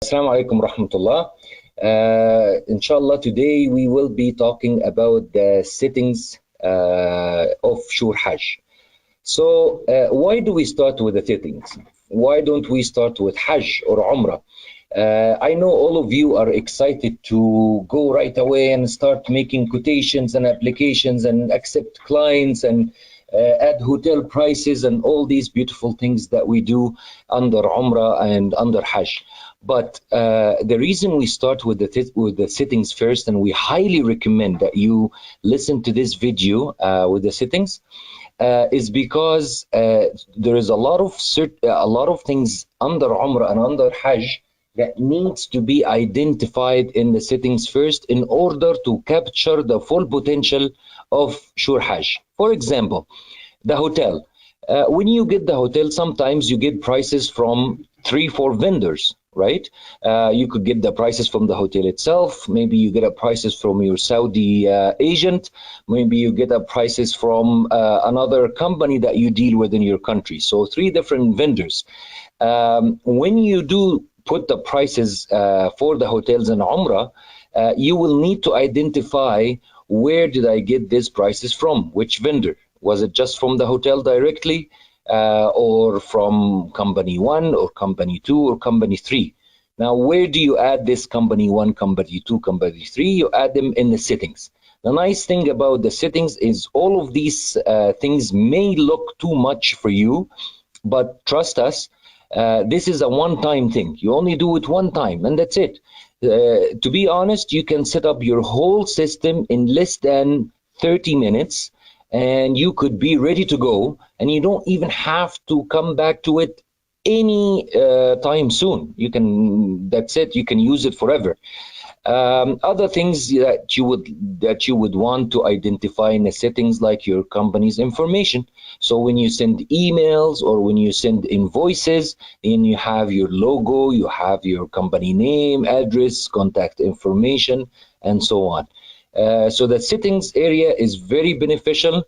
Assalamu alaikum rahmatullah. Inshallah, today we will be talking about the settings of SureHajj. So why do we start with the settings? Why don't we start with Hajj or Umrah? I know all of you are excited to go right away and start making quotations and applications and accept clients and add hotel prices and all these beautiful things that we do under Umrah and under Hajj. But the reason we start with the settings first, and we highly recommend that you listen to this video with the settings, is because there is a lot of things under Umrah and under Hajj that needs to be identified in the settings first in order to capture the full potential of SureHajj. For example, the hotel. When you get the hotel, sometimes you get prices from 3-4 vendors, right? You could get the prices from the hotel itself. Maybe you get a prices from your Saudi agent. Maybe you get a prices from another company that you deal with in your country. So 3 different vendors. When you do put the prices for the hotels in Umrah, you will need to identify where did I get these prices from, which vendor. Was it just from the hotel directly, or from company 1 or company 2 or company 3? Now, where do you add this company 1, company 2, company 3? You add them in the settings. The nice thing about the settings is all of these things may look too much for you, but trust us, this is a one-time thing. You only do it one time and that's it. To be honest, you can set up your whole system in less than 30 minutes and you could be ready to go, and you don't even have to come back to it any time soon. You can, that's it, you can use it forever. Other things that you would want to identify in the settings, like your company's information. So when you send emails or when you send invoices, then you have your logo, you have your company name, address, contact information, and so on. So the settings area is very beneficial.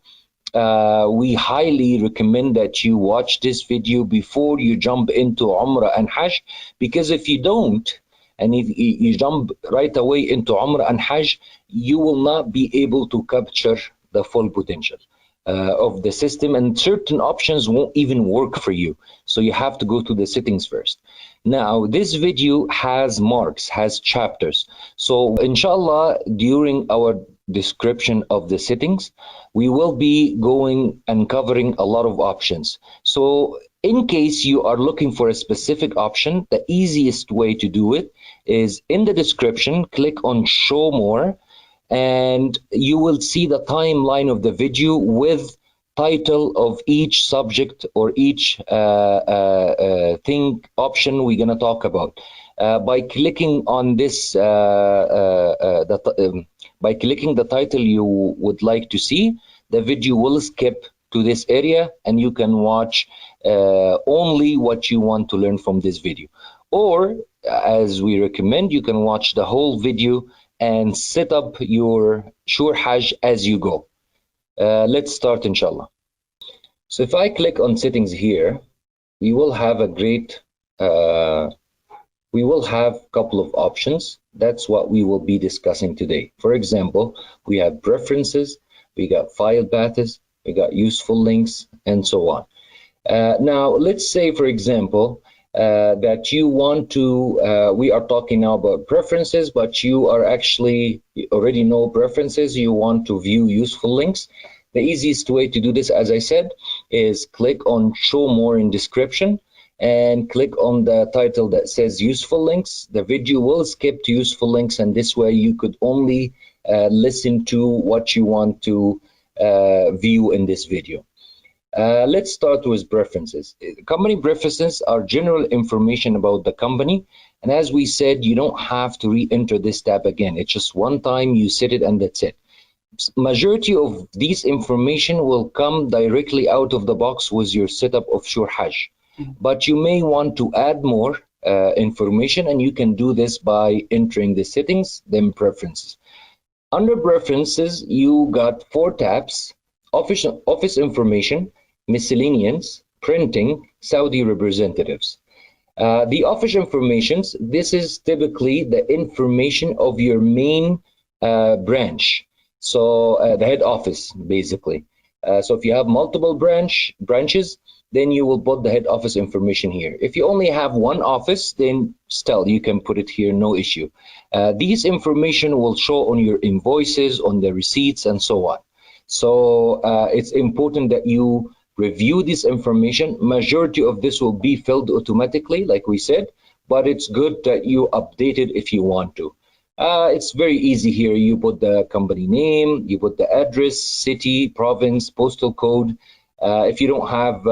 We highly recommend that you watch this video before you jump into Umrah and Hajj, because if you don't, and if you jump right away into Umrah and Hajj, you will not be able to capture the full potential of the system, and certain options won't even work for you. So you have to go to the settings first. Now, this video has marks, has chapters. So inshallah, during our description of the settings, we will be going and covering a lot of options. So in case you are looking for a specific option, the easiest way to do it is in the description, click on show more, and you will see the timeline of the video with title of each subject or each thing option we're going to talk about. By clicking on this, by clicking the title you would like to see, the video will skip to this area and you can watch only what you want to learn from this video. Or, as we recommend, you can watch the whole video and set up your SureHajj as you go. Let's start, inshallah. So if I click on settings here, we will have a great, we will have a couple of options. That's what we will be discussing today. For example, we have preferences, we got file paths, we got useful links, and so on. Now, let's say, for example, that you want to, we are talking now about preferences, but you already know preferences, you want to view useful links. The easiest way to do this, as I said, is click on show more in description and click on the title that says useful links. The video will skip to useful links, and this way you could only listen to what you want to view in this video. Let's start with preferences. Company preferences are general information about the company, and as we said, you don't have to re-enter this tab again. It's just one time you set it and that's it. Majority of these information will come directly out of the box with your setup of SureHajj, but you may want to add more information, and you can do this by entering the settings, then preferences. Under preferences, you got 4 tabs: office information, miscellaneous, printing, Saudi representatives. The office informations, this is typically the information of your main branch. So the head office, basically. So if you have multiple branches, then you will put the head office information here. If you only have one office, then still you can put it here, no issue. These information will show on your invoices, on the receipts, and so on. So it's important that you review this information. Majority of this will be filled automatically, like we said, but it's good that you update it if you want to. It's very easy here. You put the company name, you put the address, city, province, postal code. If you don't have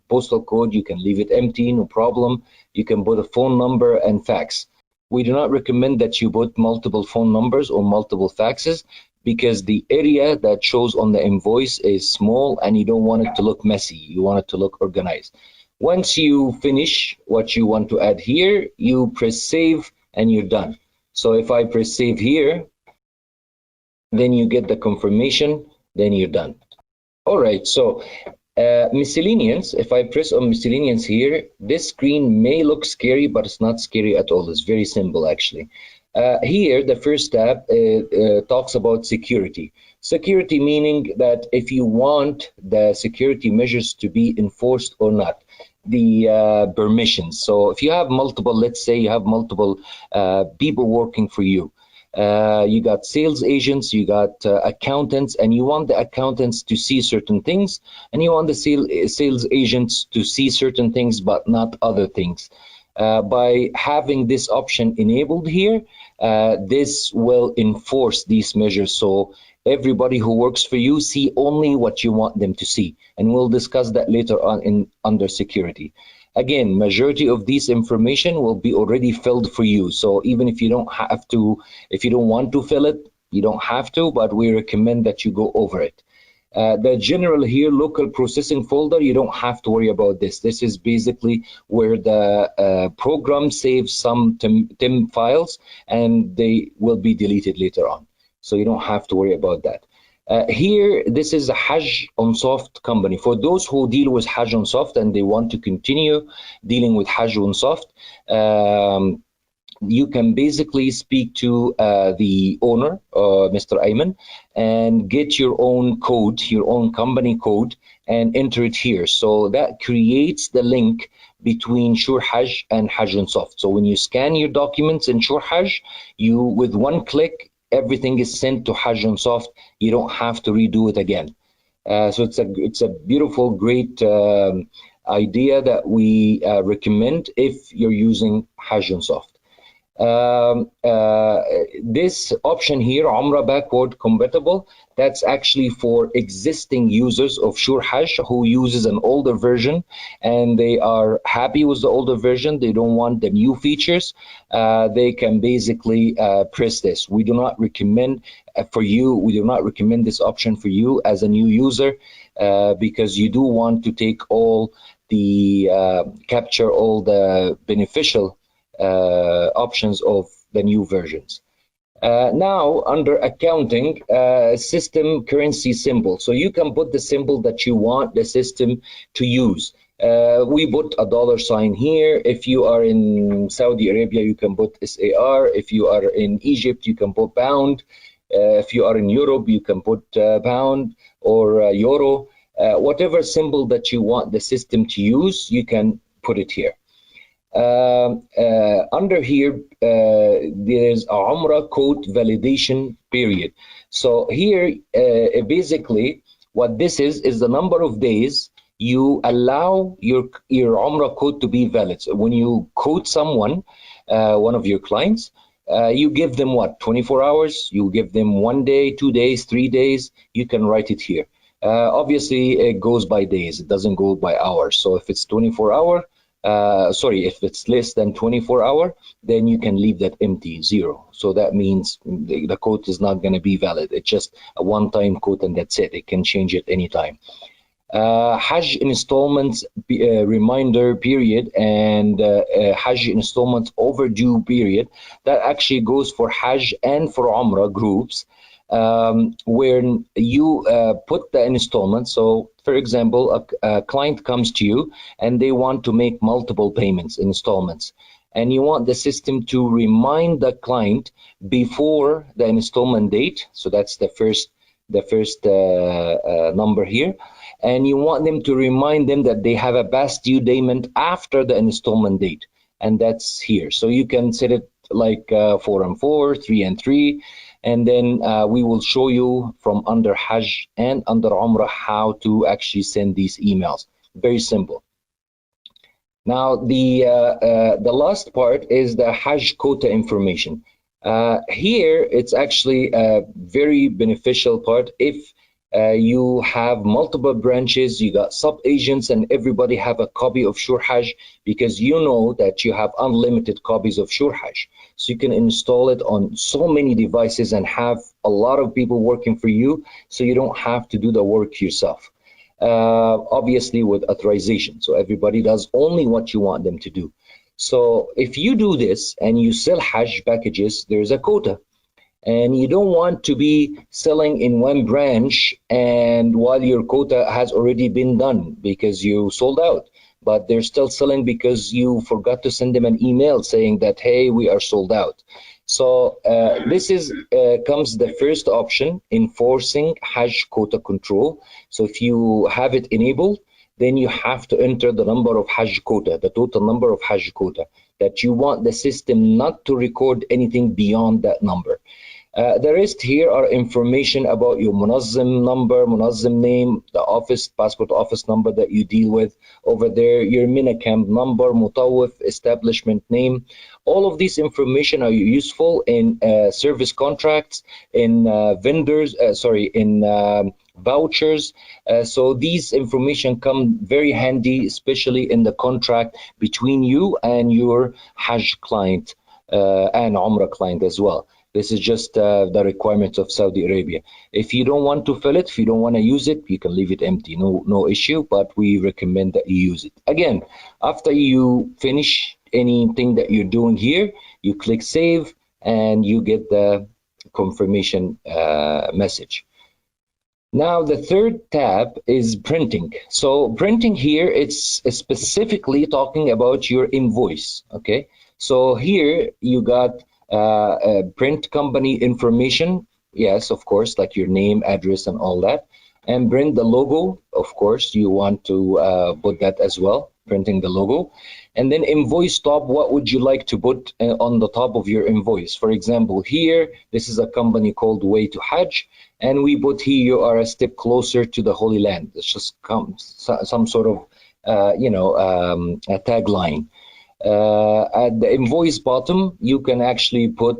postal code, you can leave it empty, no problem. You can put a phone number and fax. We do not recommend that you put multiple phone numbers or multiple faxes, because the area that shows on the invoice is small and you don't want it to look messy. You want it to look organized. Once you finish what you want to add here, you press save and you're done. So if I press save here, then you get the confirmation, then you're done. All right, so miscellaneous, if I press on miscellaneous here, this screen may look scary, but it's not scary at all. It's very simple, actually. Here, the first tab talks about security. Security meaning that if you want the security measures to be enforced or not, the permissions. So if you have multiple, let's say you have multiple people working for you, you got sales agents, you got accountants, and you want the accountants to see certain things, and you want the sales agents to see certain things but not other things. By having this option enabled here, this will enforce these measures, so everybody who works for you see only what you want them to see, and we'll discuss that later on under security. Again, majority of this information will be already filled for you, so even if you don't have to, if you don't want to fill it, you don't have to, but we recommend that you go over it. The general here, local processing folder, you don't have to worry about this. This is basically where the program saves some TIM files, and they will be deleted later on. So you don't have to worry about that. Here, this is a Hajj on Soft company. For those who deal with Hajj on Soft and they want to continue dealing with Hajj on Soft, you can basically speak to the owner, Mr. Ayman, and get your own code, your own company code, and enter it here. So that creates the link between SureHajj and Hajj on Soft. So when you scan your documents in SureHajj, you, with one click, everything is sent to Hajj on Soft. You don't have to redo it again. So it's a beautiful, great idea that we recommend if you're using Hajj on Soft. This option here, Umrah backward compatible, that's actually for existing users of SureHajj who uses an older version and they are happy with the older version, they don't want the new features. They can basically press this. We do not recommend we do not recommend this option for you as a new user, because you do want to take all the capture all the beneficial options of the new versions. Now, under accounting, system currency symbol. So you can put the symbol that you want the system to use. We put a dollar sign here. If you are in Saudi Arabia, you can put SAR. If you are in Egypt, you can put pound. If you are in Europe, you can put pound or euro. Whatever symbol that you want the system to use, you can put it here. Under here, there's a Umrah code validation period. So here, basically, what this is the number of days you allow your Umrah code to be valid. So when you code someone, one of your clients, you give them what, 24 hours? You give them 1 day, 2 days, 3 days. You can write it here. Obviously, it goes by days. It doesn't go by hours. So if it's 24 hour, if it's less than 24 hour, then you can leave that empty, 0. So that means the code is not going to be valid. It's just a one-time code and that's it. It can change it anytime. Hajj installments reminder period and Hajj installments overdue period, that actually goes for Hajj and for Umrah groups. where you put the installment. So, for example, a client comes to you and they want to make multiple payments, installments, and you want the system to remind the client before the installment date. So that's the first number here, and you want them to remind them that they have a past due payment after the installment date, and that's here. So you can set it like 4 and 4, 3 and 3, and then we will show you from under Hajj and under Umrah how to actually send these emails. Very simple. Now the last part is the Hajj quota information. Here it's actually a very beneficial part if you have multiple branches, you got sub-agents, and everybody have a copy of SureHajj, because you know that you have unlimited copies of SureHajj. So you can install it on so many devices and have a lot of people working for you, so you don't have to do the work yourself. Obviously with authorization, so everybody does only what you want them to do. So if you do this and you sell Hajj packages, there's a quota. And you don't want to be selling in one branch and while your quota has already been done because you sold out, but they're still selling because you forgot to send them an email saying that, hey, we are sold out. So this is comes the first option, enforcing Hajj quota control. So if you have it enabled, then you have to enter the number of Hajj quota, the total number of Hajj quota, that you want the system not to record anything beyond that number. The rest here are information about your Munazzim number, Munazzim name, the office, passport office number that you deal with over there, your Minacamp number, Mutawif, establishment name. All of these information are useful in service contracts, in vouchers. So these information come very handy, especially in the contract between you and your Hajj client and Umrah client as well. This is just the requirements of Saudi Arabia. If you don't want to fill it, if you don't want to use it, you can leave it empty, no issue, but we recommend that you use it. Again, after you finish anything that you're doing here, you click save and you get the confirmation message. Now the third tab is printing. So printing here, it's specifically talking about your invoice, okay? So here you got print company information, yes, of course, like your name, address, and all that, and print the logo. Of course, you want to put that as well, printing the logo. And then invoice top, what would you like to put on the top of your invoice? For example, here, this is a company called Way to Hajj, and we put here, you are a step closer to the Holy Land. It's just some sort of, a tagline. At the invoice bottom, you can actually put,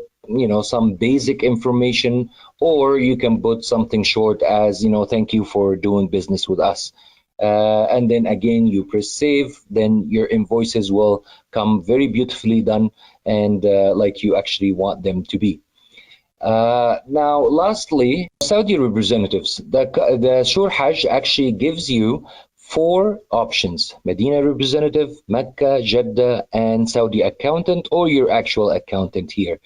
some basic information, or you can put something short as, thank you for doing business with us. And then again, you press save, then your invoices will come very beautifully done and like you actually want them to be. Now, lastly, Saudi representatives. The SureHajj actually gives you 4 options: Medina representative, Mecca, Jeddah, and Saudi accountant, or your actual accountant here.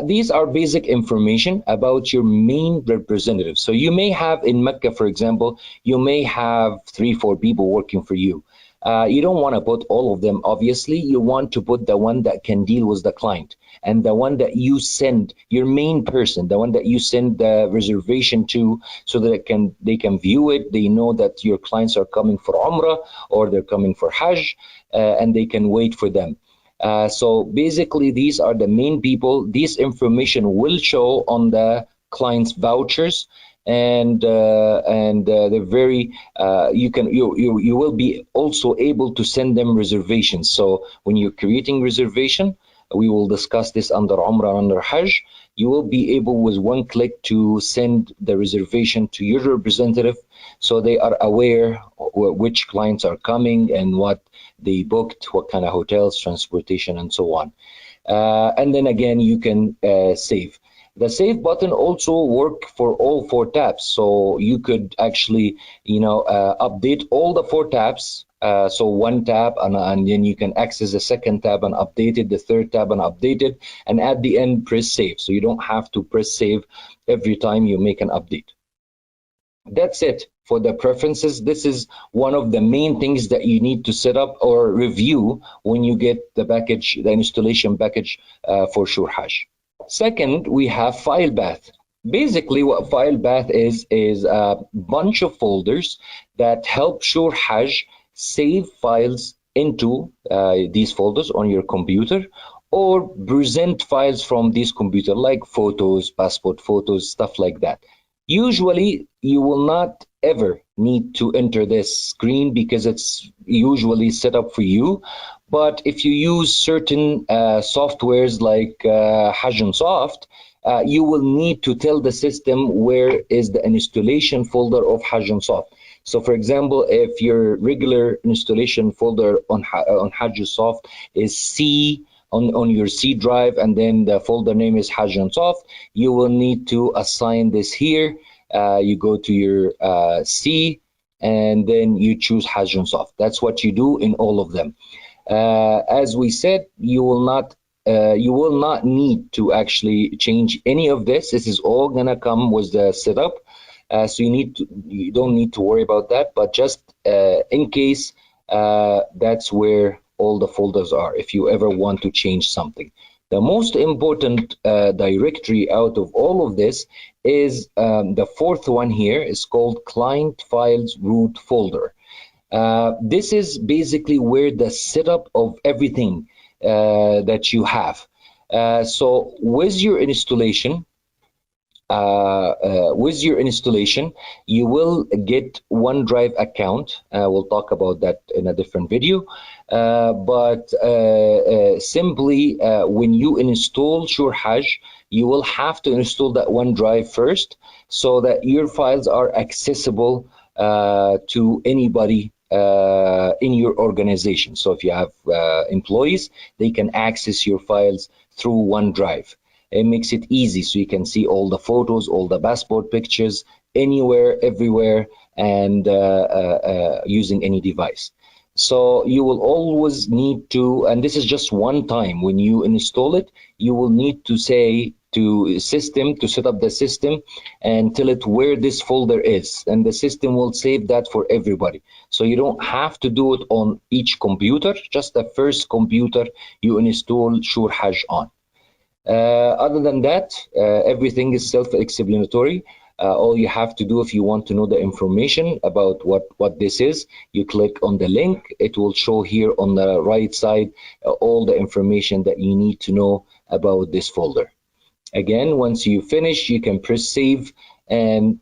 These are basic information about your main representative. So you may have in Mecca, for example, you may have 3-4 people working for you. You don't want to put all of them, obviously. You want to put the one that can deal with the client, and the one that you send, your main person, the one that you send the reservation to, so that they can view it. They know that your clients are coming for Umrah or they're coming for Hajj, and they can wait for them. So basically, these are the main people. This information will show on the client's vouchers, and they're very you will be also able to send them reservations. So when you're creating reservation, we will discuss this under Umrah, under Hajj, you will be able with one click to send the reservation to your representative, so they are aware which clients are coming and what they booked, what kind of hotels, transportation, and so on. And then again, you can save. The save button also work for all 4 tabs, so you could actually, update all the 4 tabs So one tab, and then you can access the second tab and update it, the third tab and update it, and at the end press save. So you don't have to press save every time you make an update. That's it for the preferences. This is one of the main things that you need to set up or review when you get the package, the installation package for SureHajj. Second, we have file path. Basically, what file path is a bunch of folders that help SureHajj save files into these folders on your computer, or present files from this computer, like photos, passport photos, stuff like that. Usually, you will not ever need to enter this screen because it's usually set up for you. But if you use certain softwares like Hajj Soft, you will need to tell the system where is the installation folder of Hajj Soft. So, for example, if your regular installation folder on Hajj Soft is C on your C drive, and then the folder name is Hajj Soft, you will need to assign this here. You go to your C, and then you choose Hajj Soft. That's what you do in all of them. As we said, you will not need to actually change any of this. This is all gonna come with the setup, so you don't need to worry about that. But just in case, that's where all the folders are if you ever want to change something. The most important directory out of all of this is the fourth one here. Is called Client Files Root Folder. This is basically where the setup of everything that you have. So with your installation, you will get OneDrive account. We'll talk about that in a different video. But simply, when you install SureHajj, you will have to install that OneDrive first, so that your files are accessible to anybody in your organization. So if you have employees, they can access your files through OneDrive. It makes it easy, so you can see all the photos, all the passport pictures, anywhere, everywhere, and using any device. So you will always need to, and this is just one time when you install it, you will need to say to system, to set up the system and tell it where this folder is, and the system will save that for everybody. So you don't have to do it on each computer, just the first computer you install SureHajj on. Other than that, everything is self-explanatory. All you have to do, if you want to know the information about what this is, you click on the link. It will show here on the right side all the information that you need to know about this folder. Again, once you finish, you can press save, and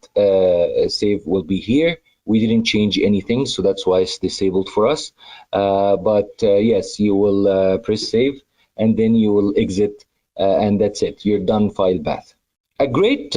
save will be here. We didn't change anything, so that's why it's disabled for us. But yes, you will press save, and then you will exit. And that's it, you're done file path. A great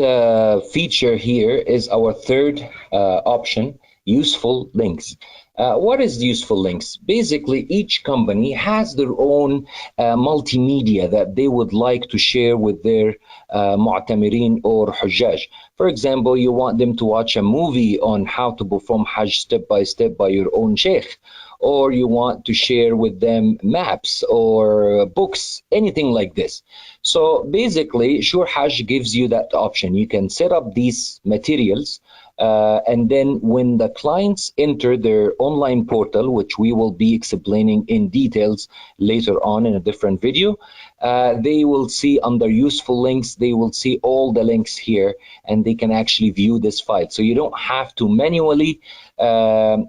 feature here is our third option, useful links. What is useful links? Basically, each company has their own multimedia that they would like to share with their mu'tamirin or hujjaj. For example, you want them to watch a movie on how to perform Hajj step by step by your own sheikh, or you want to share with them maps or books, anything like this. So basically, SureHajj gives you that option. You can set up these materials, and then when the clients enter their online portal, which we will be explaining in details later on in a different video, they will see under useful links, they will see all the links here, and they can actually view this file. So you don't have to manually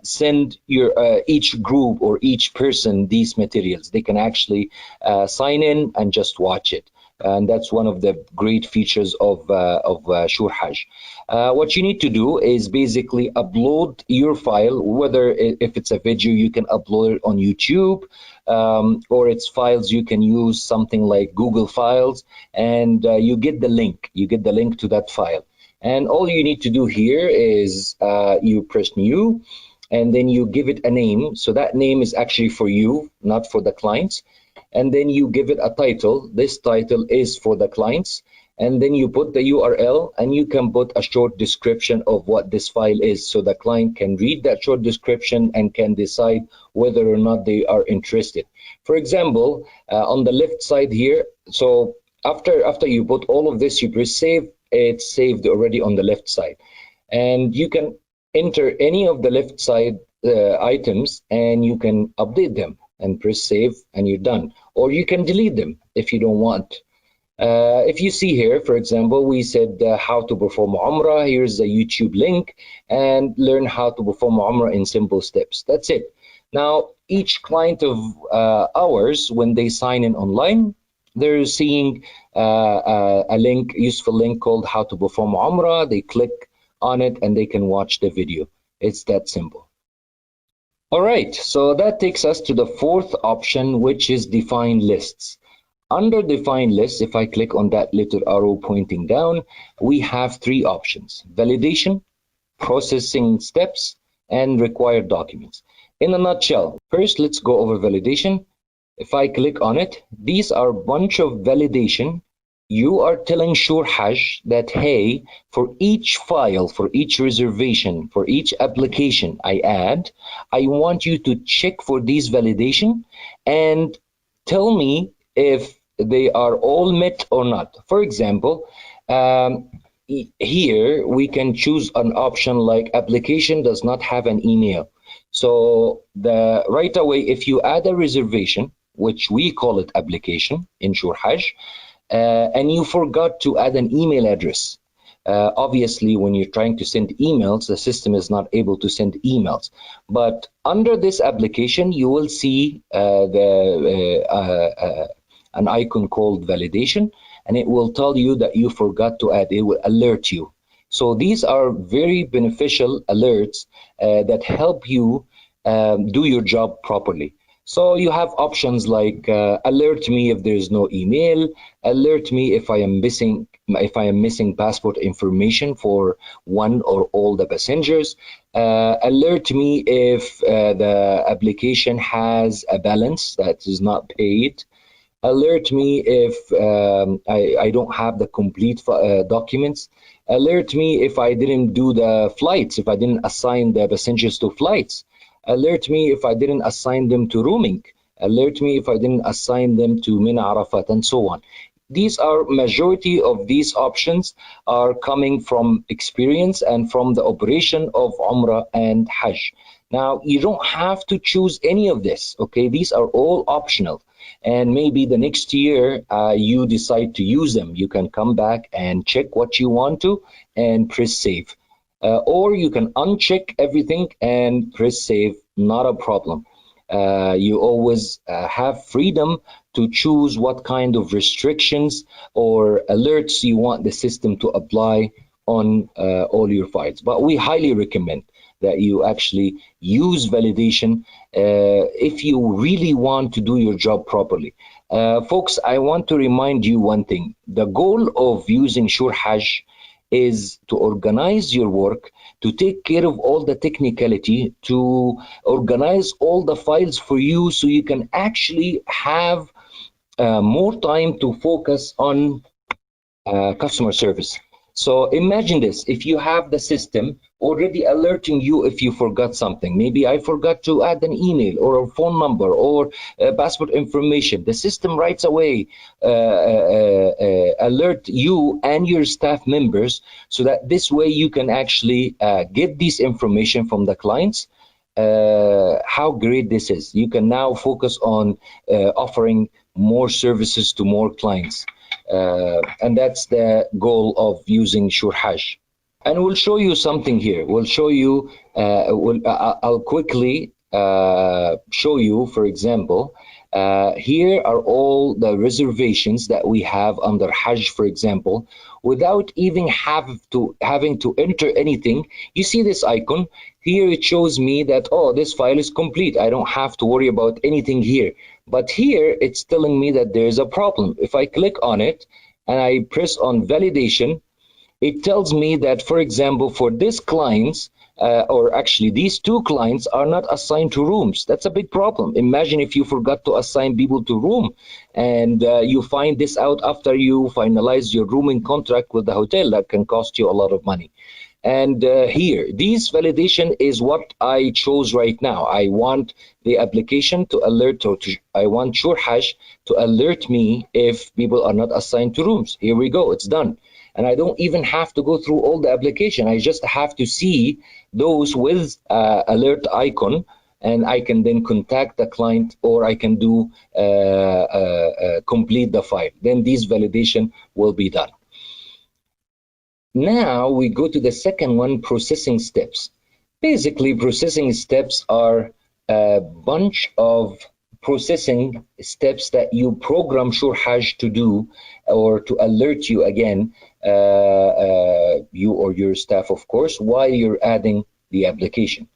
send your each group or each person these materials. They can actually sign in and just watch it. And that's one of the great features of SureHajj. What you need to do is basically upload your file, whether if it's a video, you can upload it on YouTube, or it's files, you can use something like Google Files, and you get the link. You get the link to that file. And all you need to do here is you press new, and then you give it a name. So that name is actually for you, not for the clients. And then you give it a title. This title is for the clients. and then you put the URL, and you can put a short description of what this file is, so the client can read that short description and can decide whether or not they are interested. For example, on the left side here, so after you put all of this, you press save. It's saved already on the left side, and you can enter any of the left side items, and you can update them and press save, and you're done. Or you can delete them if you don't want. If you see here, for example, we said how to perform Umrah. Here's a YouTube link, and learn how to perform Umrah in simple steps. That's it. Now, each client of ours, when they sign in online, they're seeing a link, useful link called how to perform Umrah. They click on it and they can watch the video. It's that simple. All right, so that takes us to the fourth option, which is define lists. Under define lists, if I click on that little arrow pointing down, we have three options: validation, processing steps, and required documents. In a nutshell, first let's go over validation. If I click on it, these are a bunch of validation. You are telling SureHajj that, hey, for each file, for each reservation, for each application I add, I want you to check for these validation and tell me if they are all met or not. For example, here we can choose an option like application does not have an email. So right away, if you add a reservation, which we call it application in SureHajj, and you forgot to add an email address. Obviously, when you're trying to send emails, the system is not able to send emails. But under this application, you will see an icon called validation, and it will tell you that you forgot to add. It will alert you. So these are very beneficial alerts that help you do your job properly. So you have options like alert me if there's no email, alert me if I am missing passport information for one or all the passengers, alert me if the application has a balance that is not paid, alert me if I don't have the complete documents, alert me if I didn't do the flights, if I didn't assign the passengers to flights. Alert me if I didn't assign them to rooming. Alert me if I didn't assign them to Mina Arafat, and so on. These are majority of these options are coming from experience and from the operation of Umrah and Hajj. Now, you don't have to choose any of this, okay? These are all optional. And maybe the next year you decide to use them. You can come back and check what you want to and press save. Or you can uncheck everything and press save, not a problem. You always have freedom to choose what kind of restrictions or alerts you want the system to apply on all your files. But we highly recommend that you actually use validation if you really want to do your job properly. Folks, I want to remind you one thing. The goal of using SureHajj is to organize your work, to take care of all the technicality, to organize all the files for you so you can actually have more time to focus on customer service. So imagine this: if you have the system already alerting you if you forgot something, maybe I forgot to add an email or a phone number or passport information, the system right away alert you and your staff members, so that this way you can actually get this information from the clients. How great this is. You can now focus on offering more services to more clients. And that's the goal of using SureHajj. And we'll show you something here. We'll show you, I'll quickly show you, for example, here are all the reservations that we have under Hajj, for example, without even having to enter anything. You see this icon here, it shows me that, oh, this file is complete. I don't have to worry about anything here. But here it's telling me that there's a problem. If I click on it and I press on validation, it tells me that, for example, for this clients, or actually these two clients are not assigned to rooms. That's a big problem. Imagine if you forgot to assign people to room, and you find this out after you finalize your rooming contract with the hotel. That can cost you a lot of money. And here, this validation is what I chose right now. I want the application to alert, or I want SureHajj to alert me if people are not assigned to rooms. Here we go, it's done. And I don't even have to go through all the application. I just have to see those with alert icon, and I can then contact the client, or I can do complete the file. Then this validation will be done. Now we go to the second one, processing steps. Basically, processing steps are a bunch of processing steps that you program SureHajj to do, or to alert you again, you or your staff, of course, while you're adding the application.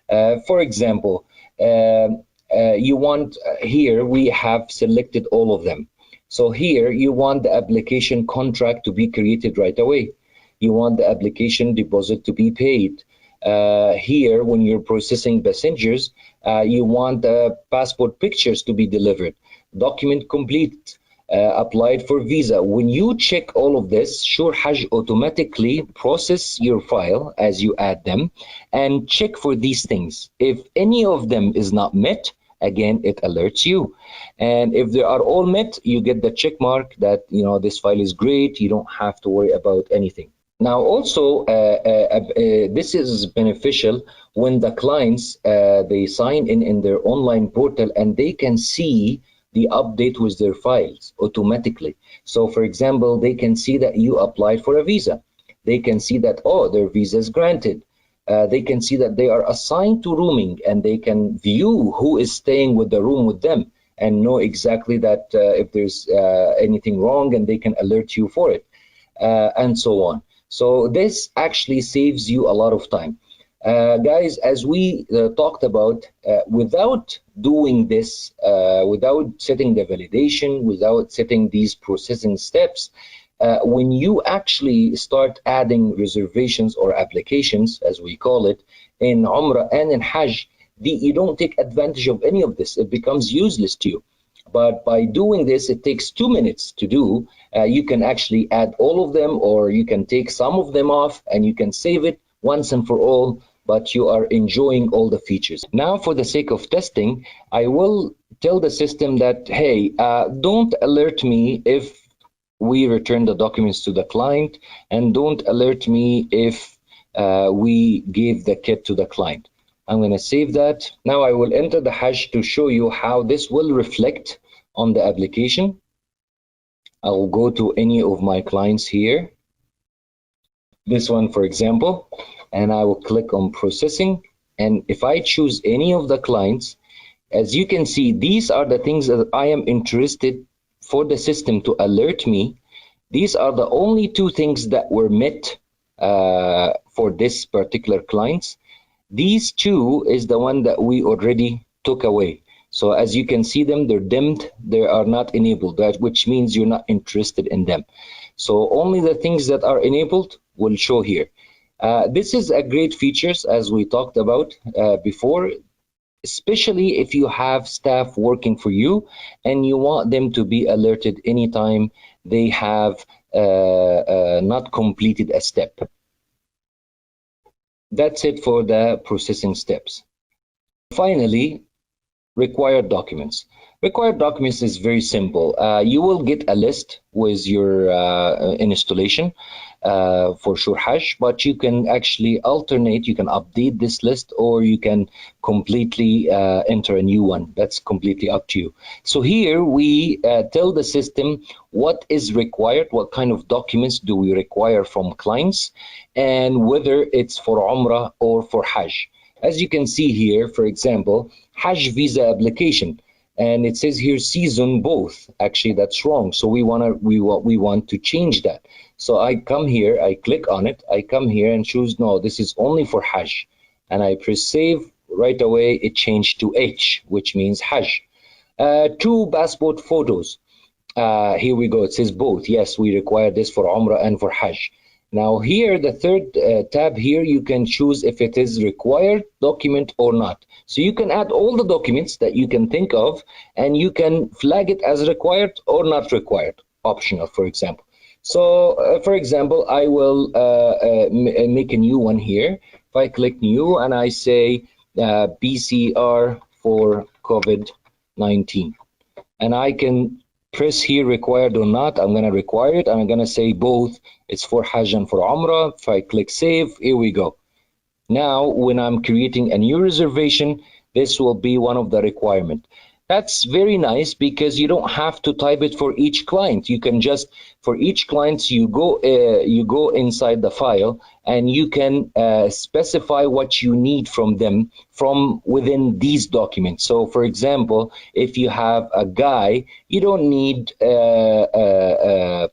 For example, you want, here we have selected all of them. So here you want the application contract to be created right away. You want the application deposit to be paid. Here, when you're processing passengers, you want the passport pictures to be delivered, document complete, applied for visa. When you check all of this, SureHajj automatically process your file as you add them and check for these things. If any of them is not met, again, it alerts you. And if they are all met, you get the check mark that, you know, this file is great. You don't have to worry about anything. Now, also, this is beneficial when the clients, they sign in their online portal, and they can see the update with their files automatically. So, for example, they can see that you applied for a visa. They can see that, oh, their visa is granted. They can see that they are assigned to rooming, and they can view who is staying with the room with them, and know exactly that if there's anything wrong, and they can alert you for it, and so on. So this actually saves you a lot of time. Guys, as we talked about, without doing this, without setting the validation, without setting these processing steps, when you actually start adding reservations or applications, as we call it, in Umrah and in Hajj, you don't take advantage of any of this. It becomes useless to you. But by doing this, it takes 2 minutes to do. You can actually add all of them, or you can take some of them off, and you can save it once and for all, but you are enjoying all the features. Now, for the sake of testing, I will tell the system that, hey, don't alert me if we return the documents to the client, and don't alert me if we gave the kit to the client. I'm going to save that. Now I will enter the Hajj to show you how this will reflect on the application. I will go to any of my clients here. This one, for example, and I will click on processing. And if I choose any of the clients, as you can see, these are the things that I am interested for the system to alert me. These are the only 2 things that were met for this particular clients. These 2 is the one that we already took away. So as you can see them, they're dimmed, they are not enabled, which means you're not interested in them. So only the things that are enabled will show here. This is a great features, as we talked about before, especially if you have staff working for you and you want them to be alerted anytime they have not completed a step. That's it for the processing steps. Finally, required documents. Required documents is very simple. You will get a list with your installation for SureHajj, but you can actually alternate. You can update this list, or you can completely enter a new one. That's completely up to you. So here we tell the system what is required, what kind of documents do we require from clients, and whether it's for Umrah or for Hajj. As you can see here, for example, Hajj visa application, and it says here season both. Actually, that's wrong. So we want to change that. So I come here, I click on it, I come here and choose no, this is only for Hajj, and I press save. Right away it changed to H, which means Hajj. 2 passport photos. Here we go. It says both. Yes, we require this for Umrah and for Hajj. Now here, the third tab here, you can choose if it is required document or not. So you can add all the documents that you can think of, and you can flag it as required or not required, optional, for example. So for example, I will make a new one here. If I click new and I say PCR for COVID-19, and I can press here required or not. I'm going to require it. I'm going to say both. It's for Hajj and for Umrah. If I click save, here we go. Now, when I'm creating a new reservation, this will be one of the requirements. That's very nice because you don't have to type it for each client. You can just, for each client, you go inside the file and you can specify what you need from them from within these documents. So, for example, if you have a guy, you don't need a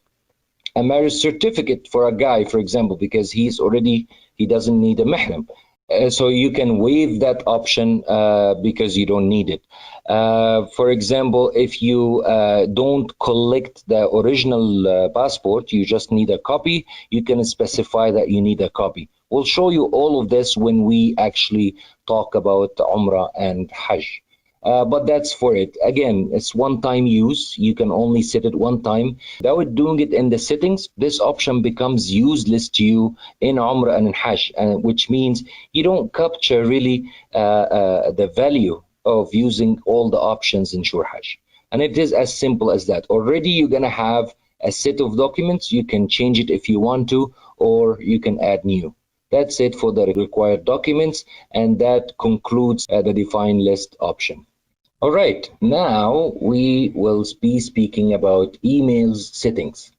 marriage certificate for a guy, for example, because he doesn't need a mahram. So you can waive that option because you don't need it. For example, if you don't collect the original passport, you just need a copy, you can specify that you need a copy. We'll show you all of this when we actually talk about Umrah and Hajj. But that's for it. Again, it's one-time use. You can only set it one time. Without doing it in the settings, this option becomes useless to you in Umrah and in Hajj, which means you don't capture really the value of using all the options in SureHajj. And it is as simple as that. Already you're going to have a set of documents. You can change it if you want to, or you can add new. That's it for the required documents, and that concludes the define list option. All right, now we will be speaking about emails settings.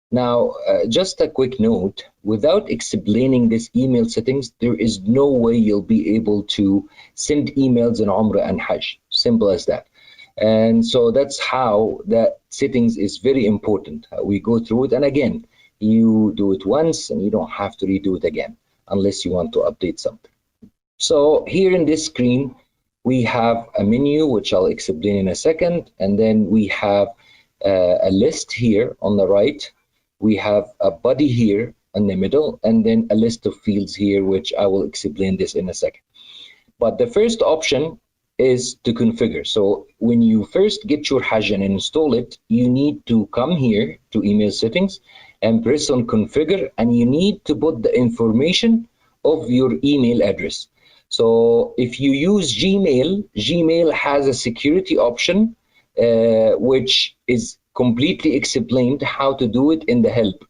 Now, just a quick note, without explaining this email settings, there is no way you'll be able to send emails in Umrah and Hajj. Simple as that. And so that's how that settings is very important. We go through it, and again, you do it once and you don't have to redo it again unless you want to update something. So here in this screen, we have a menu, which I'll explain in a second, and then we have a list here on the right. We have a body here in the middle, and then a list of fields here, which I will explain this in a second. But the first option is to configure. So when you first get SureHajj and install it, you need to come here to email settings and press on configure, and you need to put the information of your email address. So if you use Gmail, Gmail has a security option which is completely explained how to do it in the help.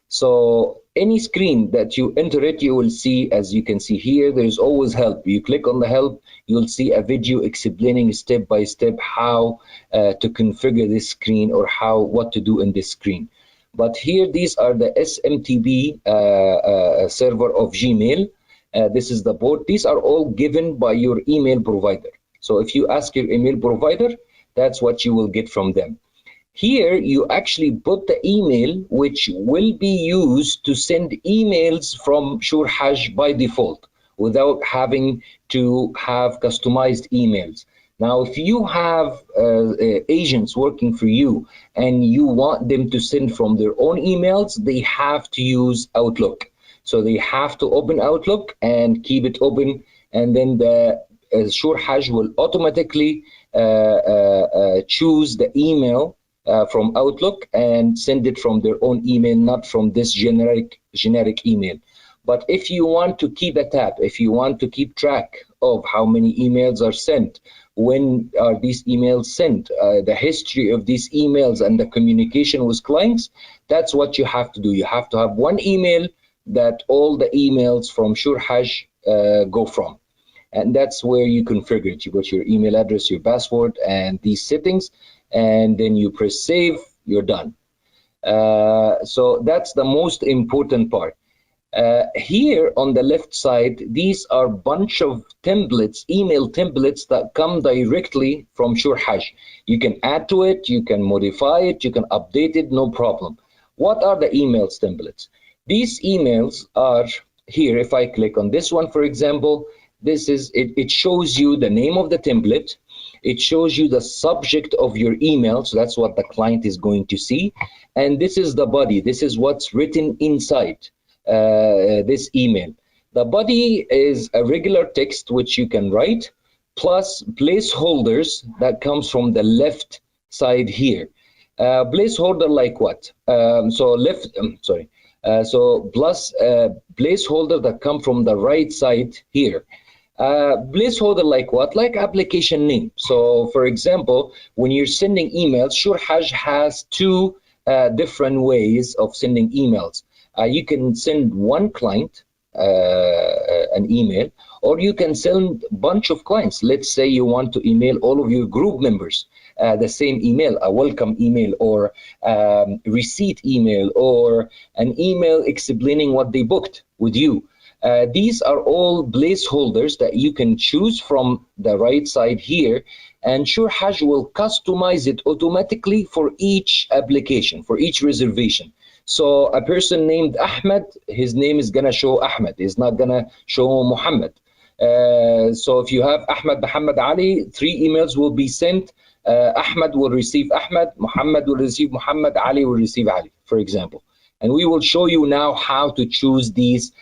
So any screen that you enter it, you will see, as you can see here, there's always help. You click on the help, you'll see a video explaining step by step how to configure this screen or what to do in this screen. But here, these are the SMTP server of Gmail. This is the port. These are all given by your email provider. So if you ask your email provider, that's what you will get from them. Here, you actually put the email which will be used to send emails from SureHajj by default without having to have customized emails. Now, if you have agents working for you and you want them to send from their own emails, they have to use Outlook. So they have to open Outlook and keep it open, and then the SureHajj will automatically choose the email from Outlook and send it from their own email, not from this generic email. But if you want to keep a tab, if you want to keep track of how many emails are sent, when are these emails sent, the history of these emails and the communication with clients, that's what you have to do. You have to have one email that all the emails from SureHajj go from. And that's where you configure it. You put your email address, your password, and these settings, and then you press save, you're done. So that's the most important part. Here on the left side, these are a bunch of templates, email templates that come directly from SureHajj. You can add to it, you can modify it, you can update it, no problem. What are the emails templates? These emails are here. If I click on this one, for example, this is it shows you the name of the template. It shows you the subject of your email, so that's what the client is going to see. And this is the body. This is what's written inside. this email. The body is a regular text which you can write, plus placeholders that comes from the left side here. Placeholder like what? So plus placeholder that come from the right side here. Placeholder like what? Like application name. So for example, when you're sending emails, SureHajj has two different ways of sending emails. You can send one client an email, or you can send a bunch of clients. Let's say you want to email all of your group members the same email, a welcome email, or receipt email, or an email explaining what they booked with you. These are all placeholders that you can choose from the right side here, and SureHajj will customize it automatically for each application, for each reservation. So a person named Ahmed, his name is gonna show Ahmed, it's not gonna show Muhammad. So if you have Ahmed, Muhammad, Ali, 3 emails will be sent. Ahmed will receive Ahmed, Muhammad will receive Muhammad, Ali will receive Ali, for example. And we will show you now how to choose these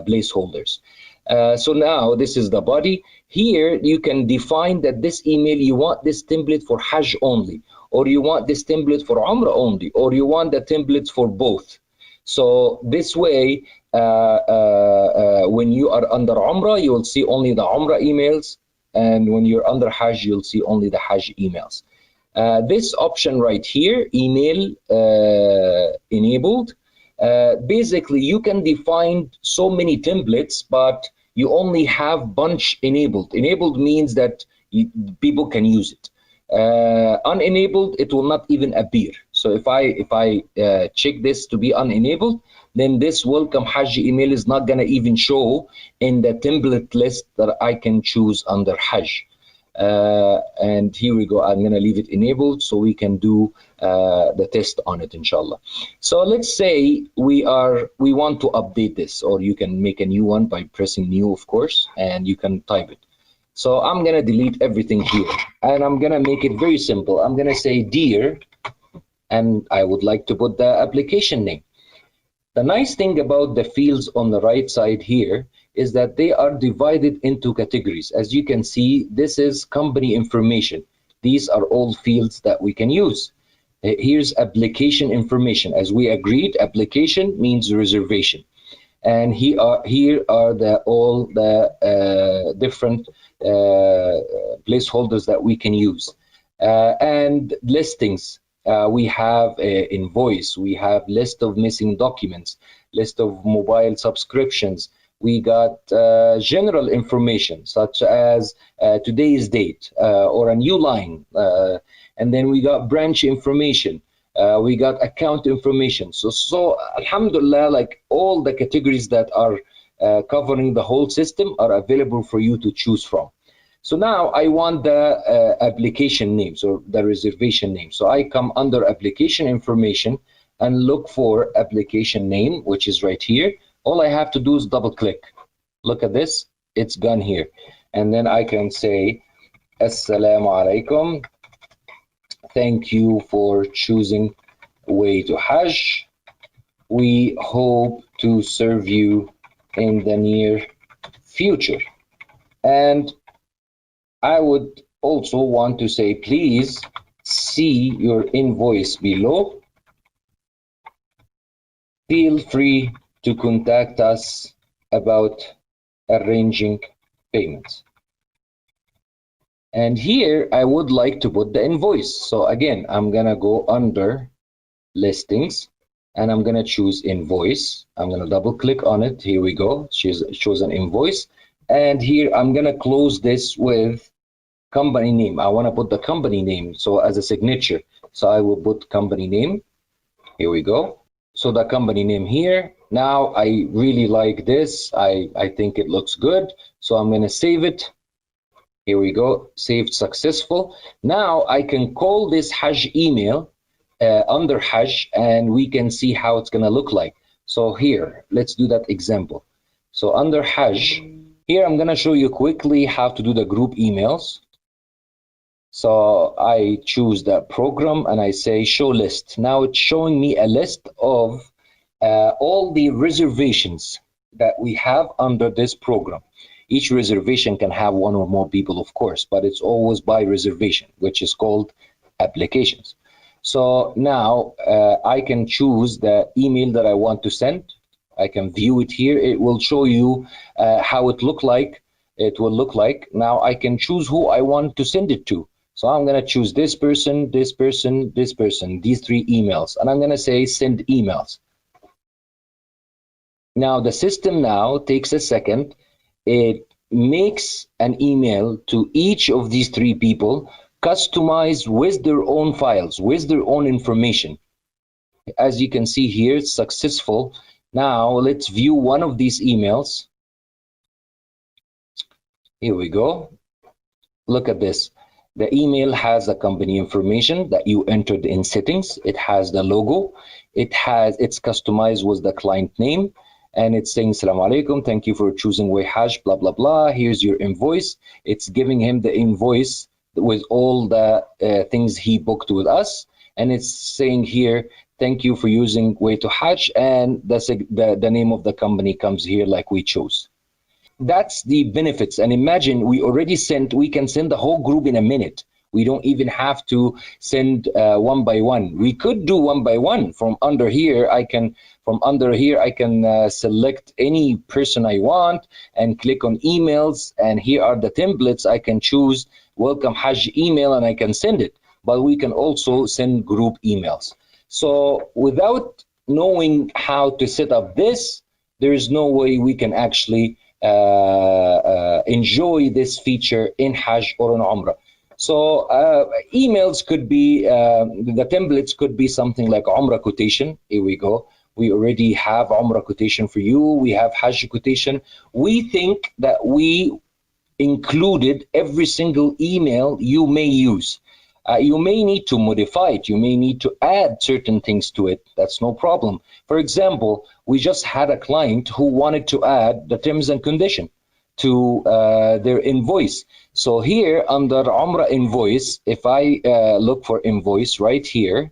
placeholders. So now this is the body. Here you can define that this email, you want this template for Hajj only, or you want this template for Umrah only, or you want the templates for both. So this way, when you are under Umrah, you will see only the Umrah emails, and when you're under Hajj, you'll see only the Hajj emails. This option right here, email enabled, basically you can define so many templates, but you only have bunch enabled. Enabled means that people can use it. Unenabled, it will not even appear. So if I check this to be unenabled, then this welcome Hajj email is not gonna even show in the template list that I can choose under Hajj. And here we go, I'm gonna leave it enabled so we can do the test on it, inshallah. So let's say we want to update this, or you can make a new one by pressing new, of course, and you can type it. So I'm gonna delete everything here, and I'm gonna make it very simple. I'm gonna say dear, and I would like to put the application name. The nice thing about the fields on the right side here is that they are divided into categories. As you can see, this is company information. These are all fields that we can use. Here's application information. As we agreed, application means reservation. And here are all the different placeholders that we can use. And listings. We have invoice, we have list of missing documents, list of mobile subscriptions. We got general information such as today's date or a new line. And then we got branch information. We got account information. So alhamdulillah, like all the categories that are covering the whole system are available for you to choose from. So now I want the application name, so the reservation name. So I come under application information and look for application name, which is right here. All I have to do is double click. Look at this, it's gone here. And then I can say, Assalamu alaikum. Thank you for choosing Way to Hajj. We hope to serve you in the near future. And I would also want to say, please see your invoice below. Feel free to contact us about arranging payments. And here I would like to put the invoice. So again, I'm gonna go under listings and I'm gonna choose invoice. I'm gonna double click on it. Here we go. It shows an invoice. And here I'm gonna close this with company name. I want to put the company name so as a signature. So I will put company name. Here we go. So the company name here. Now I really like this. I think it looks good. So I'm going to save it. Here we go. Saved successful. Now I can call this Hajj email under Hajj, and we can see how it's going to look like. So here, let's do that example. So under Hajj, here I'm going to show you quickly how to do the group emails. So I choose that program and I say show list. Now it's showing me a list of all the reservations that we have under this program. Each reservation can have one or more people, of course, but it's always by reservation, which is called applications. So now I can choose the email that I want to send. I can view it here. It will show you how it look like. It will look like. Now I can choose who I want to send it to. So I'm going to choose this person, this person, this person, these three emails, and I'm going to say send emails. Now the system now takes a second. It makes an email to each of these three people, customized with their own files, with their own information. As you can see here, it's successful. Now let's view one of these emails. Here we go. Look at this. The email has a company information that you entered in settings. It has the logo. It's customized with the client name. And it's saying, Assalamu alaikum, thank you for choosing Hajj, blah, blah, blah. Here's your invoice. It's giving him the invoice with all the things he booked with us. And it's saying here, thank you for using Way to Hajj. And the name of the company comes here like we chose. That's the benefits. And imagine we can send the whole group in a minute. We don't even have to send one by one. We could do one by one. From under here, I can select any person I want and click on emails. And here are the templates. I can choose welcome Hajj email and I can send it. But we can also send group emails. So without knowing how to set up this, there is no way we can actually enjoy this feature in Hajj or in Umrah. So emails could be, the templates could be something like Umrah quotation. Here we go. We already have Umrah quotation for you. We have Hajj quotation. We think that we included every single email you may use. You may need to modify it. You may need to add certain things to it. That's no problem. For example, we just had a client who wanted to add the terms and condition to their invoice. So here under Umrah invoice, if I look for invoice right here,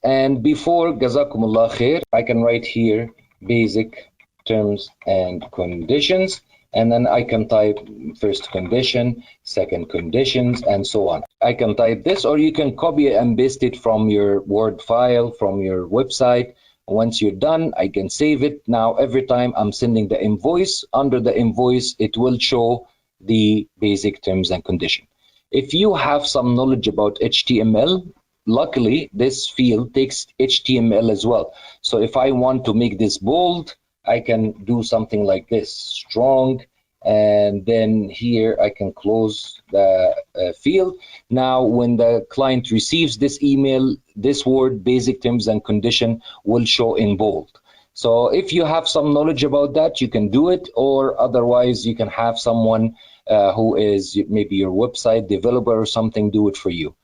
and before Jazakumullah khair, I can write here basic terms and conditions, and then I can type first condition, second conditions, and so on. I can type this, or you can copy and paste it from your Word file, from your website. Once you're done, I can save it. Now, every time I'm sending the invoice, under the invoice, it will show the basic terms and condition. If you have some knowledge about HTML, luckily, this field takes HTML as well. So if I want to make this bold, I can do something like this, strong, and then here I can close the field. Now, when the client receives this email, this word, basic terms and condition, will show in bold. So if you have some knowledge about that, you can do it, or otherwise you can have someone who is maybe your website developer or something do it for you.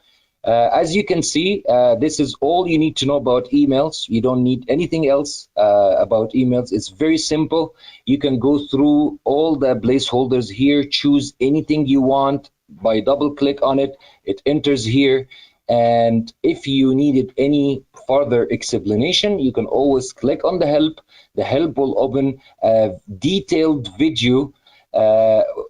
As you can see, this is all you need to know about emails. You don't need anything else about emails. It's very simple. You can go through all the placeholders here, choose anything you want by double click on it. It enters here. And if you needed any further explanation, you can always click on the help. The help will open a detailed video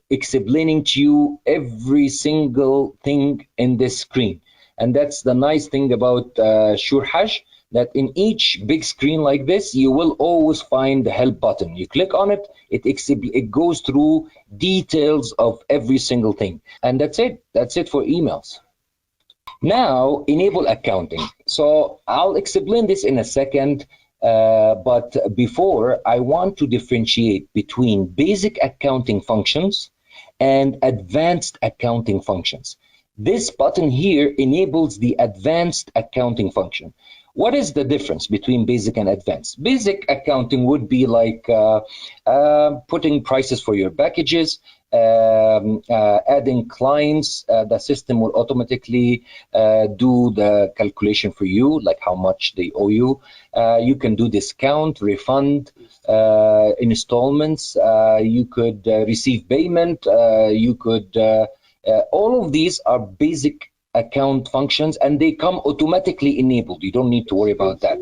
explaining to you every single thing in this screen. And that's the nice thing about SureHajj, that in each big screen like this, you will always find the help button. You click on it, it goes through details of every single thing. And that's it. That's it for emails. Now, enable accounting. So I'll explain this in a second, but before, I want to differentiate between basic accounting functions and advanced accounting functions. This button here enables the advanced accounting function. What is the difference between basic and advanced? Basic accounting would be like putting prices for your packages, adding clients. The system will automatically do the calculation for you, like how much they owe you. You can do discount, refund, installments. You could receive payment. You could all of these are basic account functions, and they come automatically enabled. You don't need to worry about that.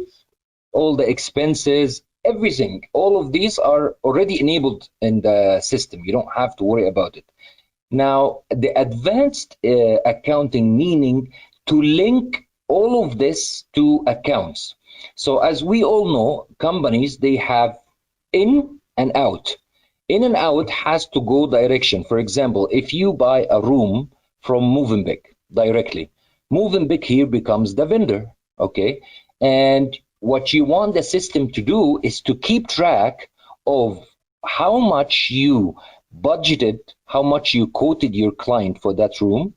all the expenses, everything. All of these are already enabled in the system. You don't have to worry about it. Now, the advanced accounting meaning to link all of this to accounts. So as we all know, companies, they have in and out. In and out has to go direction. For example, if you buy a room from Movenpick directly, Movenpick here becomes the vendor, okay? And what you want the system to do is to keep track of how much you budgeted, how much you quoted your client for that room,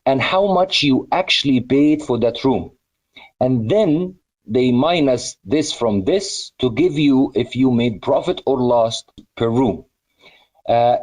and how much you actually paid for that room. And then they minus this from this to give you if you made profit or loss per room.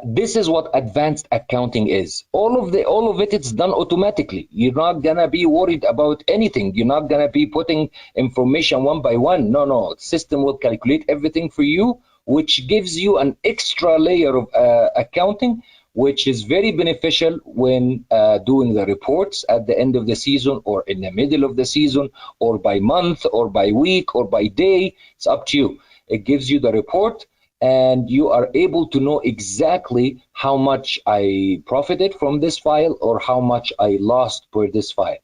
This is what advanced accounting is. All of it, it's done automatically. You're not gonna be worried about anything. You're not gonna be putting information one by one. No, the system will calculate everything for you, which gives you an extra layer of accounting, which is very beneficial when doing the reports at the end of the season, or in the middle of the season, or by month, or by week, or by day. It's up to you. It gives you the report, and you are able to know exactly how much I profited from this file or how much I lost per this file.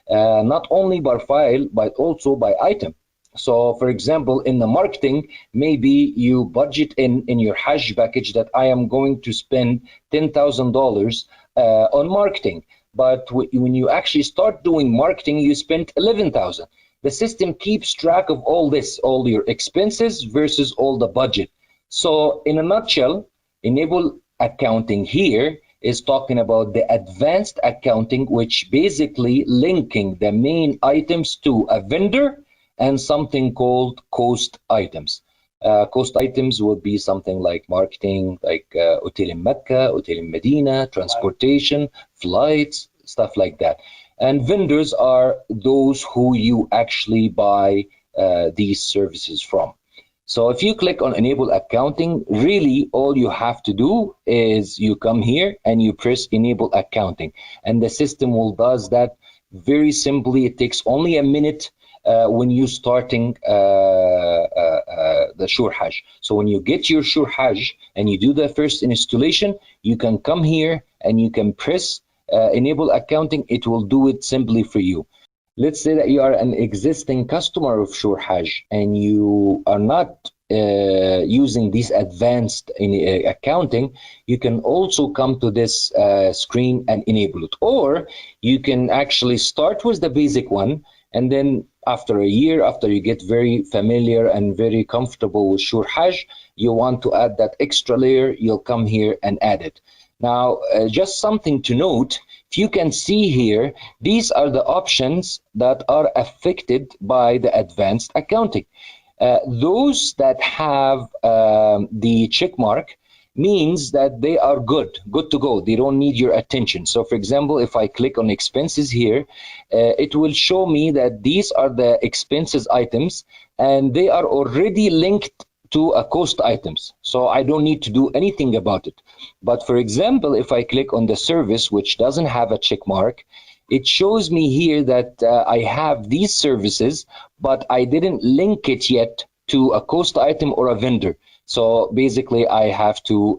Not only by file, but also by item. So for example, in the marketing, maybe you budget in your Hajj package that I am going to spend $10,000 on marketing. But when you actually start doing marketing, you spend 11,000. The system keeps track of all this, all your expenses versus all the budget. So in a nutshell, enable accounting here is talking about the advanced accounting, which basically linking the main items to a vendor and something called cost items. Cost items would be something like marketing, like hotel in Mecca, hotel in Medina, transportation, flights, stuff like that. And vendors are those who you actually buy these services from. So if you click on enable accounting, really all you have to do is you come here and you press enable accounting, and the system will does that very simply. It takes only a minute when you starting the SureHajj. So when you get your SureHajj and you do the first installation, you can come here and you can press enable accounting. It will do it simply for you. Let's say that you are an existing customer of SureHajj and you are not using this advanced accounting. You can also come to this screen and enable it, or you can actually start with the basic one, and then after a year, after you get very familiar and very comfortable with SureHajj, you want to add that extra layer, you'll come here and add it. Now, just something to note, if you can see here, these are the options that are affected by the advanced accounting. Those that have the check mark means that they are good to go. They don't need your attention. So for example, if I click on expenses here, it will show me that these are the expenses items and they are already linked to a cost items, so I don't need to do anything about it. But for example, if I click on the service which doesn't have a check mark, it shows me here that I have these services, but I didn't link it yet to a cost item or a vendor. So basically I have to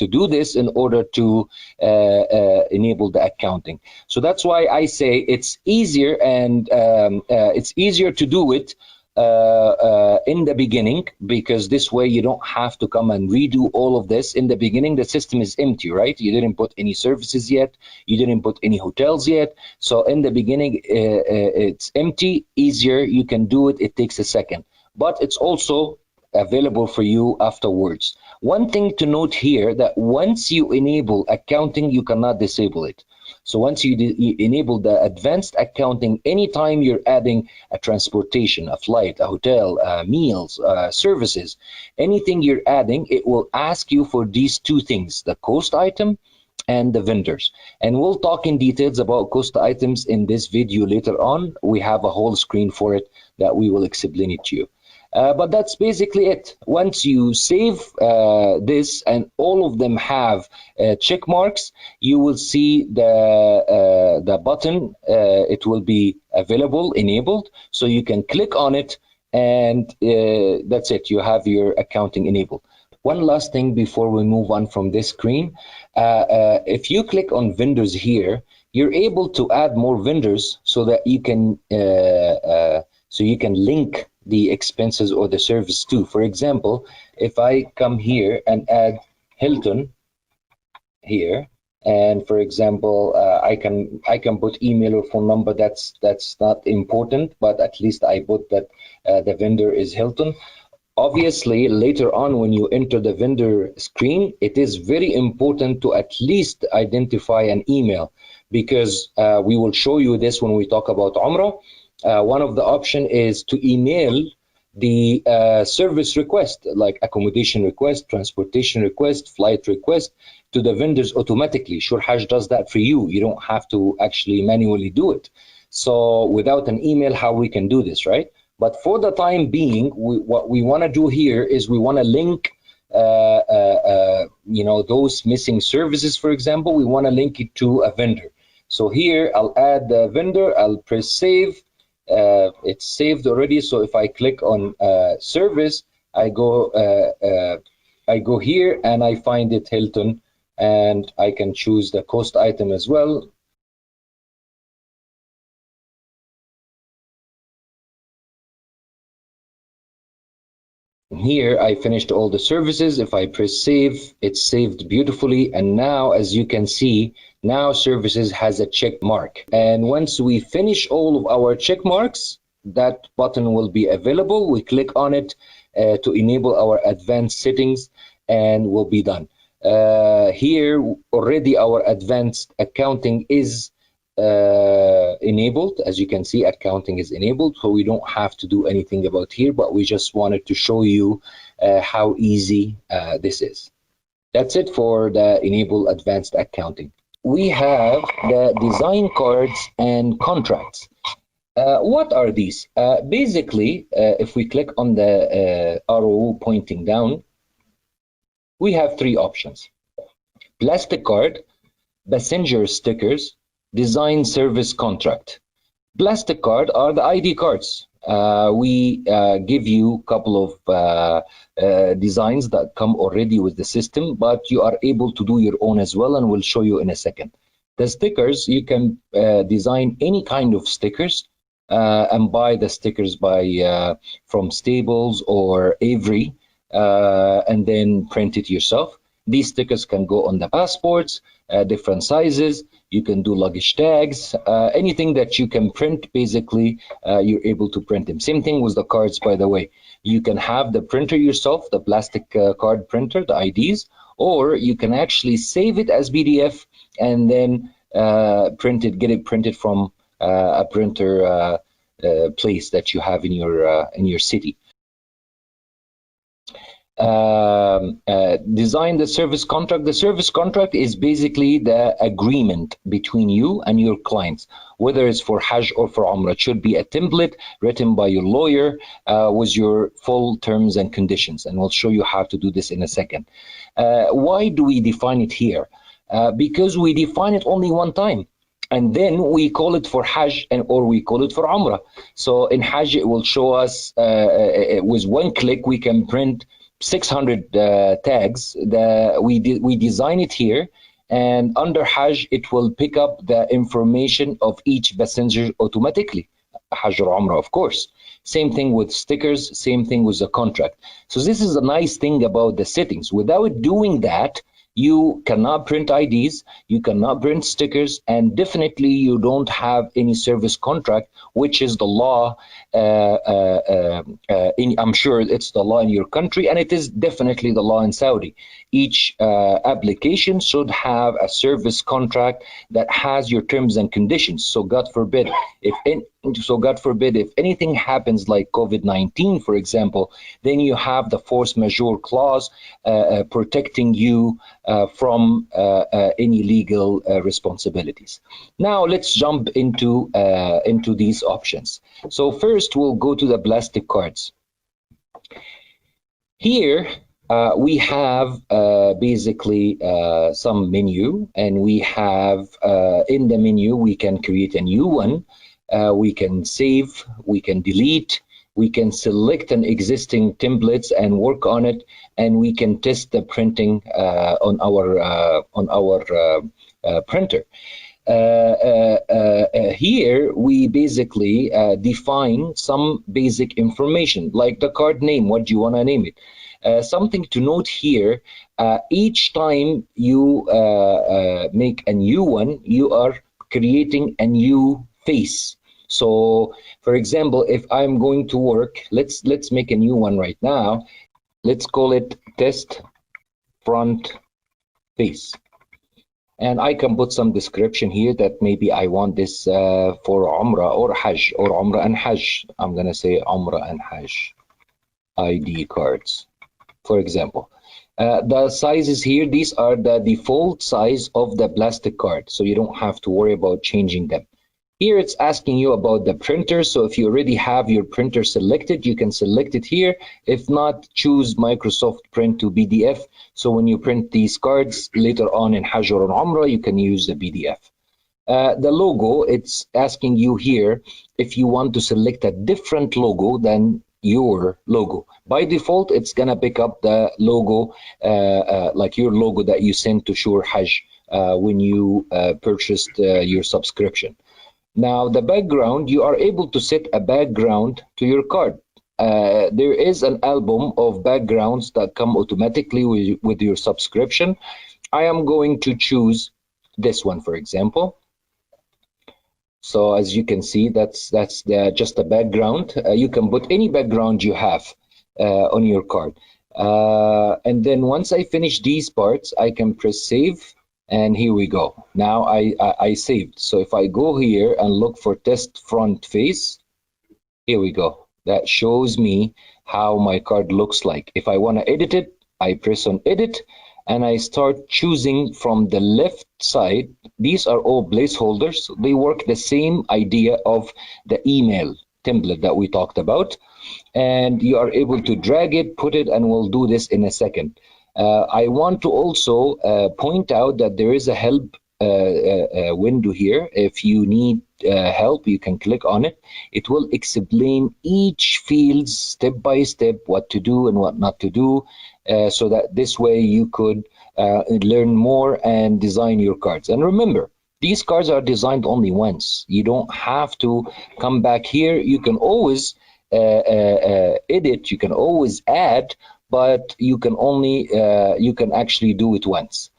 do this in order to enable the accounting. So that's why I say it's easier, and it's easier to do it in the beginning, because this way you don't have to come and redo all of this. In the beginning, the system is empty, right? You didn't put any services yet, you didn't put any hotels yet. So in the beginning, it's empty, easier, you can do it, it takes a second. But it's also available for you afterwards. One thing to note here, that once you enable accounting, you cannot disable it. So once you enable the advanced accounting, anytime you're adding a transportation, a flight, a hotel, meals, services, anything you're adding, it will ask you for these two things, the cost item and the vendors. And we'll talk in details about cost items in this video later on. We have a whole screen for it that we will explain it to you. But that's basically it. Once you save this and all of them have check marks, you will see the button. It will be available, enabled, so you can click on it and that's it. You have your accounting enabled. One last thing before we move on from this screen. If you click on vendors here, you're able to add more vendors so that you can link the expenses or the service to. For example, if I come here and add Hilton here, and for example, I can put email or phone number. That's not important, but at least I put that the vendor is Hilton. Obviously, later on when you enter the vendor screen, it is very important to at least identify an email, because we will show you this when we talk about Umrah. One of the option is to email the service request, like accommodation request, transportation request, flight request, to the vendors automatically. SureHajj does that for you. You don't have to actually manually do it. So without an email, how we can do this, right? But for the time being, what we want to do here is we want to link those missing services. For example, we want to link it to a vendor. So here I'll add the vendor, I'll press save. It's saved already. So if I click on service, I go here and I find it Hilton, and I can choose the cost item as well. Here I finished all the services. If I press save, it's saved beautifully. And now, as you can see, now services has a check mark. And once we finish all of our check marks, that button will be available. We click on it to enable our advanced settings, and we'll be done. Here already our advanced accounting is enabled. As you can see, accounting is enabled, so we don't have to do anything about here, but we just wanted to show you how easy this is. That's it for the enable advanced accounting. We have the design cards and contracts. What are these? Basically, if we click on the arrow pointing down, we have three options: plastic card, passenger stickers, design service contract. Plastic card are the ID cards. We give you a couple of designs that come already with the system, but you are able to do your own as well, and we'll show you in a second. The stickers, you can design any kind of stickers and buy the stickers from Stables or Avery, and then print it yourself. These stickers can go on the passports, different sizes. You can do luggage tags, anything that you can print, basically, you're able to print them. Same thing with the cards, by the way. You can have the printer yourself, the plastic card printer, the IDs, or you can actually save it as PDF and then get it printed from a printer place that you have in your city. Design the service contract. The service contract is basically the agreement between you and your clients, whether it's for Hajj or for Umrah. It should be a template written by your lawyer with your full terms and conditions, and we'll show you how to do this in a second. Why do we define it here? Because we define it only one time, and then we call it for Hajj or we call it for Umrah. So in Hajj, it will show us with one click we can print 600 tags. We design it here, and under Hajj it will pick up the information of each passenger automatically, Hajj or Umrah, of course. Same thing with stickers, same thing with the contract. So this is a nice thing about the settings. Without doing that, you cannot print IDs, you cannot print stickers, and definitely you don't have any service contract, which is the law. I'm sure it's the law in your country, and it is definitely the law in Saudi. Each application should have a service contract that has your terms and conditions. So God forbid, if anything happens like COVID-19, for example, then you have the force majeure clause protecting you from any legal responsibilities. Now let's jump into these options. So first we'll go to the plastic cards. Here we have basically some menu, and we have in the menu we can create a new one. We can save, we can delete, we can select an existing templates and work on it, and we can test the printing on our printer. Here we basically define some basic information like the card name. What do you want to name it? Something to note here, each time you make a new one, you are creating a new face. So for example, if I'm going to work, let's make a new one right now. Let's call it test front face. And I can put some description here that maybe I want this for Umrah or Hajj, or Umrah and Hajj. I'm going to say Umrah and Hajj ID cards, for example. The sizes here, these are the default size of the plastic card, so you don't have to worry about changing them. Here it's asking you about the printer, so if you already have your printer selected, you can select it here. If not, choose Microsoft Print to PDF, so when you print these cards later on in Hajj or Umrah, you can use the PDF. The logo, it's asking you here if you want to select a different logo than your logo. By default, it's gonna pick up the logo, like your logo that you sent to SureHajj when you purchased your subscription. Now the background, you are able to set a background to your card. There is an album of backgrounds that come automatically with your subscription. I am going to choose this one, for example. So as you can see, that's just a background. You can put any background you have on your card. And then once I finish these parts, I can press save. And here we go. Now I saved. So if I go here and look for test front face, here we go. That shows me how my card looks like. If I want to edit it, I press on edit and I start choosing from the left side. These are all placeholders. They work the same idea of the email template that we talked about. And you are able to drag it, put it, and we'll do this in a second. I want to also point out that there is a help window here. If you need help, you can click on it. It will explain each field step by step, what to do and what not to do, so that this way you could learn more and design your cards. And remember, these cards are designed only once. You don't have to come back here. You can always edit, you can always add, but you can only you can actually do it once.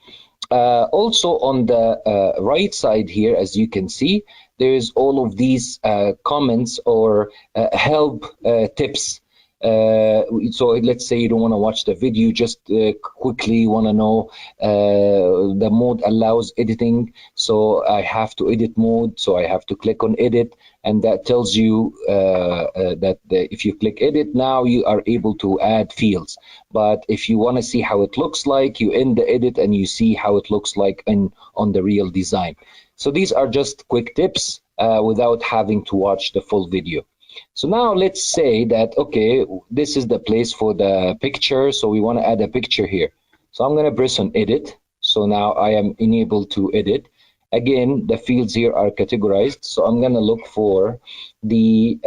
Also on the right side here, as you can see, there is all of these comments or help tips. So let's say you don't want to watch the video, just quickly want to know the mode allows editing, so I have to edit mode, so I have to click on edit, and that tells you that if you click edit, now you are able to add fields. But if you want to see how it looks like, you end the edit and you see how it looks like on the real design. So these are just quick tips without having to watch the full video. So now let's say that, okay, this is the place for the picture, so we want to add a picture here. So I'm going to press on edit. So now I am enabled to edit. Again, the fields here are categorized, so I'm going to look for the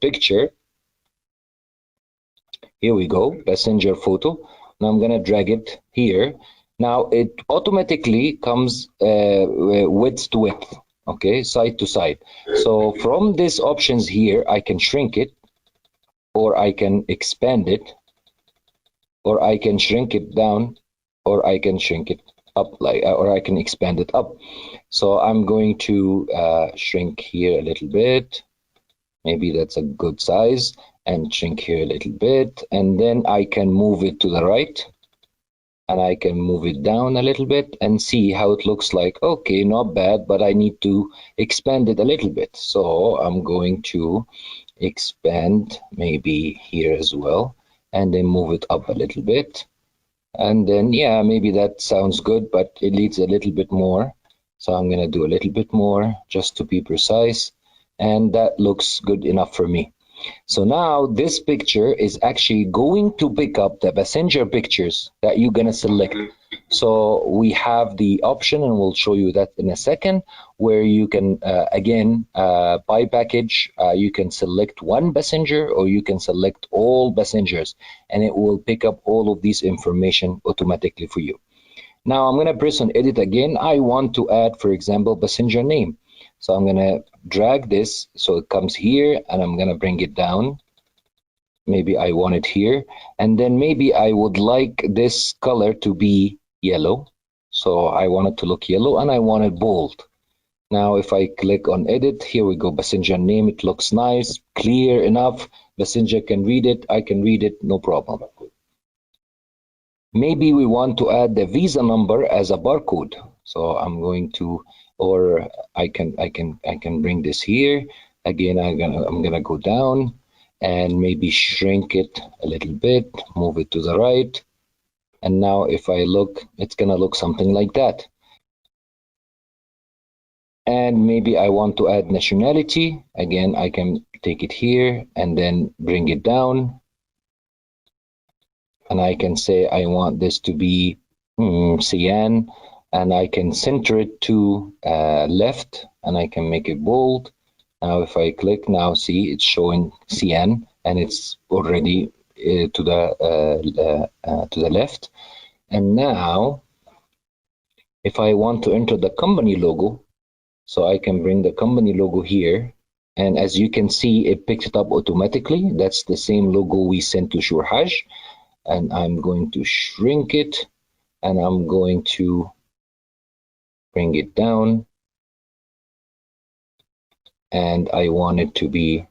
picture. Here we go, passenger photo. Now I'm going to drag it here. Now it automatically comes width to width. Okay, side to side. So from these options here, I can shrink it, or I can expand it, or I can shrink it down, or I can shrink it up, like, or I can expand it up. So I'm going to shrink here a little bit. Maybe that's a good size, and shrink here a little bit, and then I can move it to the right. And I can move it down a little bit and see how it looks like. Okay, not bad, but I need to expand it a little bit. So I'm going to expand maybe here as well, and then move it up a little bit. And then, yeah, maybe that sounds good, but it needs a little bit more. So I'm going to do a little bit more just to be precise. And that looks good enough for me. So now this picture is actually going to pick up the passenger pictures that you're going to select. So we have the option, and we'll show you that in a second, where you can, again, by package, you can select one passenger or you can select all passengers, and it will pick up all of this information automatically for you. Now I'm going to press on edit again. I want to add, for example, passenger name. So I'm going to drag this so it comes here, and I'm going to bring it down. Maybe I want it here, and then maybe I would like this color to be yellow. So I want it to look yellow, and I want it bold. Now if I click on edit, here we go, passenger name. It looks nice, clear enough. Passenger can read it, I can read it, no problem. Maybe we want to add the visa number as a barcode. So I'm going to, or I can bring this here. Again, I'm gonna go down and maybe shrink it a little bit, move it to the right. And now if I look, it's gonna look something like that. And maybe I want to add nationality. Again, I can take it here and then bring it down. And I can say I want this to be cyan, and I can center it to left, and I can make it bold. Now if I click, now see it's showing cyan, and it's already to the left. And now if I want to enter the company logo, so I can bring the company logo here, and as you can see, it picked it up automatically. That's the same logo we sent to SureHajj. And I'm going to shrink it, and I'm going to bring it down, and I want it to be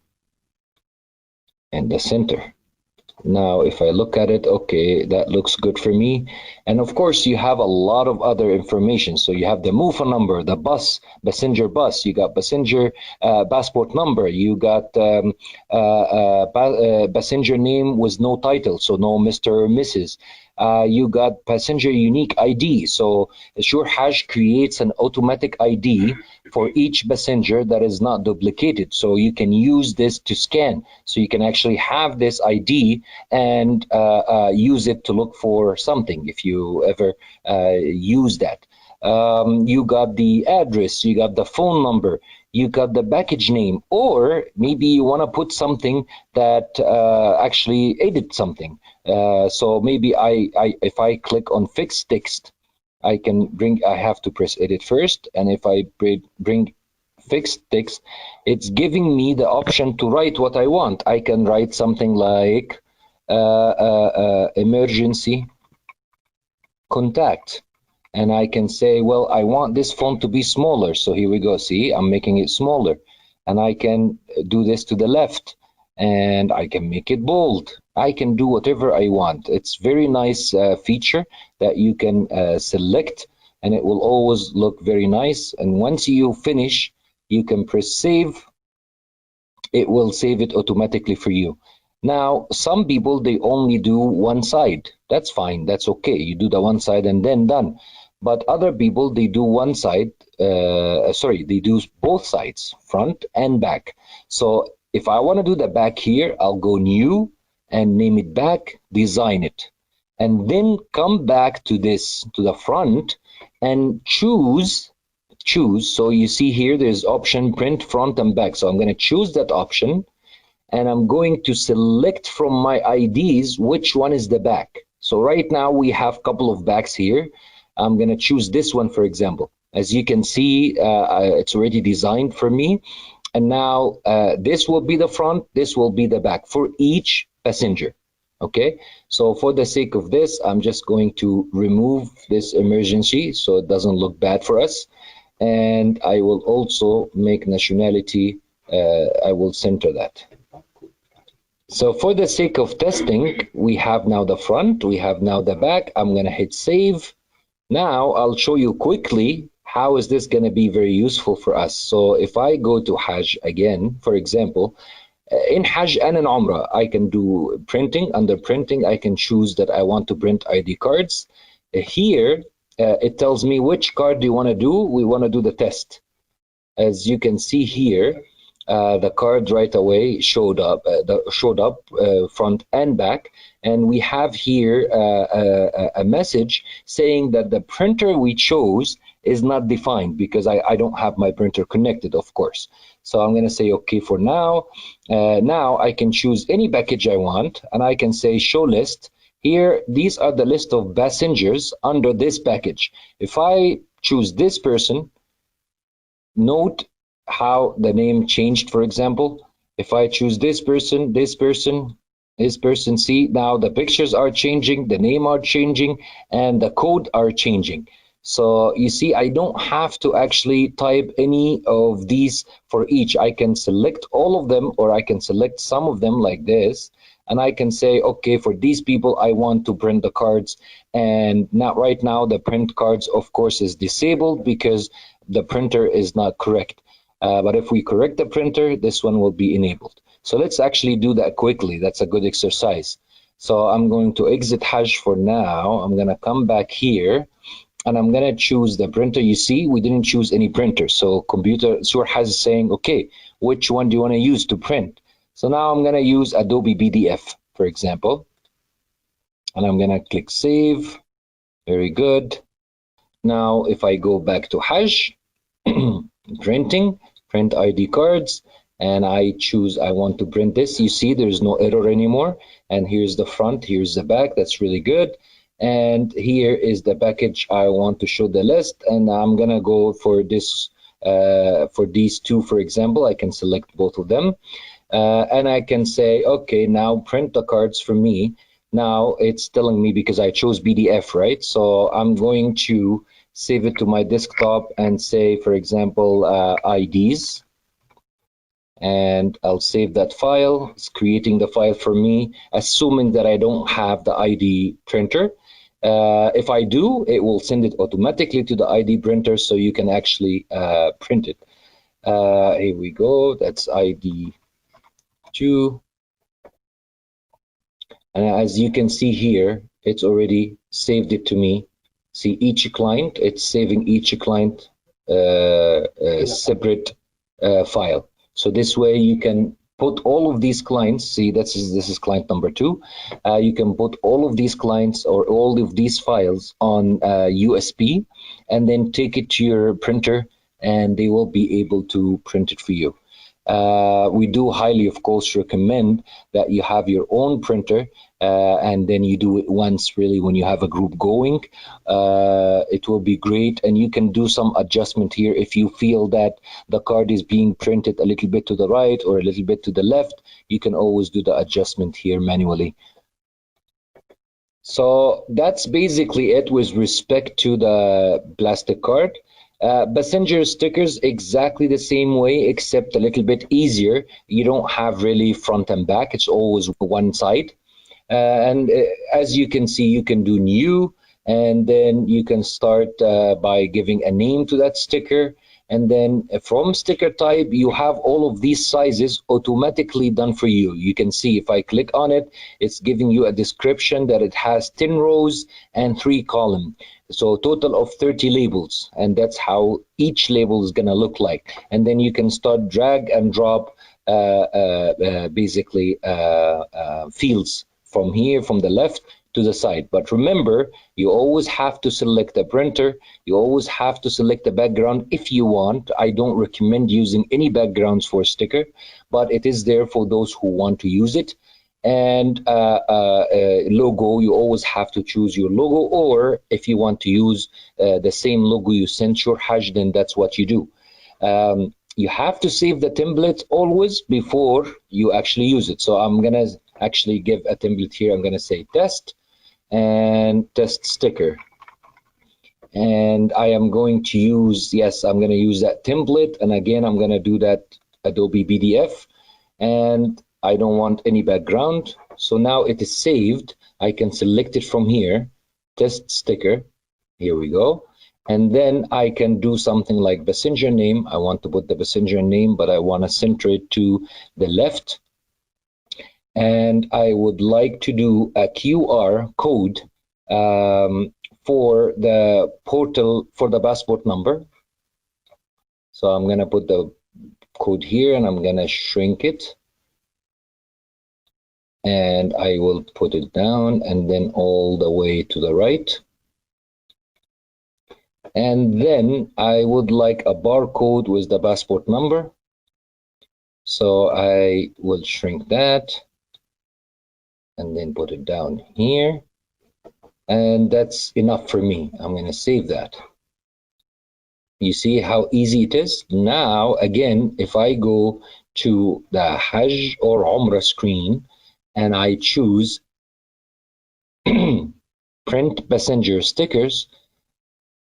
in the center. Now if I look at it, okay, that looks good for me. And of course you have a lot of other information. So you have the MUFA number, the bus, passenger bus, you got passenger passport number, you got passenger name with no title, so no Mr. or Mrs. You got passenger unique ID. So SureHajj creates an automatic ID for each passenger that is not duplicated. So you can use this to scan. So you can actually have this ID and use it to look for something if you ever use that. You got the address, you got the phone number, you got the package name, or maybe you want to put something that actually edit something. So maybe if I click on fixed text, I have to press edit first, and if I bring fixed text, it's giving me the option to write what I want. I can write something like emergency contact, and I can say, well, I want this font to be smaller. So here we go. See, I'm making it smaller, and I can do this to the left, and I can make it bold. I can do whatever I want. It's very nice feature that you can select, and it will always look very nice. And once you finish, you can press save. It will save it automatically for you. Now, some people, they only do one side. That's fine. That's okay. You do the one side and then done. But other people, they do one side. They do both sides, front and back. So if I want to do the back here, I'll go new and name it back, design it, and then come back to this, to the front, and choose. So you see here, there's option print front and back. So I'm going to choose that option, and I'm going to select from my IDs which one is the back. So right now we have a couple of backs here. I'm going to choose this one, for example. As you can see, it's already designed for me. And now this will be the front, this will be the back for each passenger. Okay, so for the sake of this, I'm just going to remove this emergency so it doesn't look bad for us. And I will also make nationality, I will center that. So for the sake of testing, we have now the front, we have now the back. I'm going to hit save. Now I'll show you quickly how is this going to be very useful for us. So if I go to Hajj again, for example, in Hajj and in Umrah, I can do printing. Under printing, I can choose that I want to print ID cards. Here, it tells me which card do you want to do. We want to do the test. As you can see here, the card right away showed up, front and back, and we have here a message saying that the printer we chose is not defined because I don't have my printer connected, of course. So I'm going to say okay for now. Now I can choose any package I want, and I can say show list. Here, these are the list of passengers under this package. If I choose this person, note how the name changed. For example, if I choose this person, this person, this person, see now the pictures are changing, the name are changing, and the code are changing. So you see, I don't have to actually type any of these for each. I can select all of them, or I can select some of them like this, and I can say, okay, for these people, I want to print the cards. And now, right now, the print cards, of course, is disabled because the printer is not correct. But if we correct the printer, this one will be enabled. So let's actually do that quickly. That's a good exercise. So I'm going to exit Hajj for now. I'm going to come back here, and I'm going to choose the printer. You see, we didn't choose any printer. So computer SureHajj is saying, okay, which one do you want to use to print? So now I'm going to use Adobe PDF, for example. And I'm going to click Save. Very good. Now, if I go back to Hajj, printing, print ID cards, and I choose I want to print this, you see there's no error anymore. And here's the front, here's the back. That's really good. And here is the package I want to show the list, and I'm gonna go for this for these two, for example. I can select both of them, and I can say, okay, now print the cards for me. Now it's telling me because I chose PDF, right? So I'm going to save it to my desktop and say, for example, IDs, and I'll save that file. It's creating the file for me, assuming that I don't have the ID printer. If I do, it will send it automatically to the ID printer, so you can actually print it. Here we go. That's ID 2. And as you can see here, it's already saved it to me. See, each client, it's saving each client separate file. So this way you can put all of these clients. See, this is client number 2. You can put all of these clients or all of these files on USB, and then take it to your printer, and they will be able to print it for you. We do highly, of course, recommend that you have your own printer, and then you do it once, really, when you have a group going. It will be great, and you can do some adjustment here. If you feel that the card is being printed a little bit to the right or a little bit to the left, you can always do the adjustment here manually. So that's basically it with respect to the plastic card. Passenger stickers, exactly the same way, except a little bit easier. You don't have really front and back. It's always one side. And as you can see, you can do new, and then you can start by giving a name to that sticker. And then from sticker type, you have all of these sizes automatically done for you. You can see if I click on it, it's giving you a description that it has 10 rows and 3 columns. So a total of 30 labels, and that's how each label is gonna look like. And then you can start drag and drop basically fields from here, from the left to the side. But remember, you always have to select the printer. You always have to select the background if you want. I don't recommend using any backgrounds for sticker, but it is there for those who want to use it. And logo, you always have to choose your logo, or if you want to use the same logo you sent SureHajj, then that's what you do. You have to save the template always before you actually use it. So I'm gonna actually give a template here. I'm gonna say test and test sticker, and I am going to use, yes, I'm gonna use that template, and again I'm gonna do that Adobe PDF, and I don't want any background. So now it is saved. I can select it from here, test sticker, here we go. And then I can do something like passenger name. I want to put the passenger name, but I want to center it to the left. And I would like to do a QR code for the portal, for the passport number. So I'm going to put the code here, and I'm gonna shrink it, and I will put it down and then all the way to the right. And then I would like a barcode with the passport number. So I will shrink that and then put it down here. And that's enough for me. I'm going to save that. You see how easy it is? Now, again, if I go to the Hajj or Umrah screen and I choose print passenger stickers,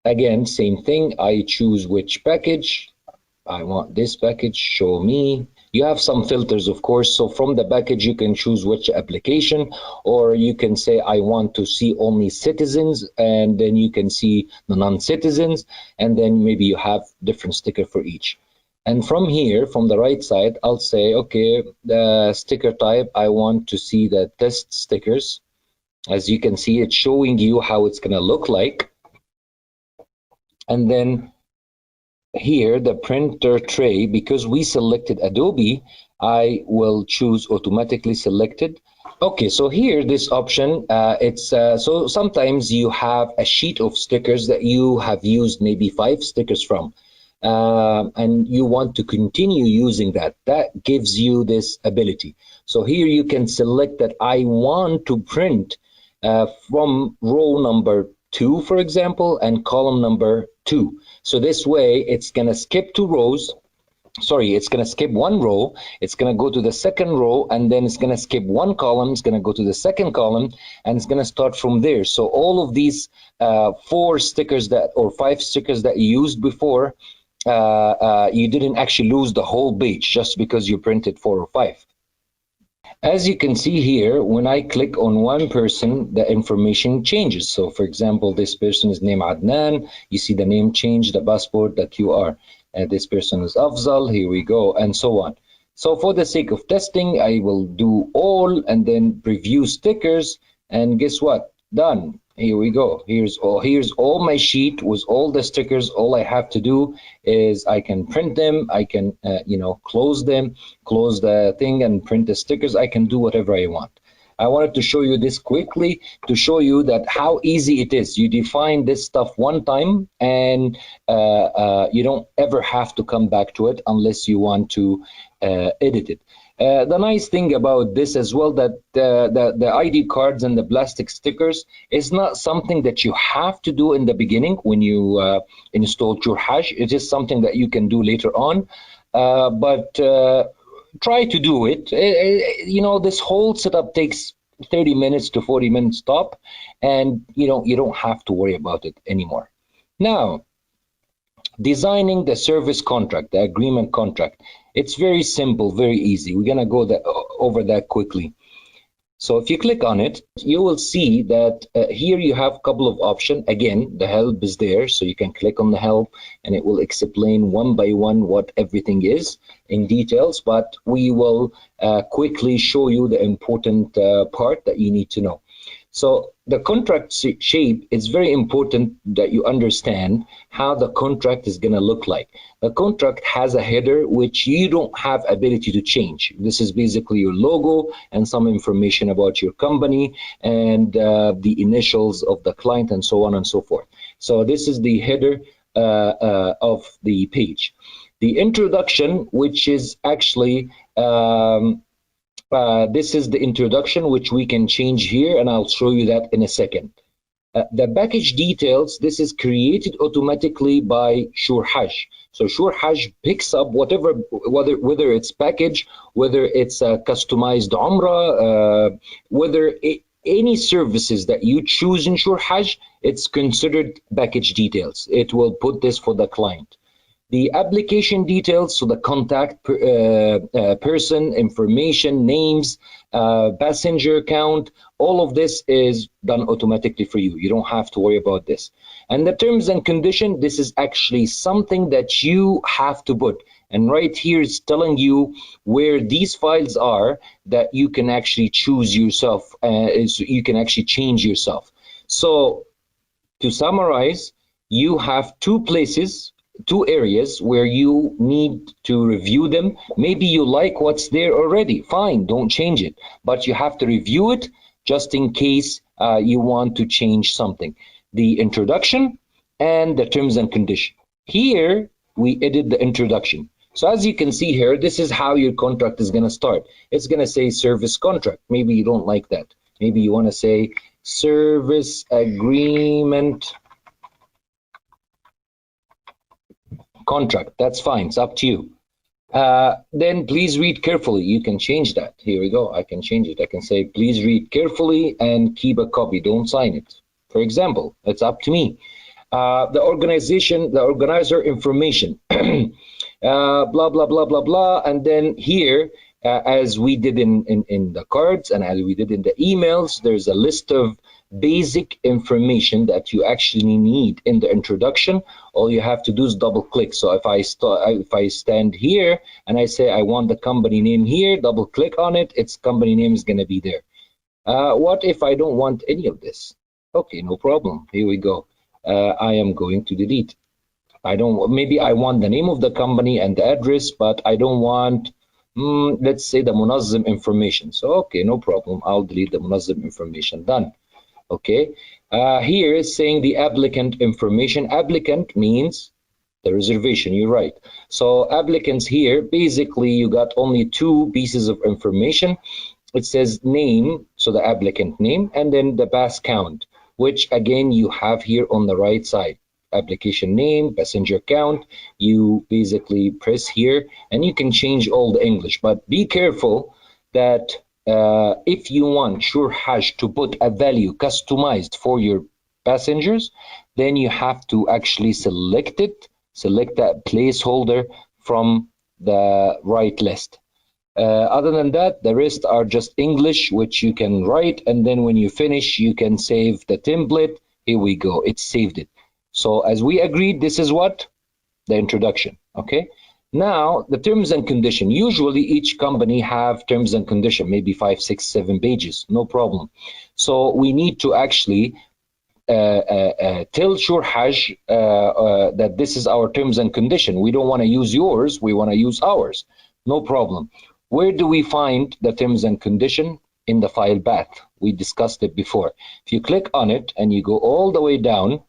again, same thing. I choose which package. I want this package, show me. You have some filters, of course. So from the package, you can choose which application, or you can say, I want to see only citizens, and then you can see the non-citizens, and then maybe you have different sticker for each. And from here, from the right side, I'll say, okay, the sticker type, I want to see the test stickers. As you can see, it's showing you how it's gonna look like. And then here, the printer tray, because we selected Adobe, I will choose automatically selected. Okay, so here, this option, so sometimes you have a sheet of stickers that you have used maybe 5 stickers from, and you want to continue using that. That gives you this ability. So here you can select that I want to print from row number 2, for example, and column number 2. So this way, it's going to skip 2 rows. Sorry, it's going to skip 1 row. It's going to go to the second row, and then it's going to skip 1 column. It's going to go to the second column, and it's going to start from there. So all of these 4 stickers or 5 stickers that you used before, you didn't actually lose the whole page just because you printed 4 or 5. As you can see here, when I click on one person, the information changes. So for example, this person is named Adnan. You see the name change, the passport, the QR. This person is Afzal, here we go, and so on. So for the sake of testing, I will do all and then preview stickers, and guess what? Done. Here we go. Here's all my sheet with all the stickers. All I have to do is I can print them. I can close them, close the thing and print the stickers. I can do whatever I want. I wanted to show you this quickly to show you that how easy it is. You define this stuff one time, and you don't ever have to come back to it unless you want to edit it. The nice thing about this as well, that the ID cards and the plastic stickers is not something that you have to do in the beginning when you install SureHajj. It is something that you can do later on, but try to do it. This whole setup takes 30 minutes to 40 minutes top, and you don't have to worry about it anymore. Now, designing the service contract, the agreement contract. It's very simple, very easy. We're gonna go over that quickly. So if you click on it, you will see that here you have a couple of options. Again, the help is there, so you can click on the help and it will explain one by one what everything is in details, but we will quickly show you the important part that you need to know. So the contract shape, it's very important that you understand how the contract is going to look like. The contract has a header which you don't have ability to change. This is basically your logo and some information about your company and the initials of the client and so on and so forth. So this is the header of the page. The introduction, which is actually this is the introduction, which we can change here, and I'll show you that in a second. The package details, this is created automatically by SureHajj. So SureHajj picks up whatever, whether it's package, whether it's a customized Umrah, any services that you choose in SureHajj, it's considered package details. It will put this for the client. The application details, so the contact person, information, names, passenger count, all of this is done automatically for you. You don't have to worry about this. And the terms and condition, this is actually something that you have to put. And right here it's telling you where these files are that you can actually choose yourself, so you can actually change yourself. So to summarize, you have 2 places two areas where you need to review them. Maybe you like what's there already, fine, don't change it, but you have to review it just in case you want to change something. The introduction and the terms and condition. Here we edit the introduction. So as you can see here, this is how your contract is going to start. It's going to say service contract. Maybe you don't like that. Maybe you want to say service agreement contract. That's fine. It's up to you. Then please read carefully. You can change that. Here we go. I can change it. I can say, please read carefully and keep a copy. Don't sign it. For example, it's up to me. The organization, the organizer information, blah, blah, blah, blah, blah. And then here, as we did in the cards and as we did in the emails, there's a list of basic information that you actually need in the introduction. All you have to do is double click. So if I stand here and I say I want the company name here, double click on it, its company name is going to be there. What if I don't want any of this? Okay, no problem. Here we go. I am going to delete. Maybe I want the name of the company and the address, but I don't want, let's say, the munazzim information. So okay, no problem. I'll delete the munazzim information. Done. Okay, here is saying the applicant information. Applicant means the reservation, you're right. So applicants here, basically you got only two pieces of information. It says name, so the applicant name, and then the pass count, which again you have here on the right side. Application name, passenger count, you basically press here and you can change all the English, but be careful that if you want SureHajj to put a value customized for your passengers, then you have to actually select that placeholder from the right list. Other than that, the rest are just English, which you can write, and then when you finish, you can save the template. Here we go, it saved it. So as we agreed, this is what? The introduction, okay? Now, the terms and condition. Usually each company have terms and condition, maybe 5, 6, 7 pages, no problem. So we need to actually tell SureHajj that this is our terms and condition. We don't want to use yours, we want to use ours. No problem. Where do we find the terms and condition? In the file path. We discussed it before. If you click on it and you go all the way down,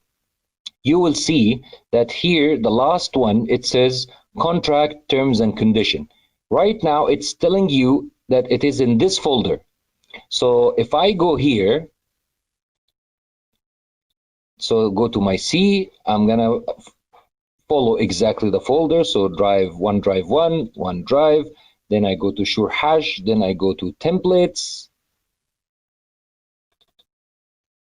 you will see that here, the last one, it says contract terms and condition. Right now, it's telling you that it is in this folder. So if I go here, so go to my C, I'm gonna follow exactly the folder. So OneDrive 1, OneDrive, then I go to SureHajj, then I go to templates.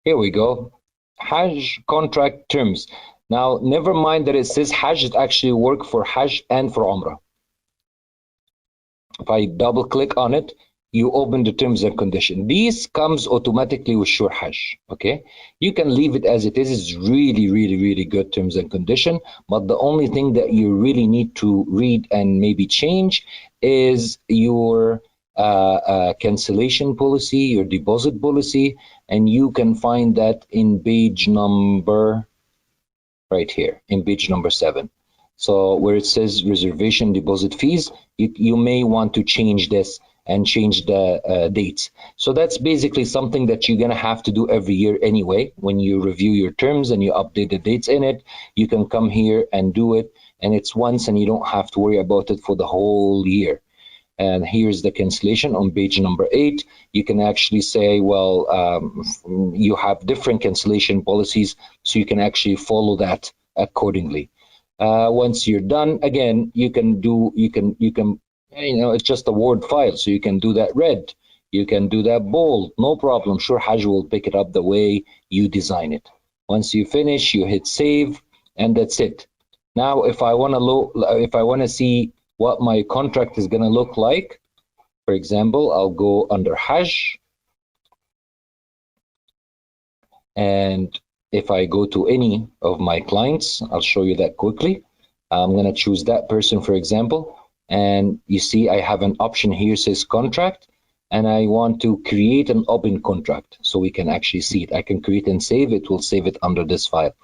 Here we go. Hajj contract terms. Now, never mind that it says Hajj, it actually works for Hajj and for Umrah. If I double click on it, you open the terms and condition. These comes automatically with SureHajj, okay? You can leave it as it is. It's really, really, really good terms and condition, but the only thing that you really need to read and maybe change is your cancellation policy, your deposit policy, and you can find that in page number, right here, in page number 7. So where it says reservation deposit fees, you may want to change this and change the dates. So that's basically something that you're gonna have to do every year anyway. When you review your terms and you update the dates in it, you can come here and do it, and it's once and you don't have to worry about it for the whole year. And here's the cancellation on page number 8. You can actually say, well, you have different cancellation policies, so you can actually follow that accordingly. Once you're done, again, you can it's just a Word file, so you can do that red, you can do that bold, no problem. SureHajj will pick it up the way you design it. Once you finish, you hit save, and that's it. Now, if I want to see what my contract is going to look like, for example, I'll go under Hajj, and if I go to any of my clients, I'll show you that quickly. I'm going to choose that person, for example, and you see I have an option here says contract, and I want to create an open contract so we can actually see it. I can create and save it, will save it under this file.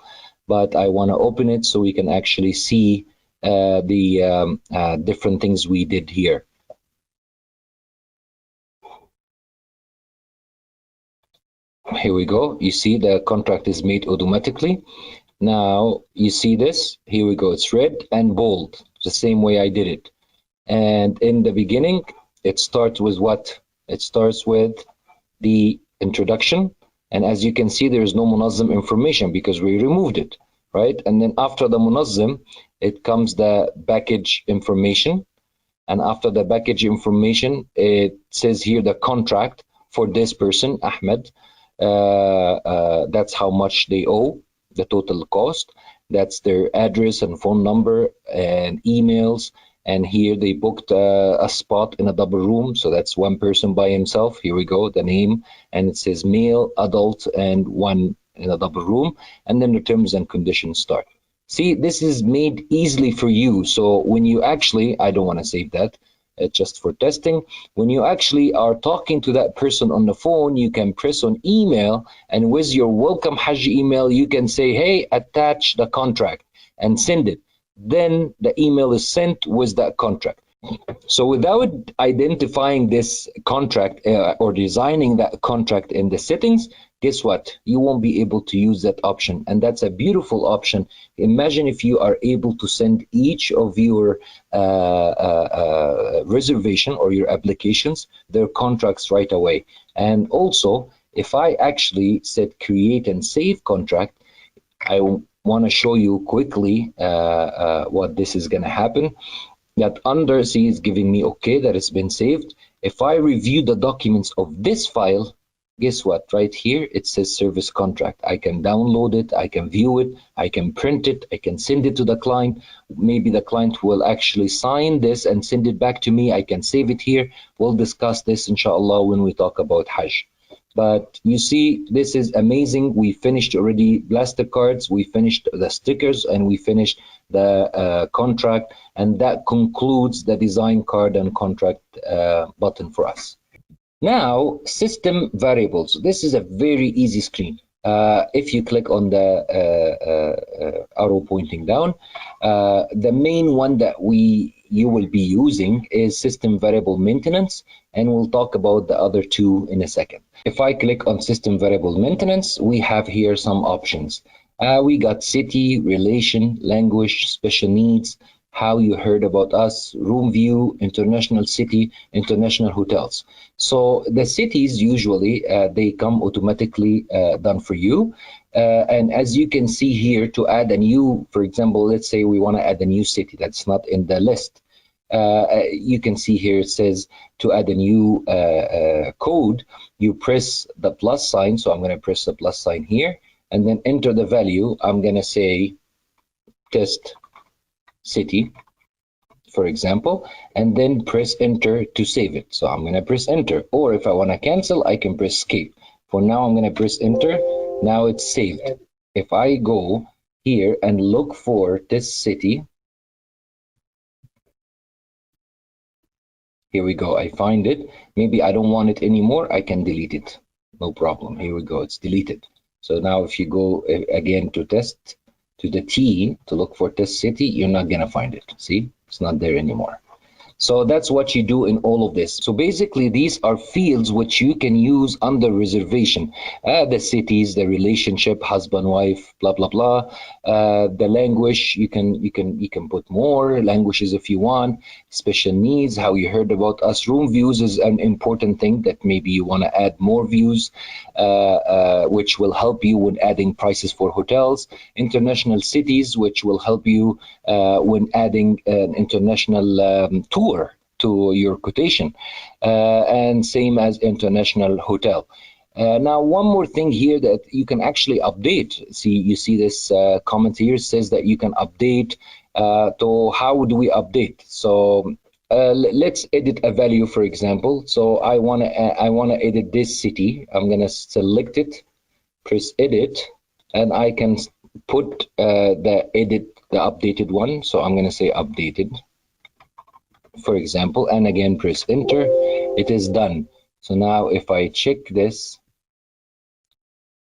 but I want to open it so we can actually see the different things we did here. Here we go. You see the contract is made automatically. Now you see this. Here we go. It's red and bold, the same way I did it. And in the beginning, it starts with what? It starts with the introduction. And as you can see, there is no munazzam information because we removed it, right? And then after the munazzam, it comes the package information. And after the package information, it says here the contract for this person, Ahmed. That's how much they owe, the total cost. That's their address and phone number and emails. And here they booked a spot in a double room. So that's one person by himself. Here we go, the name. And it says male, adult, and one in a double room. And then the terms and conditions start. See, this is made easily for you. So when you actually, I don't want to save that, just for testing. When you actually are talking to that person on the phone, you can press on email, and with your welcome Hajj email, you can say, hey, attach the contract and send it. Then the email is sent with that contract. So without identifying this contract or designing that contract in the settings, guess what? You won't be able to use that option. And that's a beautiful option. Imagine if you are able to send each of your reservation or your applications their contracts right away. And also, if I actually said create and save contract, I want to show you quickly what this is going to happen. That under C is giving me okay that it's been saved. If I review the documents of this file, guess what? Right here it says service contract. I can download it, I can view it, I can print it, I can send it to the client. Maybe the client will actually sign this and send it back to me. I can save it here. We'll discuss this inshallah when we talk about Hajj. But you see, this is amazing. We finished already plastic cards, we finished the stickers, and we finished the contract, and that concludes the design card and contract button for us. Now, system variables. This is a very easy screen. If you click on the arrow pointing down, the main one that you will be using is system variable maintenance, and we'll talk about the other two in a second. If I click on system variable maintenance, we have here some options. We got city, relation, language, special needs, how you heard about us, room view, international city, international hotels. So the cities usually they come automatically done for you. And as you can see here, to add a new, for example, let's say we want to add a new city that's not in the list. You can see here it says to add a new code, you press the plus sign. So I'm going to press the plus sign here and then enter the value. I'm going to say test city, for example, and then press enter to save it. So I'm going to press enter, or if I want to cancel, I can press escape. For now, I'm going to press enter. Now it's saved. If I go here and look for this city, here we go. I find it. Maybe I don't want it anymore. I can delete it. No problem. Here we go. It's deleted. So now if you go again to test, to the T to look for test city, you're not going to find it. See, it's not there anymore. So that's what you do in all of this. So basically, these are fields which you can use under reservation. The cities, the relationship, husband, wife, blah blah blah. The language, you can put more languages if you want. Special needs, how you heard about us. Room views is an important thing that maybe you want to add more views, which will help you when adding prices for hotels. International cities, which will help you when adding an international tour to your quotation, and same as international hotel. Now, one more thing here that you can actually update. See, you see this comment here says that you can update. So how do we update? So let's edit a value, for example. So I want to edit this city. I'm gonna select it, press edit, and I can put the updated one. So I'm gonna say updated, for example, and again press enter. It is done. So now if I check this,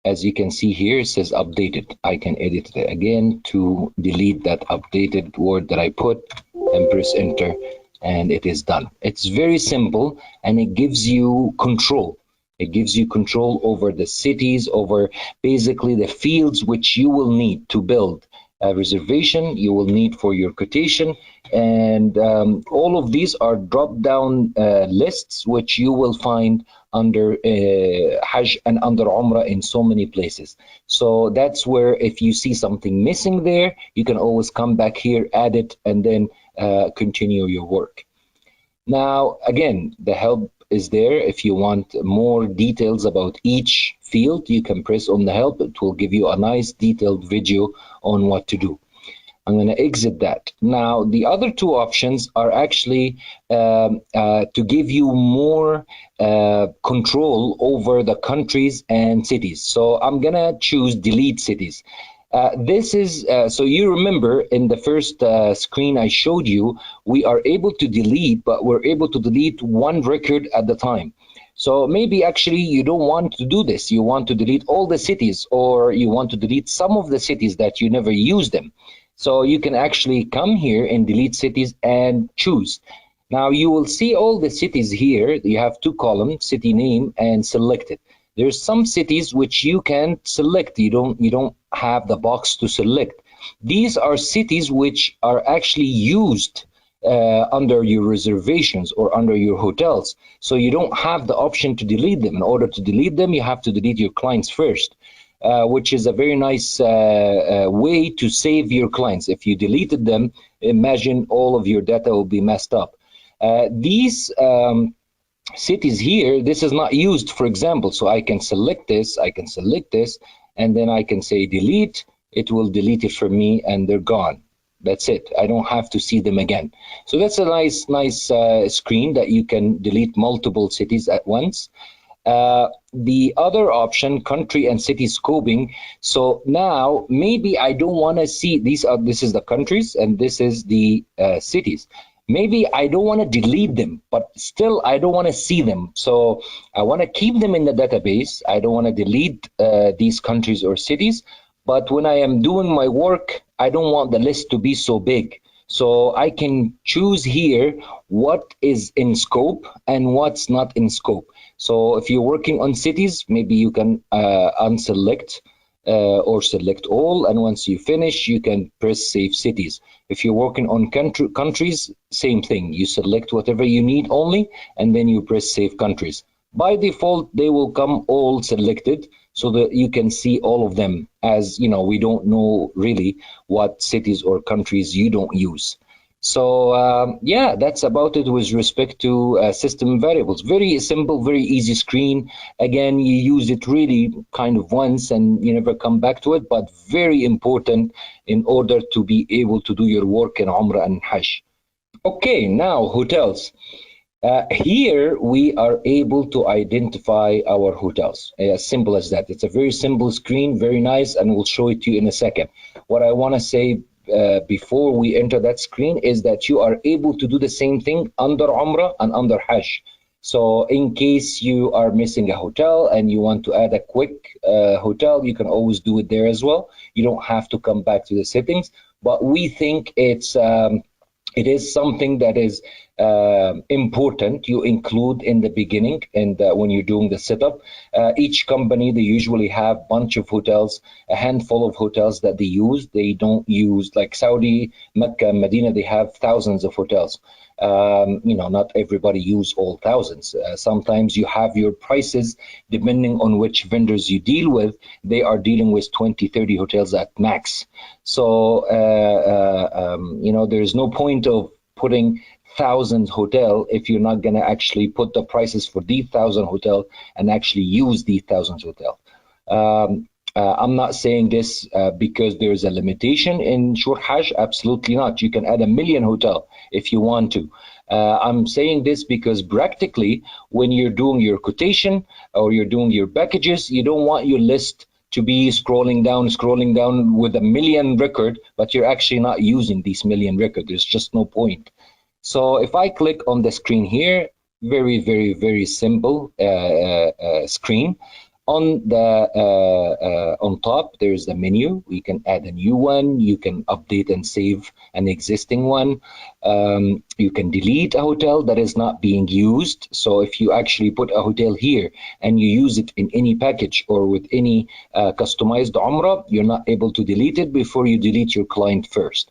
as you can see here, it says updated. I can edit it again to delete that updated word that I put and press enter, and it is done. It's very simple, and it gives you control. It gives you control over the cities, over basically the fields which you will need to build a reservation, you will need for your quotation, and all of these are drop-down lists which you will find under Hajj and under Umrah in so many places. So that's where if you see something missing there, you can always come back here, add it, and then continue your work. Now, again, the help is there. If you want more details about each field, you can press on the help. It will give you a nice detailed video on what to do. I'm going to exit that. Now, the other two options are actually to give you more control over the countries and cities. So I'm going to choose delete cities. This is, so you remember in the first screen I showed you, we are able to delete, but we're able to delete one record at the time. So maybe actually you don't want to do this. You want to delete all the cities, or you want to delete some of the cities that you never use them. So you can actually come here and delete cities and choose. Now you will see all the cities here. You have two columns, city name and selected. There's some cities which you can select. You don't have the box to select. These are cities which are actually used under your reservations or under your hotels. So you don't have the option to delete them. In order to delete them, you have to delete your clients first, which is a very nice way to save your clients. If you deleted them, imagine all of your data will be messed up. These cities here, this is not used, for example, so I can select this, and then I can say delete. It will delete it for me, and they're gone. That's it. I don't have to see them again. So that's a nice screen that you can delete multiple cities at once. The other option, country and city scoping. So now maybe I don't want to see these. This is the countries and this is the cities. Maybe I don't want to delete them, but still I don't want to see them. So I want to keep them in the database. I don't want to delete these countries or cities. But when I am doing my work, I don't want the list to be so big. So I can choose here what is in scope and what's not in scope. So if you're working on cities, maybe you can unselect or select all, and once you finish, you can press Save Cities. If you're working on countries, same thing. You select whatever you need only, and then you press Save Countries. By default, they will come all selected, so that you can see all of them. As you know, we don't know really what cities or countries you don't use. So yeah, that's about it with respect to system variables. Very simple, very easy screen. Again, you use it really kind of once and you never come back to it, but very important in order to be able to do your work in Umrah and Hajj. Okay, now hotels. Here we are able to identify our hotels. As simple as that. It's a very simple screen, very nice, and we'll show it to you in a second. What I want to say before we enter that screen is that you are able to do the same thing under Umrah and under Hajj. So in case you are missing a hotel and you want to add a quick hotel, you can always do it there as well. You don't have to come back to the settings, but we think it is something that is important you include in the beginning and when you're doing the setup. Each company, they usually have a bunch of hotels, a handful of hotels that they use. They don't use, like Saudi, Mecca, Medina, they have thousands of hotels. You know, not everybody use all thousands. Sometimes you have your prices depending on which vendors you deal with. They are dealing with 20, 30 hotels at max. So you know, there's no point of putting thousands hotel if you're not going to actually put the prices for these 1,000 hotel and actually use these thousands hotel. I'm not saying this because there's a limitation in SureHajj. Absolutely not. You can add 1 million hotel if you want to. I'm saying this because practically when you're doing your quotation or you're doing your packages, you don't want your list to be scrolling down with 1 million record, but you're actually not using these 1 million record. There's just no point. So if I click on the screen here, very, very, very simple screen. On the on top, there's the menu. You can add a new one. You can update and save an existing one. You can delete a hotel that is not being used. So if you actually put a hotel here and you use it in any package or with any customized Umrah, you're not able to delete it before you delete your client first.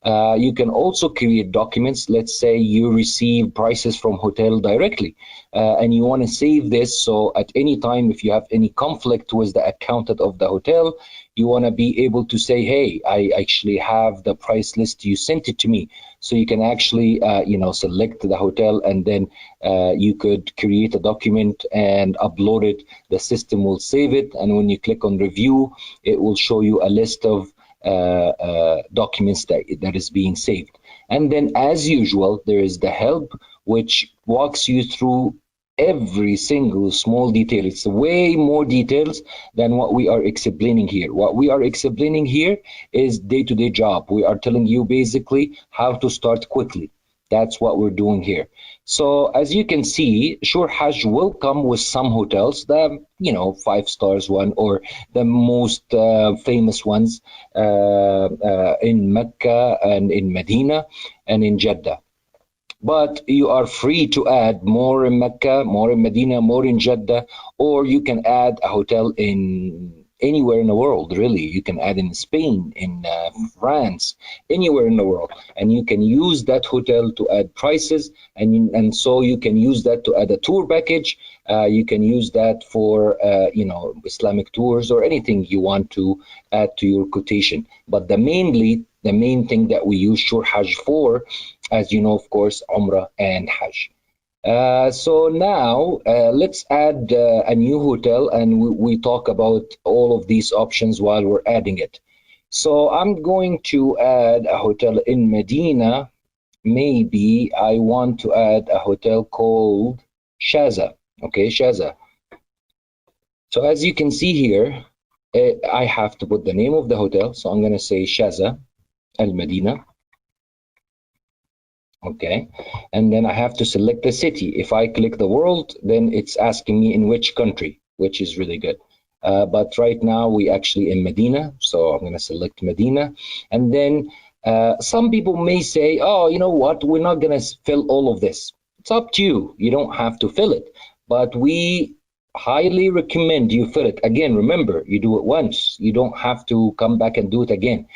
You can also create documents. Let's say you receive prices from hotel directly and you want to save this, so at any time if you have any conflict with the accountant of the hotel, you want to be able to say, hey, I actually have the price list, you sent it to me. So you can actually select the hotel, and then you could create a document and upload it. The system will save it, and when you click on review, it will show you a list of documents that is being saved. And then as usual, there is the help, which walks you through every single small detail. It's way more details than what we are explaining here. What we are explaining here is day-to-day job. We are telling you basically how to start quickly. That's what we're doing here. So as you can see, SureHajj will come with some hotels, the 5 stars one or the most famous ones in Mecca and in Medina and in Jeddah. But you are free to add more in Mecca, more in Medina, more in Jeddah, or you can add a hotel in anywhere in the world, really. You can add in Spain, in France, anywhere in the world. And you can use that hotel to add prices, and so you can use that to add a tour package. You can use that for, Islamic tours or anything you want to add to your quotation. But the main thing that we use SureHajj for, as you know, of course, Umrah and Hajj. So now let's add a new hotel, and we talk about all of these options while we're adding it. So I'm going to add a hotel in Medina. Maybe I want to add a hotel called Shaza. Okay, Shaza. So as you can see here, I have to put the name of the hotel. So I'm going to say Shaza Al Medina. Okay, and then I have to select the city. If I click the world, then it's asking me in which country, which is really good. But right now we actually in Medina, so I'm going to select Medina. And then some people may say, oh, you know what, we're not going to fill all of this. It's up to you. You don't have to fill it, but we highly recommend you fill it. Again, remember, you do it once. You don't have to come back and do it again.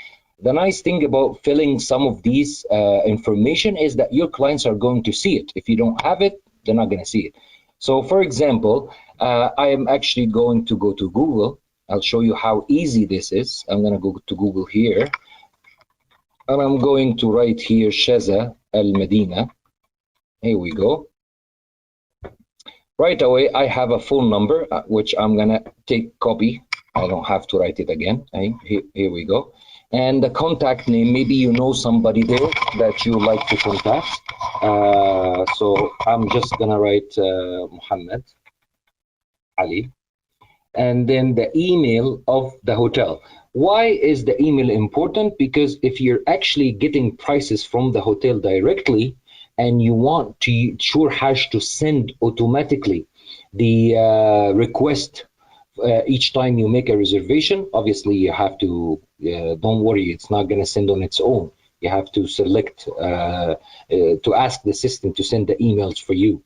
The nice thing about filling some of these information is that your clients are going to see it. If you don't have it, they're not going to see it. So for example, I am actually going to go to Google. I'll show you how easy this is. I'm going to go to Google here, and I'm going to write here Shaza Al Medina. Here we go. Right away, I have a phone number, which I'm going to take copy. I don't have to write it again. Here we go. And the contact name, maybe you know somebody there that you like to contact. So I'm just gonna write Muhammad Ali. And then the email of the hotel. Why is the email important? Because if you're actually getting prices from the hotel directly and you want to SureHajj to send automatically the request each time you make a reservation, obviously you have to, don't worry, it's not going to send on its own. You have to select, to ask the system to send the emails for you.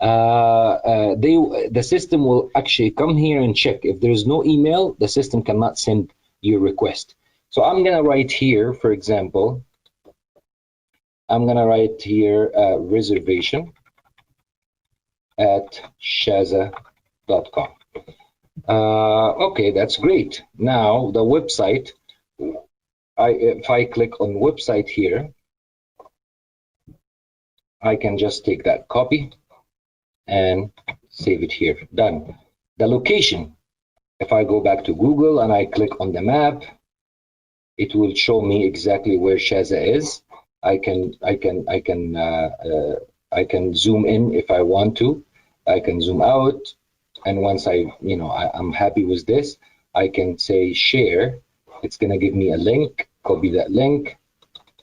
The system will actually come here and check. If there is no email, the system cannot send your request. So I'm going to write here, for example, I'm going to write here reservation at shaza.com. Okay, that's great. Now the website, if I click on website here, I can just take that copy and save it here. Done. The location, if I go back to Google and I click on the map, it will show me exactly where Shaza is. I can zoom in if I want to. I can zoom out. And once I'm happy with this, I can say share. It's going to give me a link, copy that link,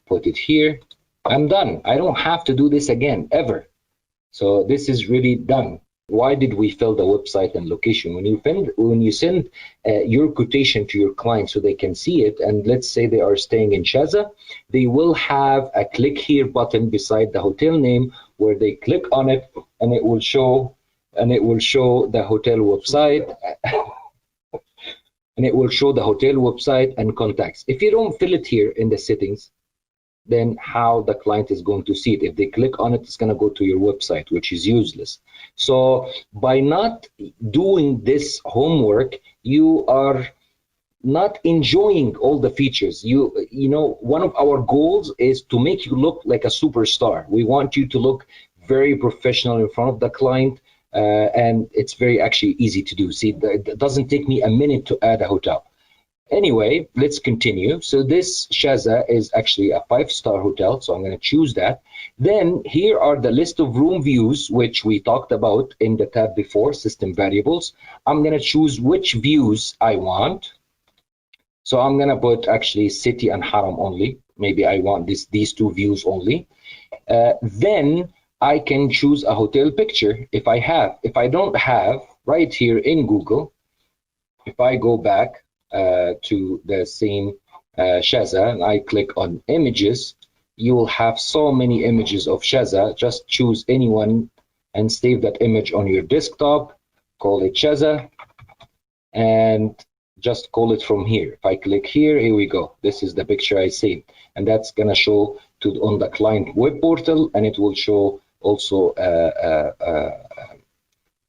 put it here. I'm done. I don't have to do this again, ever. So this is really done. Why did we fill the website and location? When you send your quotation to your client so they can see it, and let's say they are staying in Shaza, they will have a click here button beside the hotel name where they click on it, and it will show the hotel website. And it will show the hotel website and contacts. If you don't fill it here in the settings, then how the client is going to see it? If they click on it, it's going to go to your website, which is useless. So by not doing this homework, you are not enjoying all the features. You know, one of our goals is to make you look like a superstar. We want you to look very professional in front of the client, and it's very actually easy to do. See, it doesn't take me a minute to add a hotel. Anyway, let's continue. So this Shaza is actually a 5-star hotel, so I'm going to choose that. Then here are the list of room views, which we talked about in the tab before, system variables. I'm going to choose which views I want. So I'm going to put actually city and haram only. Maybe I want these two views only. Then I can choose a hotel picture if I have. If I don't have, right here in Google, if I go back to the same Shaza and I click on images, you will have so many images of Shaza. Just choose anyone and save that image on your desktop, call it Shaza, and just call it from here. If I click here, here we go. This is the picture I saved, and that's gonna show on the client web portal, and it will show also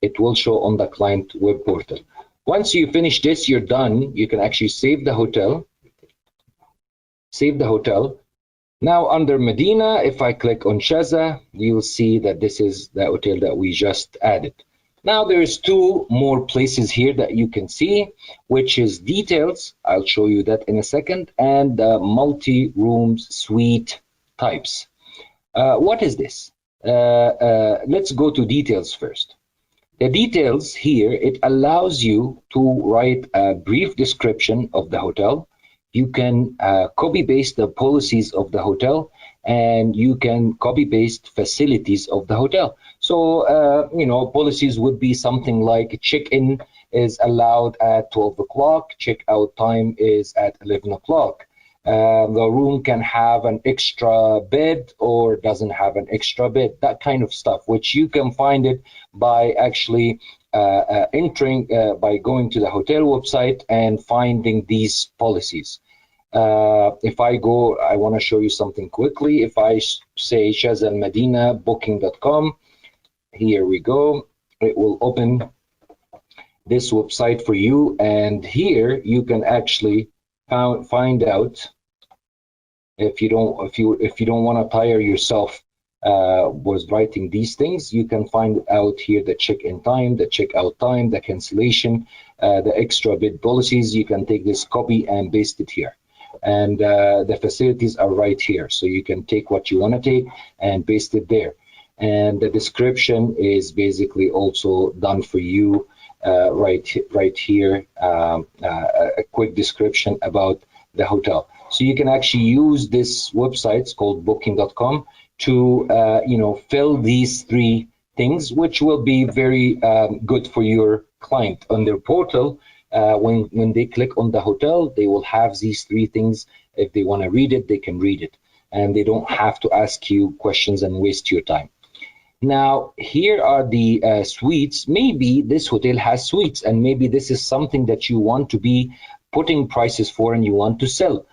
it will show on the client web portal. Once you finish this, you're done. You can actually save the hotel. Save the hotel. Now under Medina, if I click on Shaza, you'll see that this is the hotel that we just added. Now there's 2 more places here that you can see, which is details. I'll show you that in a second, and multi-rooms suite types. What is this? Let's go to details first. The details here, it allows you to write a brief description of the hotel. You can copy paste the policies of the hotel, and you can copy paste facilities of the hotel. So, you know, policies would be something like check-in is allowed at 12 o'clock, check-out time is at 11 o'clock. The room can have an extra bed or doesn't have an extra bed, that kind of stuff, which you can find it by actually entering, by going to the hotel website and finding these policies. If I go, I want to show you something quickly. If I say Shaza Al Madina booking.com, here we go. It will open this website for you, and here you can actually find out if you don't want to tire yourself was writing these things. You can find out here the check-in time, the check-out time, the cancellation, the extra bed policies. You can take this copy and paste it here, and the facilities are right here, so you can take what you want to take and paste it there. And the description is basically also done for you right here, a quick description about the hotel. So you can actually use this website, it's called booking.com, to you know, fill these 3 things, which will be very good for your client on their portal. When they click on the hotel, they will have these 3 things. If they want to read it, they can read it, and they don't have to ask you questions and waste your time. Now, here are the suites. Maybe this hotel has suites, and maybe this is something that you want to be putting prices for and you want to sell.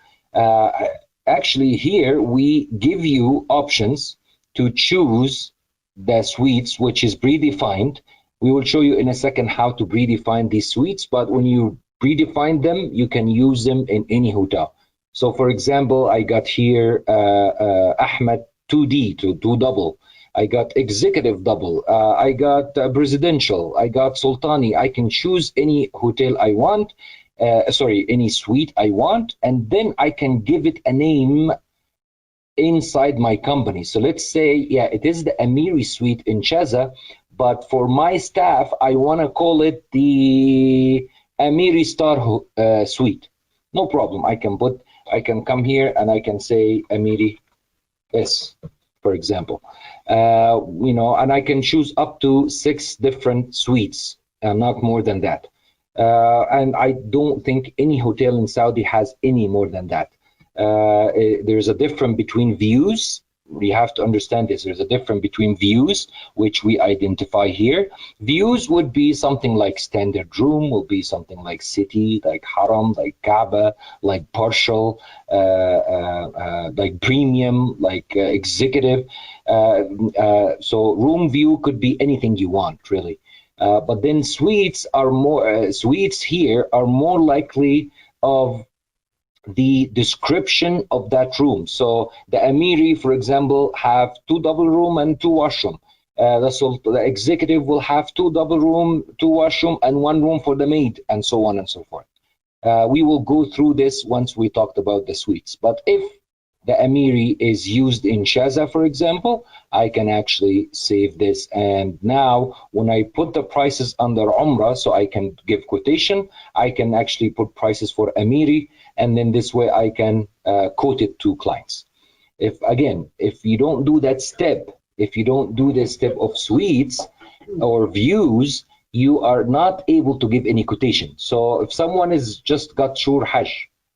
Actually, here we give you options to choose the suites, which is predefined. We will show you in a second how to predefine these suites, but when you predefine them, you can use them in any hotel. So for example, I got here Ahmed 2D, to 2 double. I got executive double. I got presidential. I got sultani. I can choose any hotel I want. Any suite I want, and then I can give it a name inside my company. So let's say, yeah, it is the Amiri suite in Shaza, but for my staff, I want to call it the Amiri Star suite. No problem. I can come here and I can say Amiri S. for example. You know, and I can choose up to 6 different suites, not more than that. And I don't think any hotel in Saudi has any more than that. There's a difference between views. We have to understand this. There's a difference between views, which we identify here. Views would be something like standard room, will be something like city, like haram, like Kaaba, like partial, like premium, like executive. So room view could be anything you want, really. But then suites are more, suites here are more likely of the description of that room. So the Amiri, for example, have 2 double room and 2 washroom. The executive will have 2 double room, 2 washroom, and 1 room for the maid, and so on and so forth. We will go through this once we talked about the suites. But if the Amiri is used in Shaza, for example, I can actually save this. And now when I put the prices under Umrah, so I can give quotation, I can actually put prices for Amiri, and then this way I can quote it to clients. If you don't do that step, if you don't do this step of suites or views, you are not able to give any quotation. So if someone is just got SureHajj,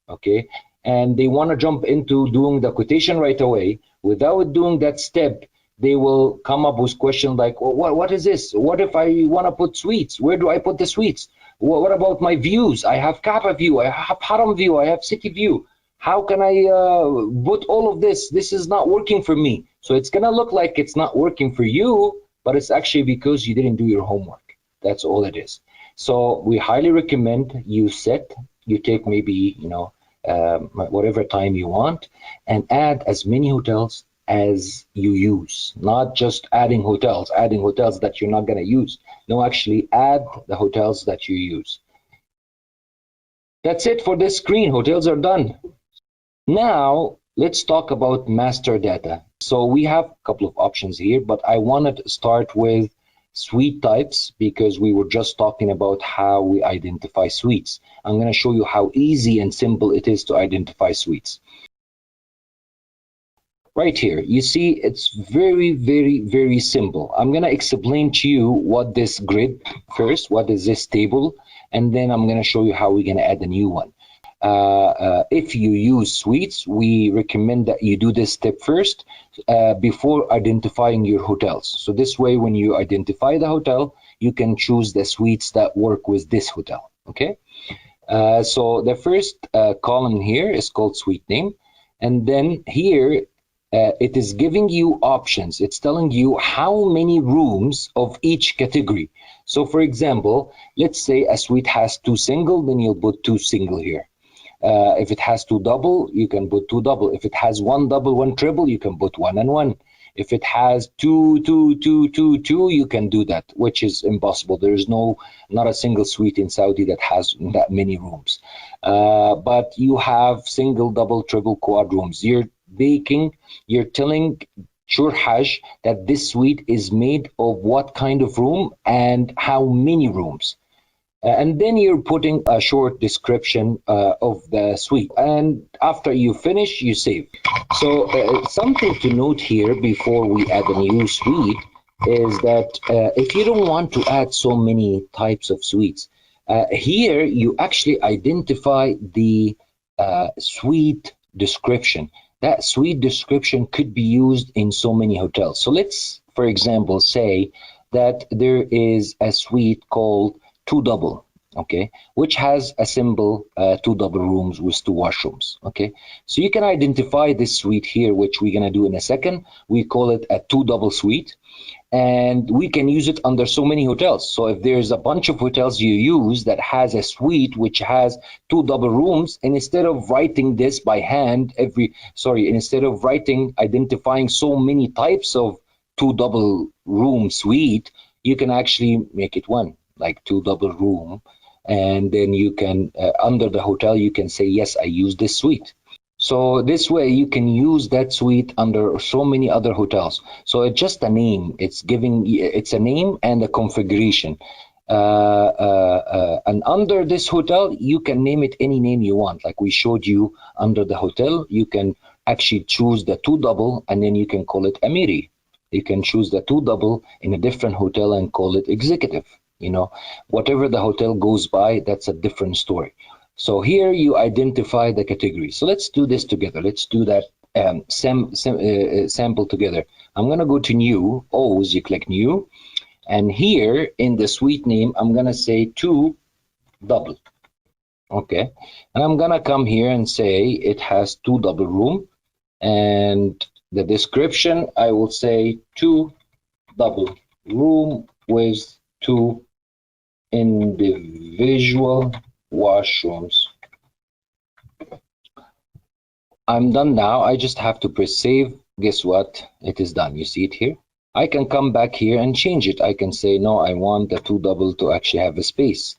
okay, and they want to jump into doing the quotation right away, without doing that step, they will come up with questions like, well, what is this? What if I want to put suites? Where do I put the suites? What about my views? I have Kaaba view, I have Haram view, I have city view. How can I put all of this? This is not working for me. So it's going to look like it's not working for you, but it's actually because you didn't do your homework. That's all it is. So we highly recommend you take maybe, you know, whatever time you want, and add as many hotels as you use, not just adding hotels that you're not going to use. No, actually add the hotels that you use. That's it for this screen. Hotels are done. Now let's talk about master data. So we have a couple of options here, but I wanted to start with suite types because we were just talking about how we identify suites. I'm going to show you how easy and simple it is to identify suites. Right here, you see it's very, very, very simple. I'm going to explain to you what this grid first, what is this table, and then I'm going to show you how we're going to add a new one. If you use suites, we recommend that you do this step first before identifying your hotels. So this way, when you identify the hotel, you can choose the suites that work with this hotel. Okay. So the first column here is called suite name, and then here it is giving you options. It's telling you how many rooms of each category. So for example, let's say a suite has 2 single, then you'll put 2 single here. If it has 2 double, you can put 2 double. If it has 1 double, 1 triple, you can put 1 and 1. If it has 2, 2, 2, 2, 2, you can do that, which is impossible. There is not a single suite in Saudi that has that many rooms. But you have single, double, triple, quad rooms. You're telling SureHajj that this suite is made of what kind of room and how many rooms. And then you're putting a short description of the suite. And after you finish, you save. So something to note here before we add a new suite is that if you don't want to add so many types of suites, here you actually identify the suite description. That suite description could be used in so many hotels. So let's, for example, say that there is a suite called 2 double, okay, which has a simple 2 double rooms with 2 washrooms, okay. So you can identify this suite here, which we're gonna do in a second. We call it a 2 double suite, and we can use it under so many hotels. So if there's a bunch of hotels you use that has a suite which has 2 double rooms, and instead of writing this by hand instead of identifying so many types of 2 double room suite, you can actually make it one, like 2 double room, and then you can under the hotel you can say, yes, I use this suite. So this way you can use that suite under so many other hotels. So it's just a name. It's a name and a configuration. And under this hotel you can name it any name you want. Like we showed you, under the hotel you can actually choose the two double, and then you can call it Amiri. You can choose the two double in a different hotel and call it executive. You know, whatever the hotel goes by, that's a different story. So here you identify the category. So let's do this together. Let's do that sample together. I'm going to go to new. Always you click new. And here in the suite name, I'm going to say two double. Okay. And I'm going to come here and say it has two double room. And the description, I will say two double room with two individual washrooms. I'm done now. I just have to press save. Guess what? It is done. You see it here? I can come back here and change it. I can say, no, I want the two double to actually have a space.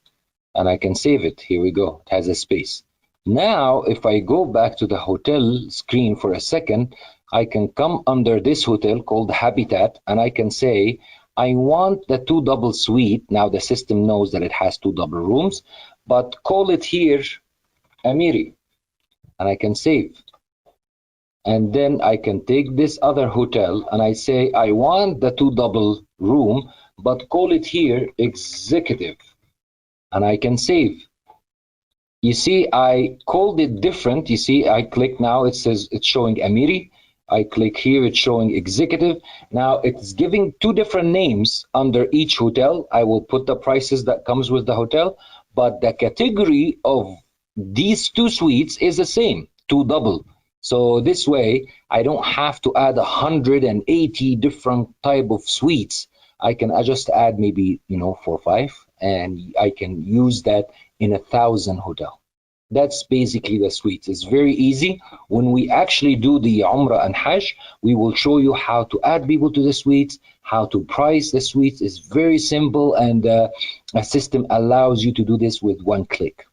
And I can save it. Here we go. It has a space. Now, if I go back to the hotel screen for a second, I can come under this hotel called Habitat, and I can say, I want the two double suite. Now the system knows that it has two double rooms, but call it here Amiri, and I can save. And then I can take this other hotel and I say, I want the two double room, but call it here Executive, and I can save. You see, I called it different. You see, I click now, it says it's showing Amiri. I click here, it's showing Executive. Now it's giving two different names under each hotel. I will put the prices that comes with the hotel, but the category of these two suites is the same, two double. So this way, I don't have to add 180 different type of suites. I can just add maybe, 4 or 5, and I can use that in 1,000 hotel. That's basically the suites. It's very easy. When we actually do the Umrah and Hajj, we will show you how to add people to the suites, how to price the suites. It's very simple, and a system allows you to do this with one click.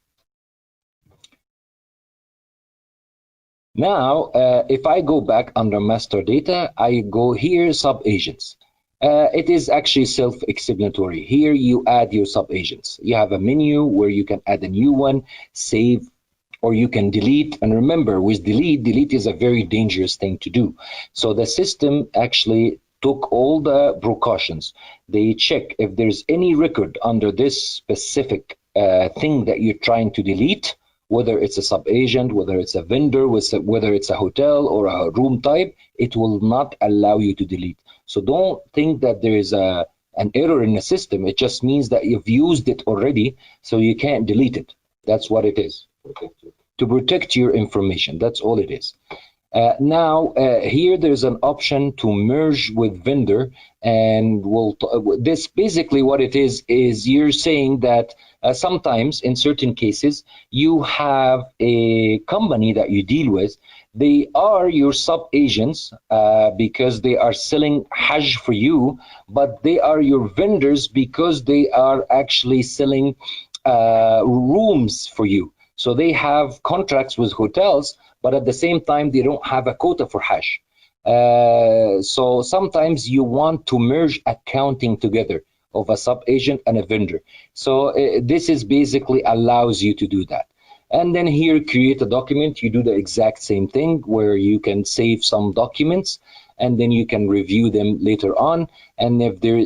Now, if I go back under master data, I go here, sub-agents. It is actually self-explanatory. Here you add your sub-agents. You have a menu where you can add a new one, save, or you can delete. And remember, with delete is a very dangerous thing to do. So the system actually took all the precautions. They check if there's any record under this specific thing that you're trying to delete, whether it's a sub-agent, whether it's a vendor, whether it's a hotel or a room type, it will not allow you to delete. So don't think that there is an error in the system. It just means that you've used it already, so you can't delete it. That's what it is. To protect your information, that's all it is. Now, here there's an option to merge with vendor, and this basically what it is you're saying that sometimes in certain cases you have a company that you deal with. They are your sub-agents because they are selling Hajj for you, but they are your vendors because they are actually selling rooms for you. So they have contracts with hotels, but at the same time, they don't have a quota for Hajj. So sometimes you want to merge accounting together of a sub-agent and a vendor. So this is basically allows you to do that. And then here, create a document. You do the exact same thing where you can save some documents and then you can review them later on. And if there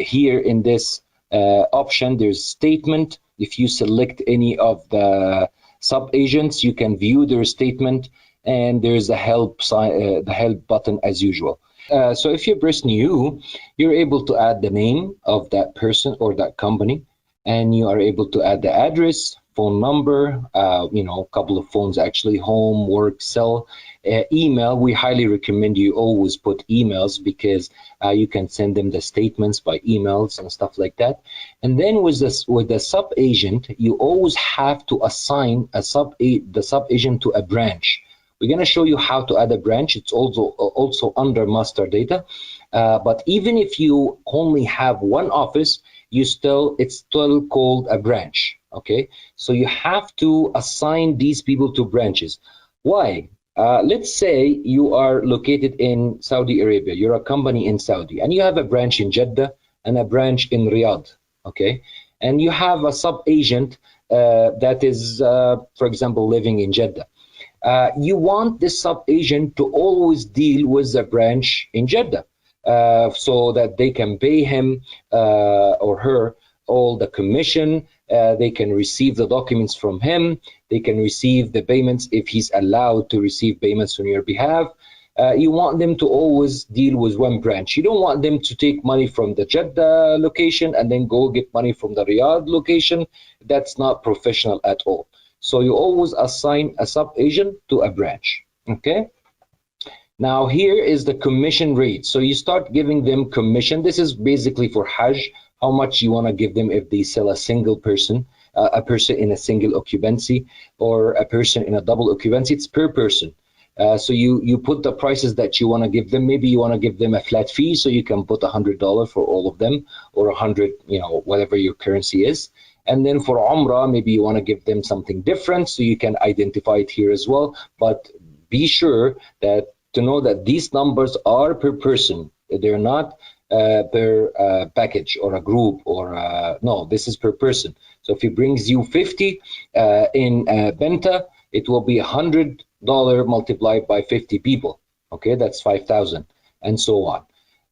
here in this option, there's statement. If you select any of the sub-agents, you can view their statement, and there's a help sign, the help button as usual. So if you press new, you're able to add the name of that person or that company, and you are able to add the address, phone number, a couple of phones actually, home, work, cell, email. We highly recommend you always put emails because you can send them the statements by emails and stuff like that. And then with the sub-agent, you always have to assign the sub-agent to a branch. We're going to show you how to add a branch. It's also under master data. But even if you only have one office, it's still called a branch. Okay, so you have to assign these people to branches. Why? Let's say you are located in Saudi Arabia. You're a company in Saudi, and you have a branch in Jeddah and a branch in Riyadh. Okay, and you have a sub-agent that is, for example, living in Jeddah. you want this sub-agent to always deal with the branch in Jeddah, so that they can pay him or her all the commission, they can receive the documents from him, they can receive the payments if he's allowed to receive payments on your behalf. You want them to always deal with one branch. You don't want them to take money from the Jeddah location and then go get money from the Riyadh location. That's not professional at all. So you always assign a sub-agent to a branch, okay? Now here is the commission rate. So you start giving them commission. This is basically for Hajj, how much you want to give them if they sell a single person, a person in a single occupancy, or a person in a double occupancy. It's per person. So you put the prices that you want to give them. Maybe you want to give them a flat fee, so you can put $100 for all of them, or 100, whatever your currency is. And then for Umrah, maybe you want to give them something different, so you can identify it here as well. But be sure that to know that these numbers are per person. They're not per package or a group, or no, this is per person. So if he brings you 50 in Benta, it will be $100 multiplied by 50 people. Okay, that's 5,000, and so on.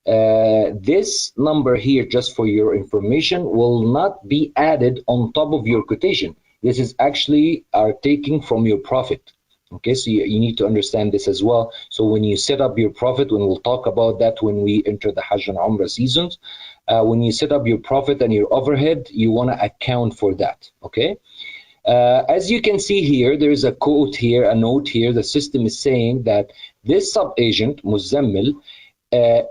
This number here, just for your information, will not be added on top of your quotation. This is actually are taking from your profit. Okay, so you need to understand this as well. So when you set up your profit, when we'll talk about that when we enter the Hajj and Umrah seasons, when you set up your profit and your overhead, you want to account for that. Okay. As you can see here, there is a quote here, a note here. The system is saying that this sub-agent, Muzammil,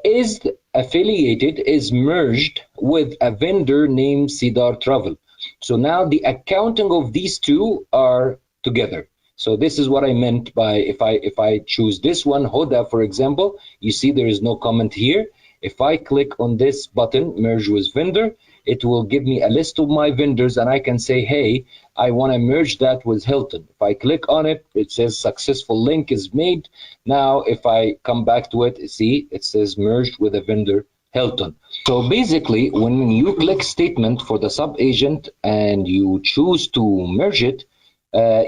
is affiliated, is merged with a vendor named Sidar Travel. So now the accounting of these two are together. So this is what I meant by if I choose this one, Hoda, for example, you see there is no comment here. If I click on this button, merge with vendor, it will give me a list of my vendors, and I can say, hey, I want to merge that with Hilton. If I click on it, it says successful link is made. Now, if I come back to it, see, it says merged with a vendor, Hilton. So basically, when you click statement for the sub-agent and you choose to merge it,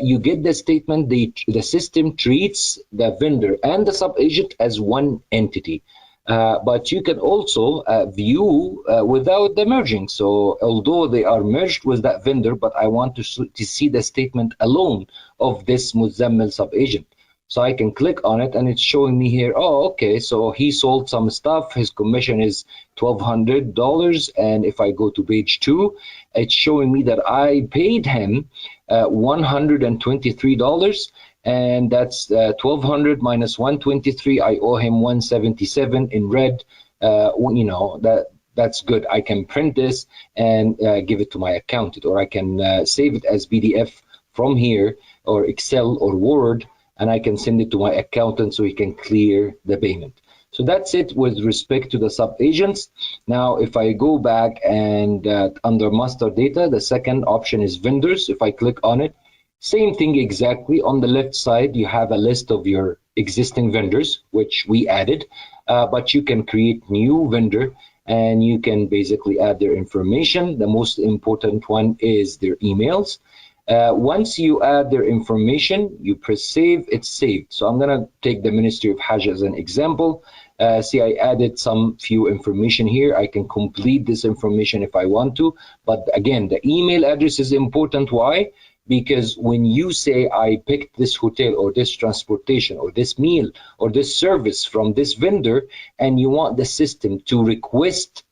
you get the statement. The system treats the vendor and the sub-agent as one entity. But you can also view without the merging. So although they are merged with that vendor, but I want to see the statement alone of this Muzammil sub-agent. So I can click on it and it's showing me here, oh, okay, so he sold some stuff. His commission is $1,200. And if I go to page 2, it's showing me that I paid him $123. And that's 1,200 minus 123. I owe him 177 in red. That's good. I can print this and give it to my accountant, or I can save it as PDF from here, or Excel or Word, and I can send it to my accountant so he can clear the payment. So that's it with respect to the sub-agents. Now, if I go back and under master data, the second option is vendors. If I click on it, same thing exactly. On the left side, you have a list of your existing vendors, which we added, but you can create new vendor and you can basically add their information. The most important one is their emails. Once you add their information, you press save, it's saved. So I'm gonna take the Ministry of Hajj as an example. See, I added some few information here. I can complete this information if I want to, but again, the email address is important. Why? Because when you say I picked this hotel or this transportation or this meal or this service from this vendor, and you want the system to request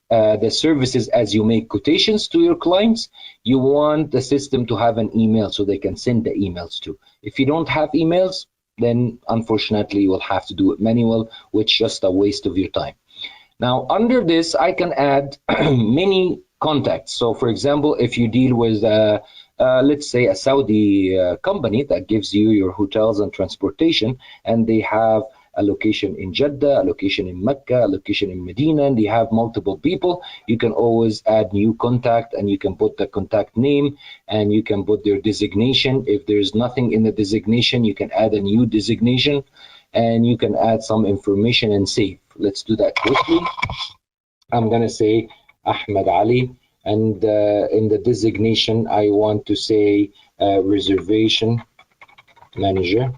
the services as you make quotations to your clients, you want the system to have an email so they can send the emails to. If you don't have emails, then unfortunately you will have to do it manual, which is just a waste of your time. Now under this, I can add many contacts. So for example, if you deal with let's say a Saudi company that gives you your hotels and transportation, and they have a location in Jeddah, a location in Mecca, a location in Medina, and they have multiple people, you can always add new contact, and you can put the contact name, and you can put their designation. If there's nothing in the designation, you can add a new designation, and you can add some information and save. Let's do that quickly. I'm gonna say Ahmed Ali, and in the designation I want to say reservation manager,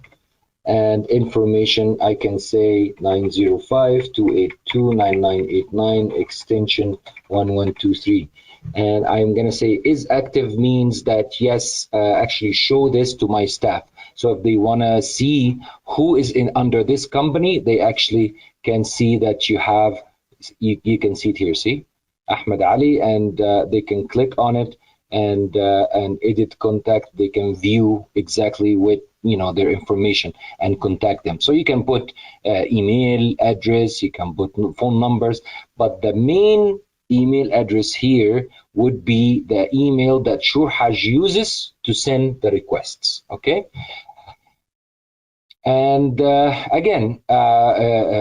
and information I can say 905-282-9989 extension 1123, and I'm gonna say is active means that yes, actually show this to my staff. So if they wanna see who is in under this company, they actually can see that you have, you can see it here, see Ahmed Ali, and they can click on it and edit contact. They can view exactly what, you know, their information and contact them. So you can put email address, you can put phone numbers, but the main email address here would be the email that SureHajj uses to send the requests. Okay. And again,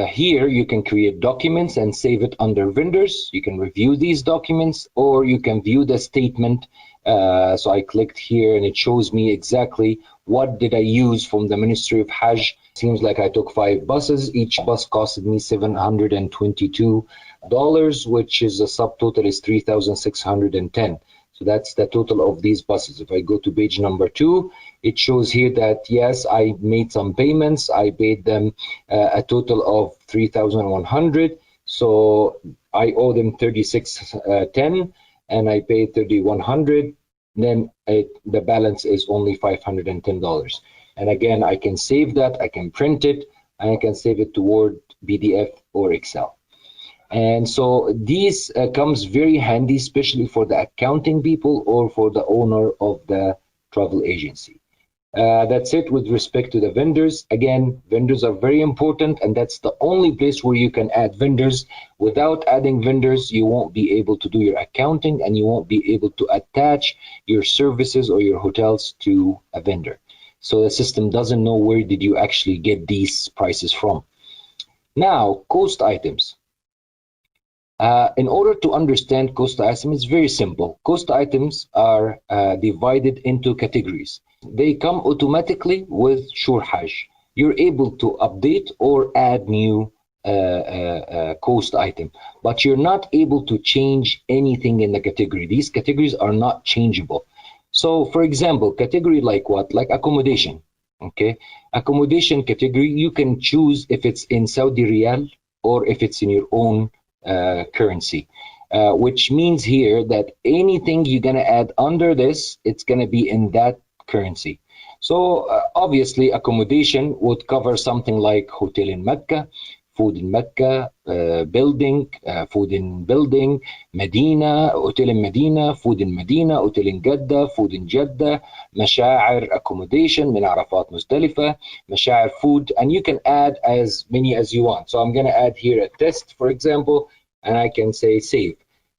here you can create documents and save it under vendors. You can review these documents, or you can view the statement. So I clicked here and it shows me exactly what did I use from the Ministry of Hajj. Seems like I took 5 buses. Each bus costed me $722, which is a subtotal is 3,610. So that's the total of these buses. If I go to page number 2, it shows here that yes, I made some payments. I paid them a total of 3,100. So I owe them 3610, and I paid 3,100. Then the balance is only $510. And again, I can save that. I can print it, and I can save it to Word, PDF, or Excel. And so these comes very handy, especially for the accounting people or for the owner of the travel agency. That's it with respect to the vendors. Again, vendors are very important, and that's the only place where you can add vendors. Without adding vendors, you won't be able to do your accounting, and you won't be able to attach your services or your hotels to a vendor. So the system doesn't know where did you actually get these prices from. Now, cost items. In order to understand cost items, it's very simple. Cost items are divided into categories. They come automatically with SureHajj. You're able to update or add new cost item, but you're not able to change anything in the category. These categories are not changeable. So, for example, category like what? Like accommodation. Okay, accommodation category, you can choose if it's in Saudi Riyal or if it's in your own currency, which means here that anything you're going to add under this, it's going to be in that currency. So obviously accommodation would cover something like hotel in Mecca, food in Mecca, building, food in building, Medina, hotel in Medina, food in Medina, hotel in Jeddah, food in Jeddah, Mashaa'ir accommodation, min Arafat Muzdalifah, Mashaa'ir food, and you can add as many as you want. So I'm going to add here a test, for example, and I can say save.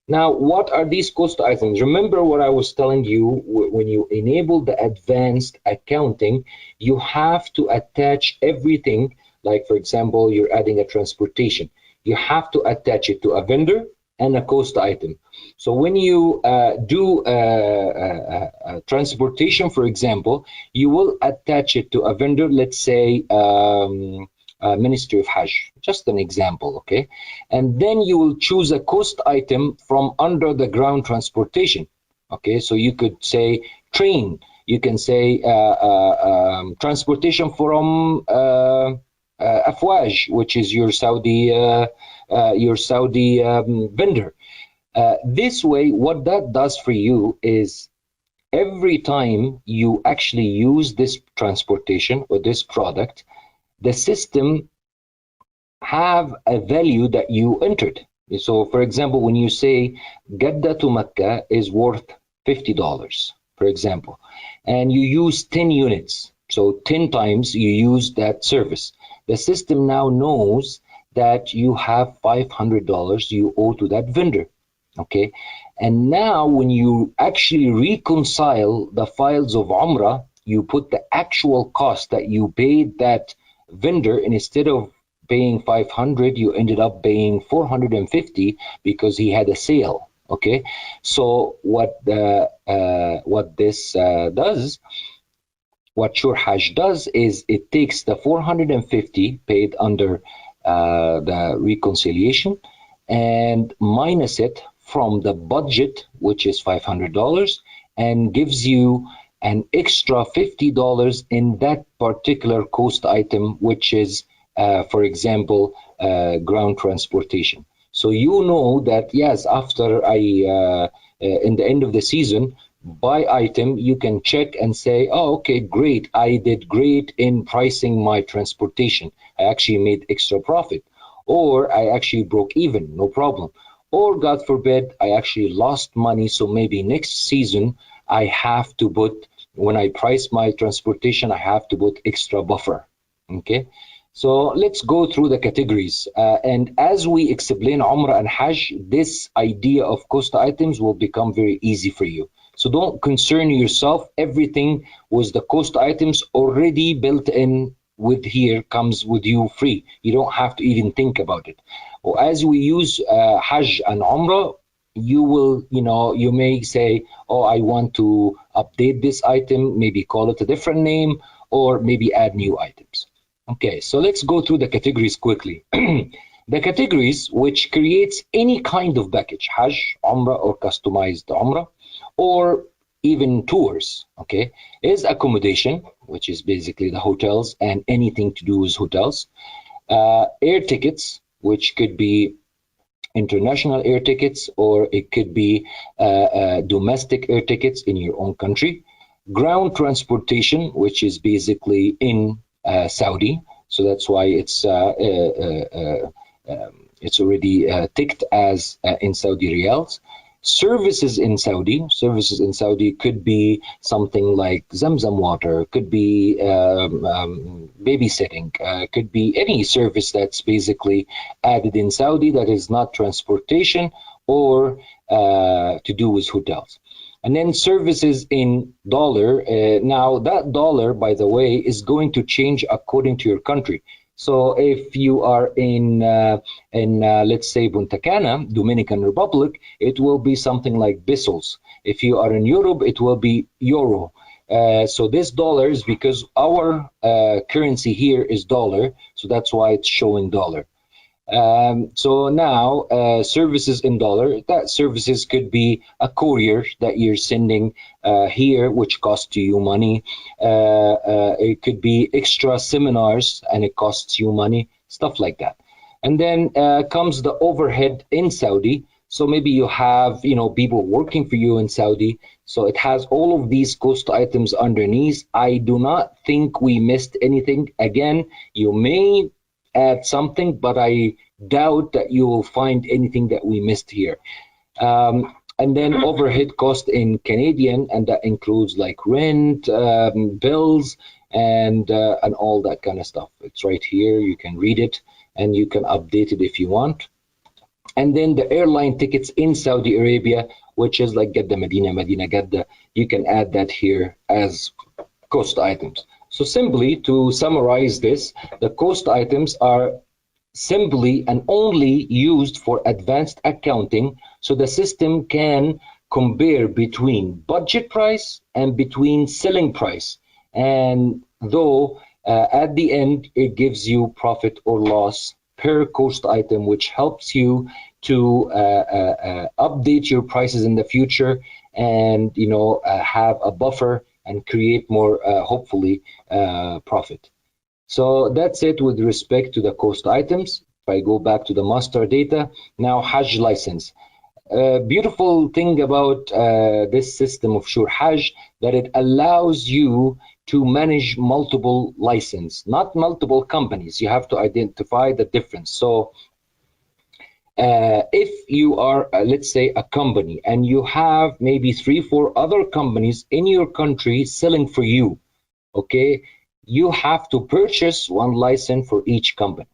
Now, what are these cost items? Remember what I was telling you, when you enable the advanced accounting, you have to attach everything. Like, for example, you're adding a transportation. You have to attach it to a vendor and a cost item. So when you do transportation, for example, you will attach it to a vendor, let's say Ministry of Hajj, just an example, okay? And then you will choose a cost item from under the ground transportation, okay? So you could say train, you can say transportation from Afwaj, which is your Saudi vendor. This way, what that does for you is every time you actually use this transportation or this product, the system have a value that you entered. So, for example, when you say Jeddah to Mecca is worth $50, for example, and you use 10 units, so 10 times you use that service, the system now knows that you have $500 you owe to that vendor, okay? And now when you actually reconcile the files of Umrah, you put the actual cost that you paid that vendor, and instead of paying 500, you ended up paying 450 because he had a sale, okay? So what this does, what SureHajj does is it takes the 450 paid under the reconciliation and minus it from the budget, which is $500, and gives you an extra $50 in that particular cost item, which is, for example, ground transportation. So you know that, yes, after in the end of the season, by item, you can check and say, oh, okay, great, I did great in pricing my transportation. I actually made extra profit. Or I actually broke even, no problem. Or God forbid, I actually lost money, so maybe next season I have to put, when I price my transportation, I have to put extra buffer, okay? So let's go through the categories. And as we explain Umrah and Hajj, this idea of cost items will become very easy for you. So don't concern yourself. Everything with the cost items already built in with here comes with you free. You don't have to even think about it. Or as we use Hajj and Umrah, you will, you may say, oh, I want to update this item, maybe call it a different name, or maybe add new items. Okay, so let's go through the categories quickly. The categories which creates any kind of package, Hajj, Umrah, or customized Umrah, or even tours, okay, is accommodation, which is basically the hotels and anything to do with hotels. Air tickets, which could be international air tickets, or it could be domestic air tickets in your own country. Ground transportation, which is basically in Saudi, so that's why it's already ticked as in Saudi riyals. Services in Saudi could be something like Zamzam water, could be babysitting, could be any service that's basically added in Saudi that is not transportation or to do with hotels. And then services in dollar. Now that dollar, by the way, is going to change according to your country. So if you are in let's say Punta Cana, Dominican Republic, it will be something like pesos. If you are in Europe, it will be euro. So this dollar is because our currency here is dollar, so that's why it's showing dollar. So now services in dollar, that services could be a courier that you're sending here, which costs you money. It could be extra seminars and it costs you money, stuff like that. And then comes the overhead in Saudi. So maybe you have, people working for you in Saudi. So it has all of these cost items underneath. I do not think we missed anything. Again, you may add something, but I doubt that you will find anything that we missed here. And then overhead cost in Canadian, and that includes like rent, bills, and all that kind of stuff. It's right here. You can read it and you can update it if you want. And then the airline tickets in Saudi Arabia, which is like Jeddah, Medina, Medina, Jeddah, you can add that here as cost items. So simply to summarize this, the cost items are simply and only used for advanced accounting, so the system can compare between budget price and between selling price. And though at the end, it gives you profit or loss per cost item, which helps you to update your prices in the future and have a buffer and create more, hopefully, profit. So that's it with respect to the cost items. If I go back to the master data, now Hajj license. Beautiful thing about this system of SureHajj, that it allows you to manage multiple license, not multiple companies. You have to identify the difference. So if you are, let's say, a company and you have maybe 3-4 other companies in your country selling for you, okay, you have to purchase one license for each company.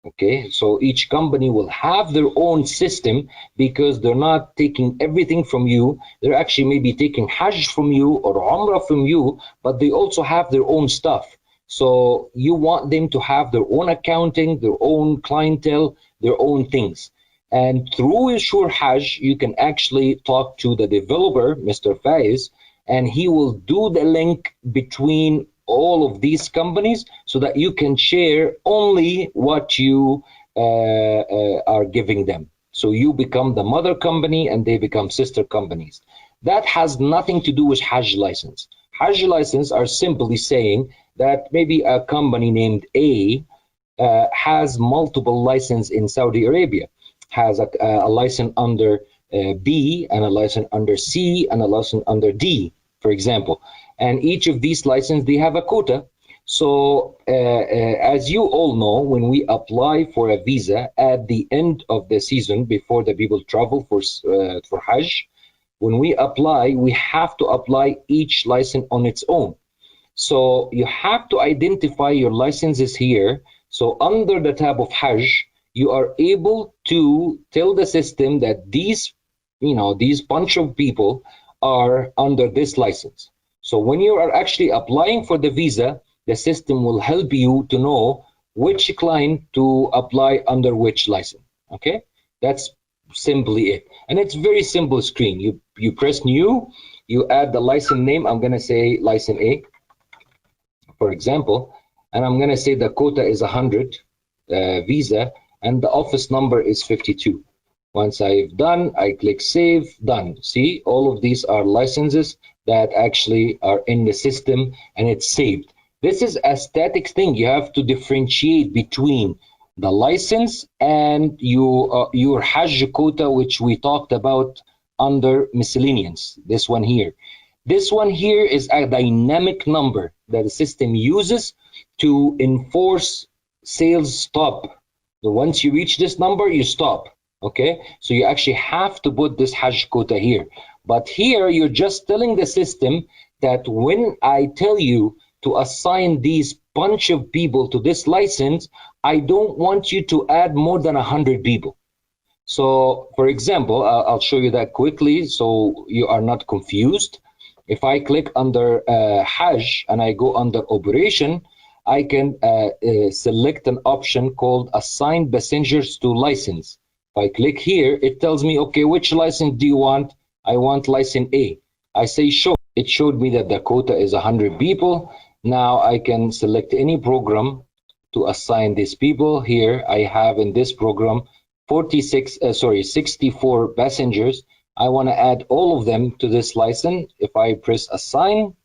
Okay, so each company will have their own system because they're not taking everything from you. They're actually maybe taking Hajj from you or Umrah from you, but they also have their own stuff. So you want them to have their own accounting, their own clientele, their own things. And through SureHajj, you can actually talk to the developer, Mr. Faiz, and he will do the link between all of these companies so that you can share only what you are giving them. So you become the mother company and they become sister companies. That has nothing to do with Hajj license. Hajj license are simply saying that maybe a company named A has multiple license in Saudi Arabia, has a license under B and a license under C and a license under D, for example. And each of these licenses, they have a quota. So as you all know, when we apply for a visa at the end of the season, before the people travel for Hajj, when we apply, we have to apply each license on its own. So you have to identify your licenses here. So under the tab of Hajj, you are able to tell the system that these bunch of people are under this license. So when you are actually applying for the visa, the system will help you to know which client to apply under which license. Okay, that's simply it. And it's very simple screen. You press new, you add the license name. I'm going to say license A, for example, and I'm going to say the quota is 100 visa, and the office number is 52. Once I've done, I click save, done. See, all of these are licenses that actually are in the system, and it's saved. This is a static thing. You have to differentiate between the license and your Hajj quota, which we talked about under miscellaneous. This one here. This one here is a dynamic number that the system uses to enforce sales stop. So once you reach this number, you stop. Okay, so you actually have to put this Hajj quota here. But here, you're just telling the system that when I tell you to assign these bunch of people to this license, I don't want you to add more than 100 people. So, for example, I'll show you that quickly so you are not confused. If I click under Hajj and I go under operation, I can select an option called assign passengers to license. If I click here, it tells me, okay, which license do you want? I want license A. I say show. It showed me that the quota is 100 people. Now I can select any program to assign these people. Here I have in this program 64 passengers. I want to add all of them to this license. If I press assign,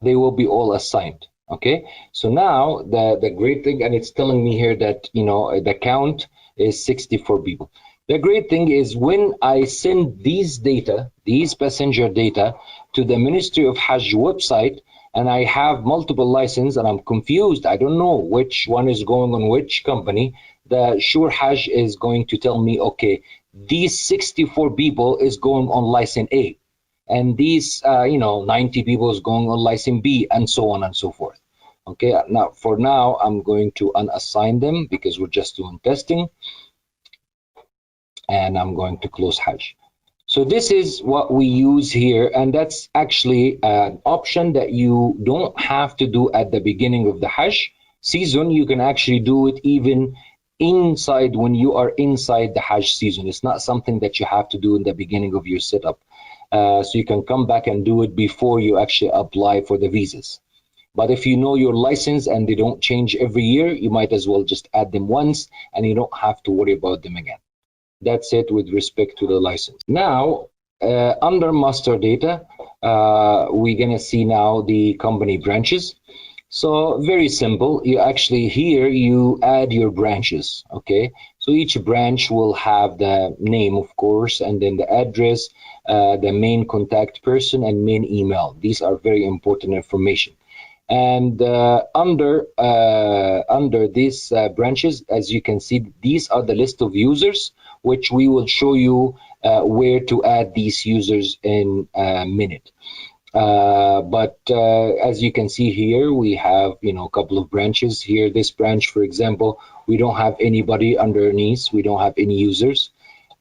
they will be all assigned. Okay, so now the great thing, and it's telling me here that the count is 64 people. The great thing is when I send these passenger data to the Ministry of Hajj website, and I have multiple licenses and I'm confused, I don't know which one is going on which company, the SureHajj is going to tell me, okay, these 64 people is going on license A, and these 90 people is going on license B, and so on and so forth. Okay, now for now I'm going to unassign them because we're just doing testing, and I'm going to close Hajj. So this is what we use here, and that's actually an option that you don't have to do at the beginning of the Hajj season. You can actually do it even inside when you are inside the Hajj season. It's not something that you have to do in the beginning of your setup. So you can come back and do it before you actually apply for the visas. But if you know your license and they don't change every year, you might as well just add them once and you don't have to worry about them again. That's it with respect to the license. Now, under master data, we're going to see now the company branches. So very simple. You actually here you add your branches. Okay, so each branch will have the name, of course, and then the address, the main contact person, and main email. These are very important information. And under these branches, as you can see, these are the list of users, which we will show you where to add these users in a minute. But as you can see here, we have a couple of branches here. This branch, for example, we don't have anybody underneath. We don't have any users.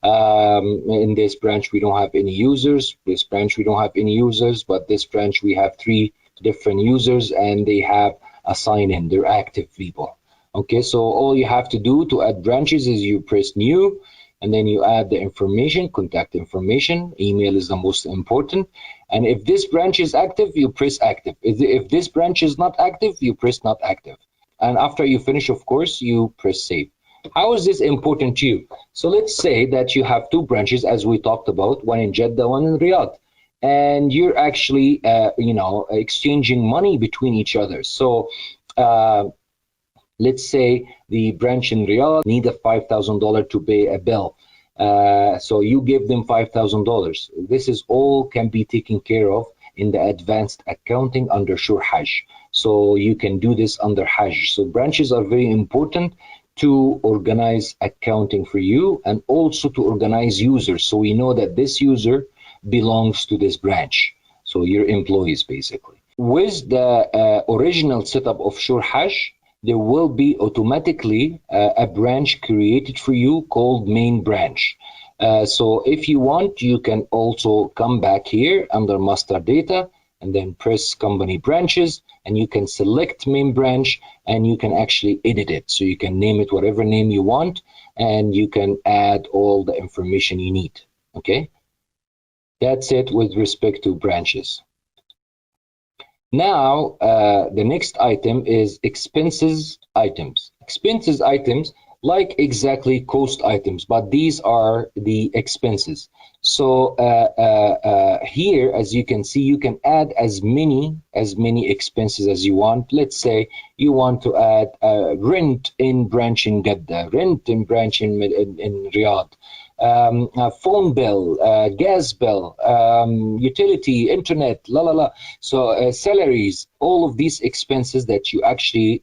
In this branch, we don't have any users. This branch, we don't have any users. But this branch, we have 3 different users, and they have a sign-in. They're active people. Okay, so all you have to do to add branches is you press new, and then you add the information, contact information. Email is the most important. And if this branch is active, you press active. If this branch is not active, you press not active. And after you finish, of course, you press save. How is this important to you? So let's say that you have 2 branches, as we talked about, one in Jeddah, one in Riyadh. and you're actually exchanging money between each other. So let's say the branch in Riyadh need a $5,000 to pay a bill. So you give them $5,000. This is all can be taken care of in the advanced accounting under SureHajj. So you can do this under Hajj. So branches are very important to organize accounting for you and also to organize users. So we know that this user belongs to this branch. So your employees basically. With the original setup of SureHajj, there will be automatically a branch created for you called main branch. So if you want, you can also come back here under master data and then press company branches, and you can select main branch and you can actually edit it. So you can name it whatever name you want and you can add all the information you need. Okay, that's it with respect to branches. Now, the next item is expenses items. Expenses items like exactly cost items, but these are the expenses. So here, as you can see, you can add as many expenses as you want. Let's say you want to add rent in branch in Jeddah, rent in branch in Riyadh, phone bill, gas bill, utility, internet, So salaries, all of these expenses that you actually,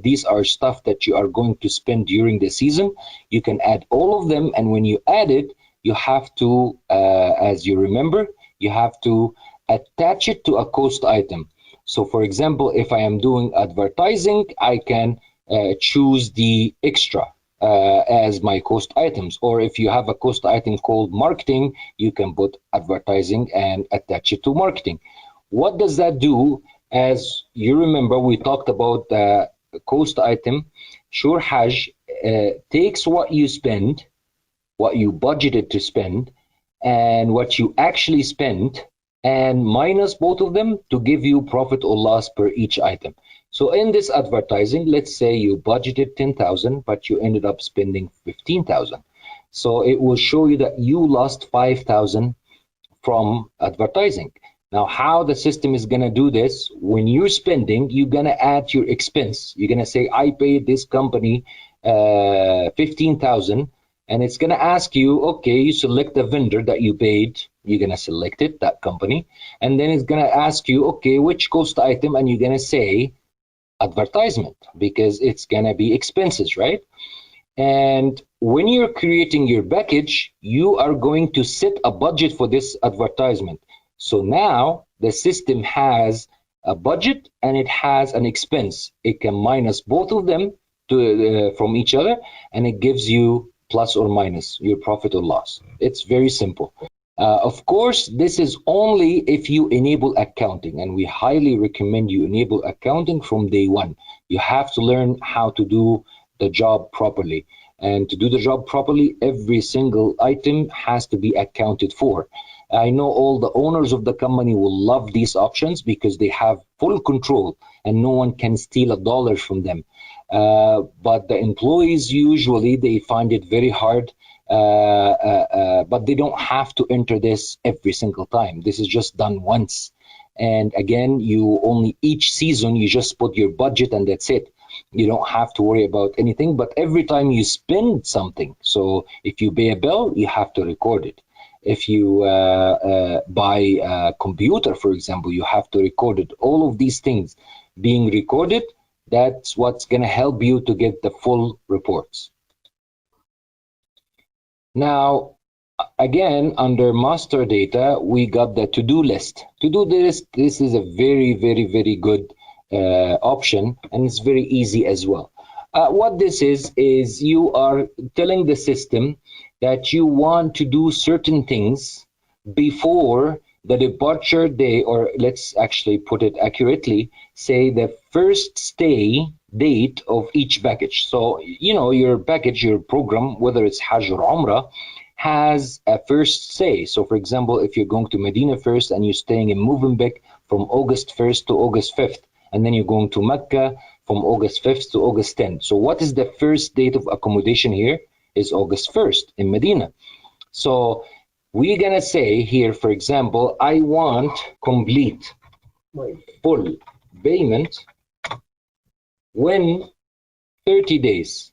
these are stuff that you are going to spend during the season. You can add all of them, and when you add it, you have to, as you remember, you have to attach it to a cost item. So for example, if I am doing advertising, I can choose the extra as my cost items. Or if you have a cost item called marketing, you can put advertising and attach it to marketing. What does that do? As you remember, we talked about the cost item. SureHajj takes what you spend, what you budgeted to spend, and what you actually spent, and minus both of them to give you profit or loss per each item. So in this advertising, let's say you budgeted 10,000, but you ended up spending 15,000. So it will show you that you lost 5,000 from advertising. Now, how the system is going to do this, when you're spending, you're going to add your expense. You're going to say, I paid this company 15,000, and it's going to ask you, okay, you select the vendor that you paid. You're going to select it, that company. And then it's going to ask you, okay, which cost item? And you're going to say advertisement, because it's going to be expenses, right? And when you're creating your package, you are going to set a budget for this advertisement. So now the system has a budget and it has an expense. It can minus both of them from each other, and it gives you plus or minus your profit or loss. It's very simple. Of course, this is only if you enable accounting, and we highly recommend you enable accounting from day one. You have to learn how to do the job properly. And to do the job properly, every single item has to be accounted for. I know all the owners of the company will love these options because they have full control and no one can steal $1 from them. But the employees, usually, they find it very hard. But they don't have to enter this every single time. This is just done once. And again, you only each season, you just put your budget and that's it. You don't have to worry about anything, but every time you spend something, so if you pay a bill, you have to record it. If you buy a computer, for example, you have to record it. All of these things being recorded, that's what's going to help you to get the full reports. Now, again, under master data, we got the to-do list. To-do list, this is a very, very, very good option, and it's very easy as well. What this is you are telling the system that you want to do certain things before the departure day, or let's actually put it accurately, say the first stay date of each package. So, you know, your package, your program, whether it's Hajj or Umrah, has a first stay. So, for example, if you're going to Medina first and you're staying in Movenpick from August 1st to August 5th, and then you're going to Mecca from August 5th to August 10th. So what is the first date of accommodation here? Is August 1st in Medina. So we're gonna say here, for example, I want complete full payment when 30 days.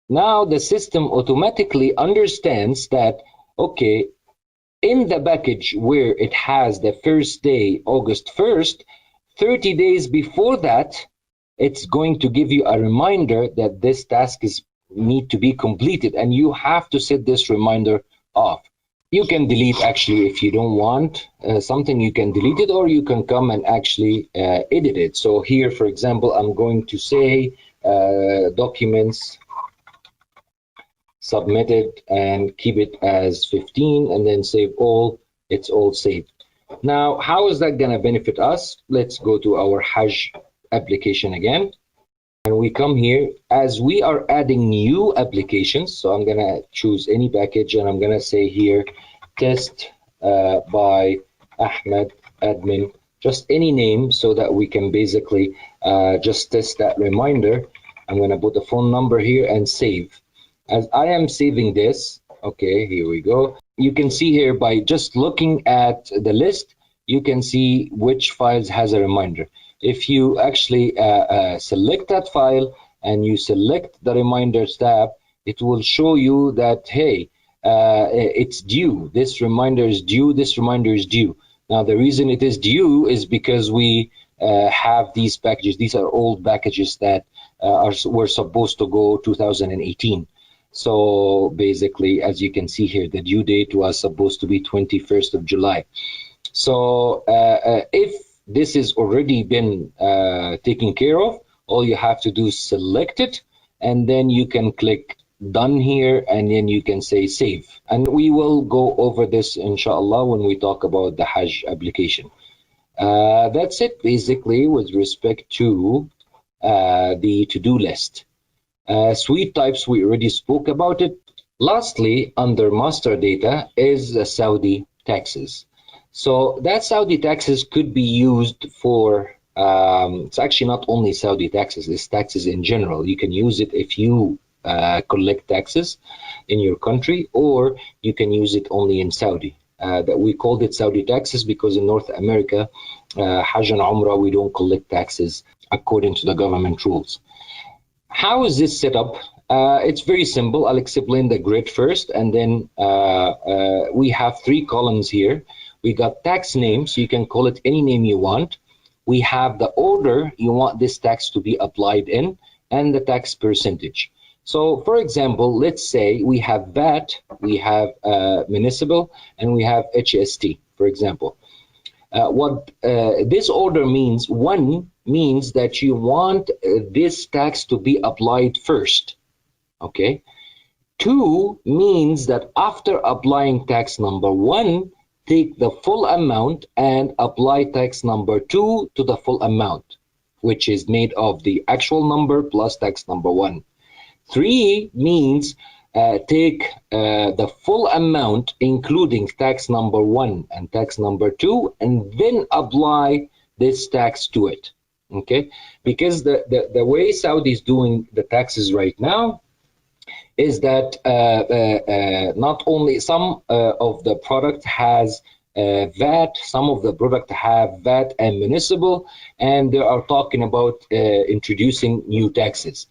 Now the system automatically understands that, okay, in the package where it has the first day, August 1st, 30 days before that, it's going to give you a reminder that this task is need to be completed, and you have to set this reminder off. You can delete, actually, if you don't want something, you can delete it, or you can come and actually edit it. So here, for example, I'm going to say documents submitted and keep it as 15 and then save all. It's all saved. Now, how is that going to benefit us? Let's go to our Hajj application again, and we come here as we are adding new applications. So I'm going to choose any package, and I'm going to say here test by Ahmed admin, just any name, so that we can basically just test that reminder. I'm going to put the phone number here and save. As I am saving this, okay, here we go. You can see here by just looking at the list, you can see which files has a reminder. If you actually select that file and you select the reminders tab, it will show you that, hey, it's due. This reminder is due. This reminder is due. Now, the reason it is due is because we have these packages. These are old packages that were supposed to go 2018. So basically, as you can see here, the due date was supposed to be 21st of July. So if this has already been taken care of, all you have to do is select it, and then you can click done here, and then you can say save. And we will go over this, inshallah, when we talk about the Hajj application. That's it, basically, with respect to the to-do list. Suite types, we already spoke about it. Lastly, under master data is the Saudi taxes. So that Saudi taxes could be used for, it's actually not only Saudi taxes, it's taxes in general. You can use it if you collect taxes in your country, or you can use it only in Saudi. That we called it Saudi taxes because in North America, Hajj and Umrah, we don't collect taxes according to the government rules. How is this set up? It's very simple. I'll explain the grid first, and then we have 3 columns here. We got tax name, so you can call it any name you want. We have the order you want this tax to be applied in, and the tax percentage. So, for example, let's say we have VAT, we have municipal, and we have HST, for example. What this order means, 1 means that you want this tax to be applied first, okay? 2 means that after applying tax number 1, take the full amount and apply tax number 2 to the full amount, which is made of the actual number plus tax number 1. 3 means take the full amount, including tax number 1 and tax number 2, and then apply this tax to it, okay? Because the way Saudi is doing the taxes right now is that not only some of the product has VAT, some of the product have VAT and municipal, and they are talking about introducing new taxes.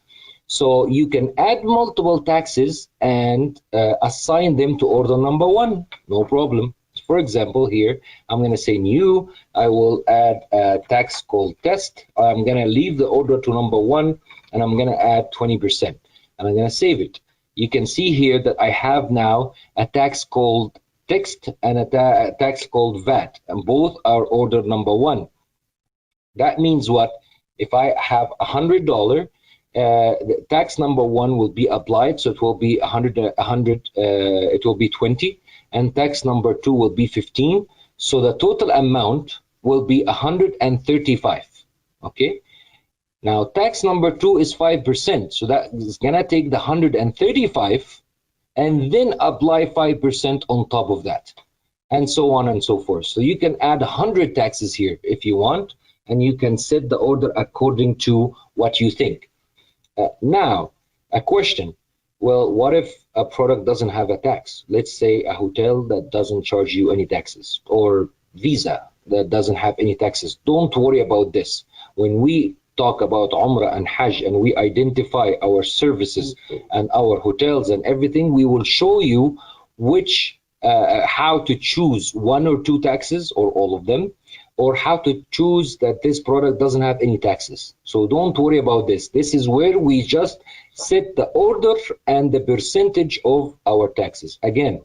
So you can add multiple taxes and assign them to order number 1, no problem. For example, here, I'm going to say new, I will add a tax called test. I'm going to leave the order to number 1, and I'm going to add 20%, and I'm going to save it. You can see here that I have now a tax called text and a tax called VAT, and both are order number 1. That means what? If I have $100, the tax number 1 will be applied, so it will be 100, it will be 20, and tax number 2 will be 15, so the total amount will be 135, okay? Now, tax number 2 is 5%, so that is gonna take the 135 and then apply 5% on top of that, and so on and so forth. So you can add 100 taxes here if you want, and you can set the order according to what you think. Now, a question. Well, what if a product doesn't have a tax? Let's say a hotel that doesn't charge you any taxes, or Visa that doesn't have any taxes. Don't worry about this. When we talk about Umrah and Hajj and we identify our services and our hotels and everything, we will show you which how to choose one or two taxes or all of them, or how to choose that this product doesn't have any taxes. So don't worry about this. This is where we just set the order and the percentage of our taxes. Again,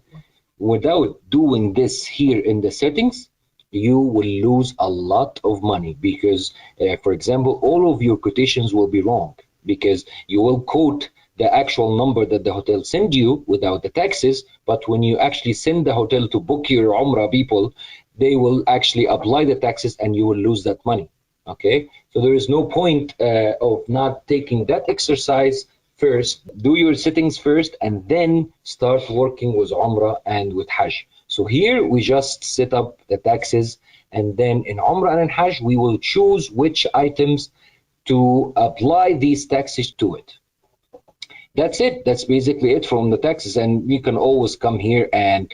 without doing this here in the settings, you will lose a lot of money because, for example, all of your quotations will be wrong because you will quote the actual number that the hotel send you without the taxes, but when you actually send the hotel to book your Umrah people, they will actually apply the taxes and you will lose that money. Okay, so there is no point of not taking that exercise first. Do your settings first and then start working with Umrah and with Hajj. So here we just set up the taxes, and then in Umrah and in Hajj we will choose which items to apply these taxes to it. That's it. That's basically it from the taxes, and you can always come here and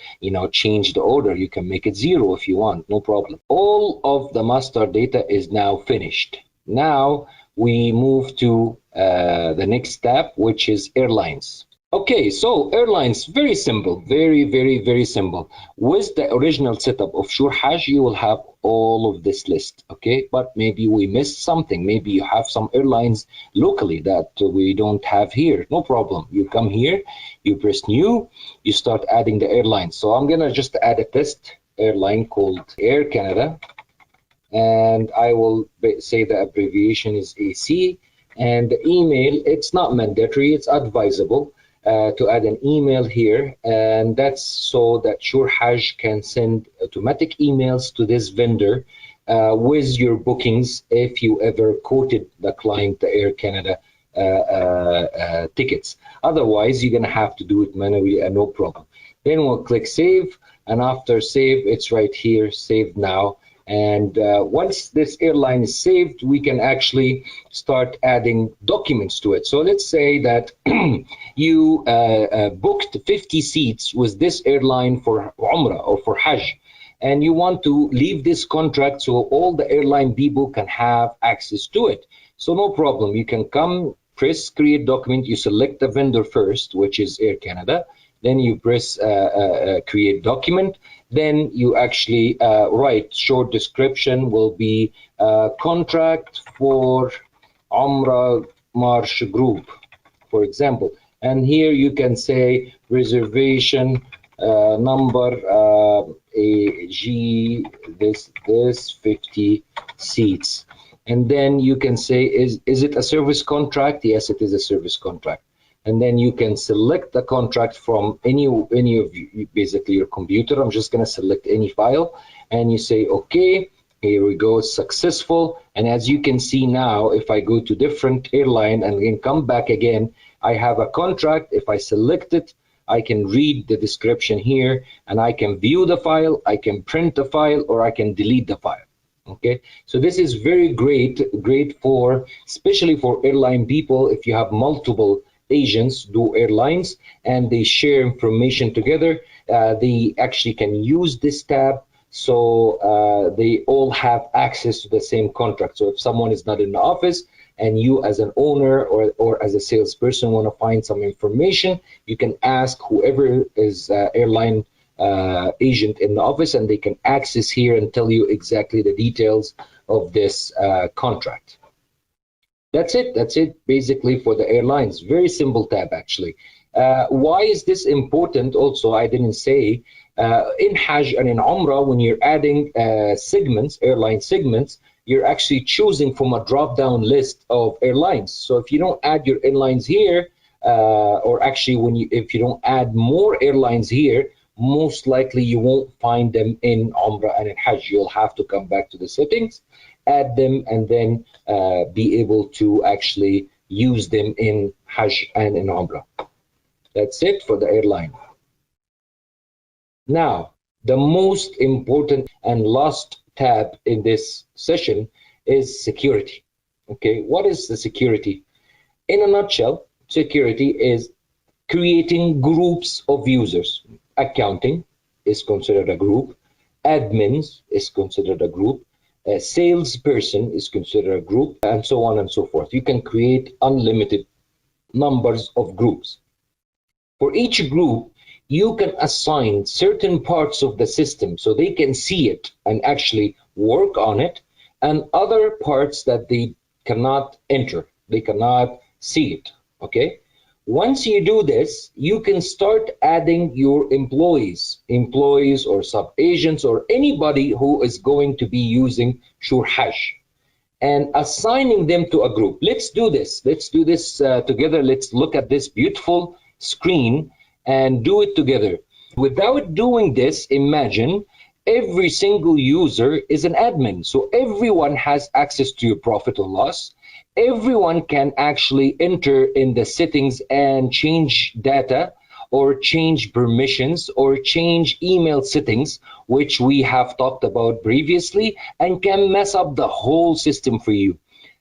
change the order. You can make it 0 if you want, no problem. All of the master data is now finished. Now we move to the next step, which is airlines. Okay, so airlines, very simple, very simple. With the original setup of SureHajj, you will have all of this list, okay? But maybe we missed something. Maybe you have some airlines locally that we don't have here. No problem. You come here, you press new, you start adding the airlines. So I'm gonna just add a test airline called Air Canada, and I will say the abbreviation is AC, and the email, it's not mandatory, it's advisable. To add an email here, and that's so that SureHajj can send automatic emails to this vendor with your bookings if you ever quoted the client the Air Canada tickets. Otherwise, you're going to have to do it manually and no problem. Then we'll click save, and after save, it's right here, save now. And once this airline is saved, we can actually start adding documents to it. So let's say that you booked 50 seats with this airline for Umrah or for Hajj, and you want to leave this contract so all the airline people can have access to it. So no problem. You can come, press create document. You select the vendor first, which is Air Canada. Then you press create document. Then you actually write short description will be contract for Umrah Marsh Group, for example. And here you can say reservation number AG this 50 seats. And then you can say is it a service contract? Yes, it is a service contract. And then you can select the contract from any of you, basically your computer. I'm just going to select any file, and you say okay. Here we go, successful. And as you can see now, if I go to different airline and then come back again, I have a contract. If I select it, I can read the description here, and I can view the file, I can print the file, or I can delete the file. Okay, so this is very great for, especially for airline people. If you have multiple agents do airlines and they share information together, they actually can use this tab, so they all have access to the same contract. So if someone is not in the office and you as an owner or as a salesperson want to find some information, you can ask whoever is airline agent in the office, and they can access here and tell you exactly the details of this contract. That's it basically for the airlines. Very simple tab actually. Why is this important? Also, I didn't say in Hajj and in Umrah, when you're adding segments, airline segments, you're actually choosing from a drop-down list of airlines. So if you don't add your airlines here, or actually if you don't add more airlines here, most likely you won't find them in Umrah and in Hajj. You'll have to come back to the settings, add them, and then be able to actually use them in Hajj and in Umrah. That's it for the airline. Now, the most important and last tab in this session is security. Okay, what is the security? In a nutshell, security is creating groups of users. Accounting is considered a group, admins is considered a group, a salesperson is considered a group, and so on and so forth. You can create unlimited numbers of groups. For each group, you can assign certain parts of the system so they can see it and actually work on it, and other parts that they cannot enter, they cannot see it. Okay, once you do this, you can start adding your employees or sub-agents or anybody who is going to be using SureHajj, and assigning them to a group. Let's do this together. Let's look at this beautiful screen and do it together. Without doing this, imagine every single user is an admin, so everyone has access to your profit or loss. Everyone can actually enter in the settings and change data or change permissions or change email settings, which we have talked about previously, and can mess up the whole system for you.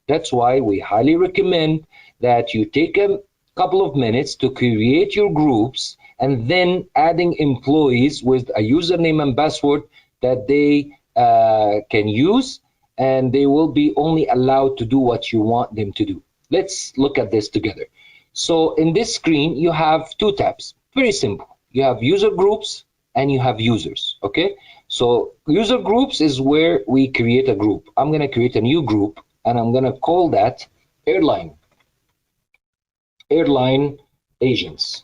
That's why we highly recommend that you take a couple of minutes to create your groups, and then adding employees with a username and password that they can use, and they will be only allowed to do what you want them to do. Let's look at this together. So in this screen, you have two tabs. Very simple. You have user groups and you have users. Okay, so user groups is where we create a group. I'm going to create a new group, and I'm going to call that airline agents.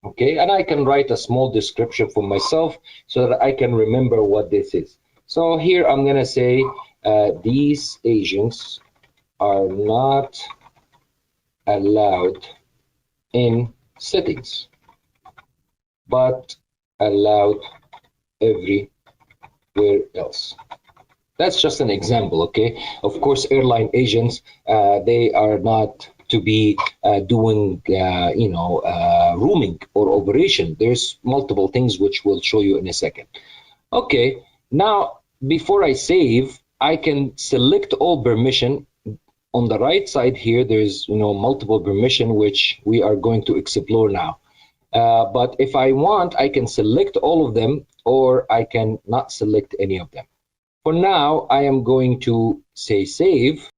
Okay, and I can write a small description for myself so that I can remember what this is. So here I'm going to say these agents are not allowed in settings, but allowed everywhere else. That's just an example. Okay, of course, airline agents, they are not to be doing roaming or operation. There's multiple things which we'll show you in a second. Okay, now before I save, I can select all permission. On the right side here, there's multiple permission which we are going to explore now. But if I want, I can select all of them, or I can not select any of them. For now, I am going to say save.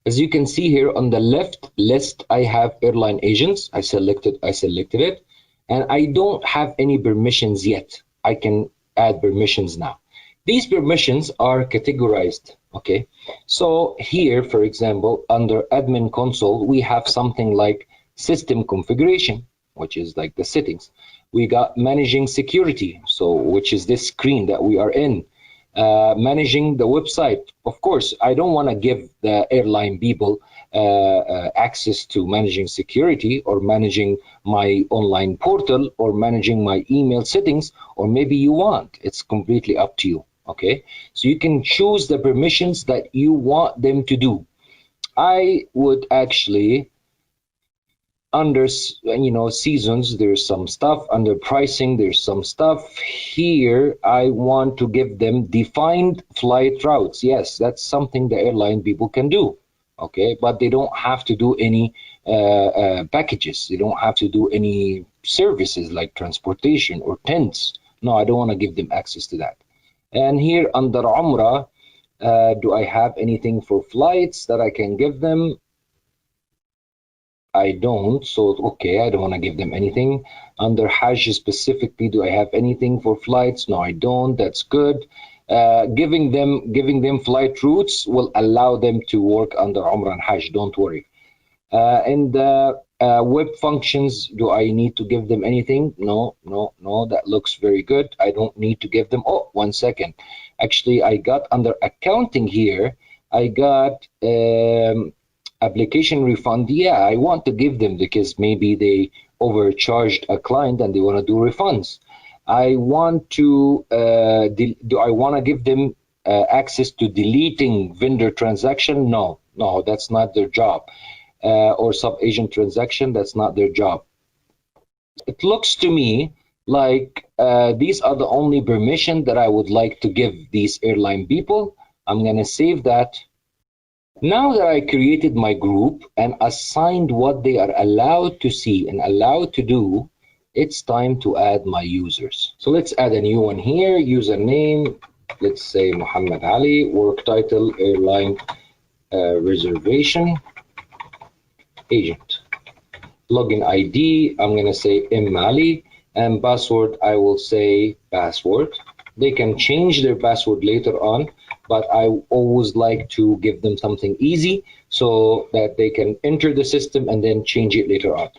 As you can see here on the left list, I have airline agents. I selected it, and I don't have any permissions yet. I can add permissions now. These permissions are categorized. Okay, so here, for example, under admin console, we have something like system configuration, which is like the settings. We got managing security, so which is this screen that we are in. Managing the website. Of course, I don't want to give the airline people access to managing security, or managing my online portal, or managing my email settings, or maybe you want. It's completely up to you. Okay, so you can choose the permissions that you want them to do. I would actually, under seasons, there's some stuff. Under pricing, there's some stuff. Here I want to give them defined flight routes. Yes, that's something the airline people can do. Okay, but they don't have to do any packages. They don't have to do any services like transportation or tents. No, I don't want to give them access to that. And here under Umrah, do I have anything for flights that I can give them? I don't. So okay, I don't want to give them anything. Under Hajj specifically, do I have anything for flights? No, I don't. That's good. Giving them flight routes will allow them to work under Umrah and Hajj. Don't worry. And web functions, do I need to give them anything? No. That looks very good. I don't need to give them. Oh, 1 second. Actually, I got under accounting here. I got application refund. Yeah, I want to give them because maybe they overcharged a client and they want to do refunds. I want to do I want to give them access to deleting vendor transaction? No, that's not their job. Or sub-agent transaction, that's not their job. It looks to me like these are the only permission that I would like to give these airline people. I'm gonna save that. Now that I created my group and assigned what they are allowed to see and allowed to do, it's time to add my users. So let's add a new one here. Username, let's say Muhammad Ali. Work title, airline reservation agent. Login ID, I'm going to say Ali, and password, I will say password. They can change their password later on, but I always like to give them something easy so that they can enter the system and then change it later on.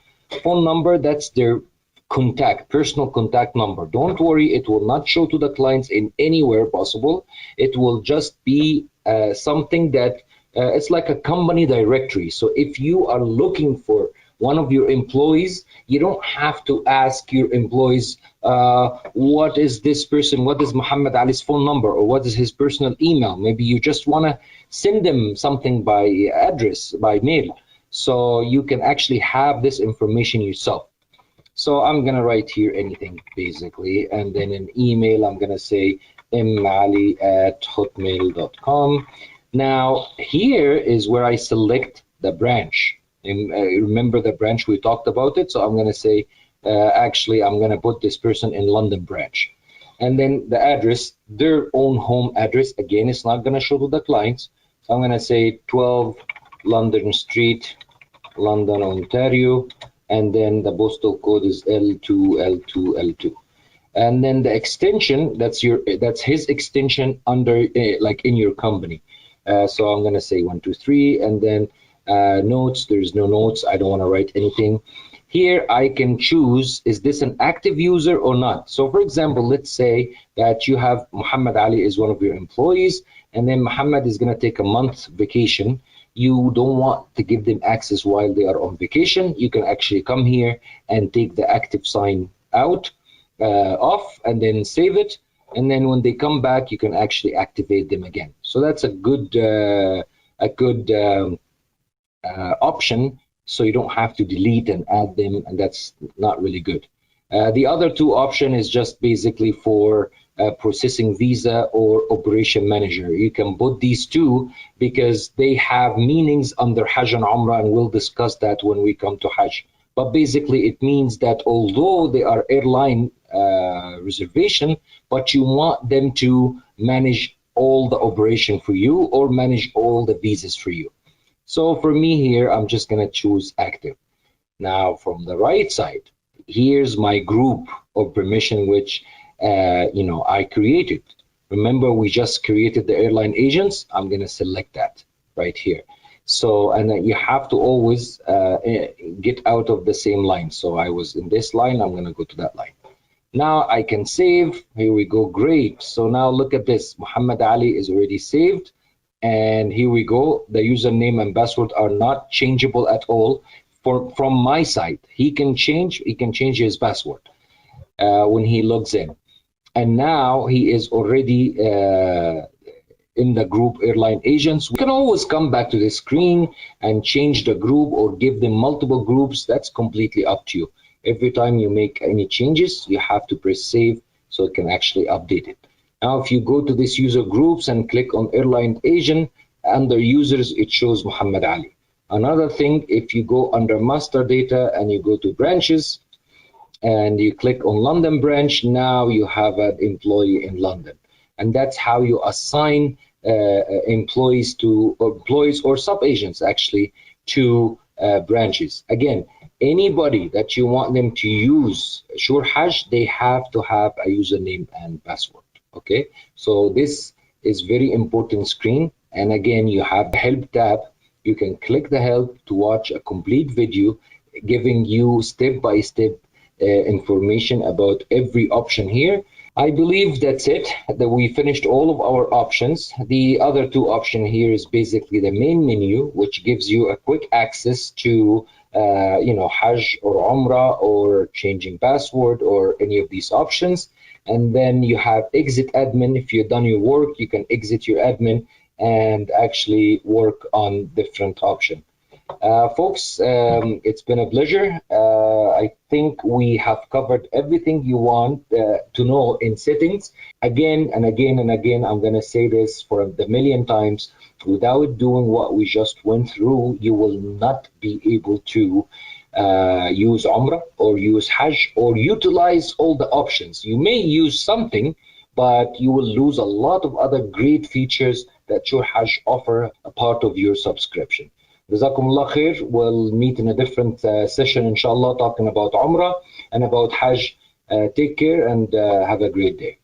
Phone number, that's their personal contact number. Don't worry, it will not show to the clients in anywhere possible. It will just be something that it's like a company directory. So if you are looking for one of your employees, you don't have to ask your employees, what is this person, what is Muhammad Ali's phone number, or what is his personal email. Maybe you just want to send them something by address, by mail. So you can actually have this information yourself. So I'm going to write here anything basically, and then an email, I'm going to say mali@hotmail.com. Now here is where I select the branch. Remember the branch we talked about it, so I'm going to say actually I'm going to put this person in London branch, and then the address, their own home address, again it's not going to show to the clients, so I'm going to say 12 London Street, London, Ontario, and then the postal code is L2L2L2, and then the extension, that's his extension under like in your company. So I'm going to say 123, and then notes, there's no notes, I don't want to write anything. Here I can choose, is this an active user or not? So for example, let's say that you have Muhammad Ali is one of your employees, and then Muhammad is going to take a month vacation. You don't want to give them access while they are on vacation. You can actually come here and take the active sign out, off, and then save it. And then when they come back, you can actually activate them again. So that's a good option, so you don't have to delete and add them, and that's not really good. The other two option is just basically for processing visa or operation manager. You can put these two because they have meanings under Hajj and Umrah, and we'll discuss that when we come to Hajj. But basically it means that although they are airline reservation, but you want them to manage all the operation for you or manage all the visas for you. So for me here, I'm just going to choose active. Now from the right side, here's my group of permission, which I created. Remember, we just created the airline agents. I'm going to select that right here. So, and you have to always get out of the same line. So I was in this line, I'm going to go to that line. Now I can save. Here we go. Great. So now look at this. Muhammad Ali is already saved. And here we go. The username and password are not changeable at all from my side. He can change his password when he logs in. And now he is already in the group airline agents. We can always come back to the screen and change the group or give them multiple groups. That's completely up to you. Every time you make any changes, you have to press save so it can actually update it. Now, if you go to this user groups and click on airline agent, under users, it shows Muhammad Ali. Another thing, if you go under master data and you go to branches and you click on London branch, now you have an employee in London. And that's how you assign employees or sub-agents actually to branches. Again, anybody that you want them to use SureHajj, they have to have a username and password. Okay, so this is very important screen. And again, you have the help tab. You can click the help to watch a complete video giving you step-by-step information about every option here. I believe that's it, that we finished all of our options. The other two options here is basically the main menu, which gives you a quick access to Hajj or Umrah or changing password or any of these options. And then you have exit admin. If you've done your work, you can exit your admin and actually work on different options. Folks, it's been a pleasure. I think we have covered everything you want to know in settings. Again and again and again, I'm going to say this for the million times. Without doing what we just went through, you will not be able to use Umrah or use Hajj or utilize all the options. You may use something, but you will lose a lot of other great features that SureHajj offer a part of your subscription. Jazakumullah khair. We'll meet in a different session, inshallah, talking about Umrah and about Hajj. Take care and have a great day.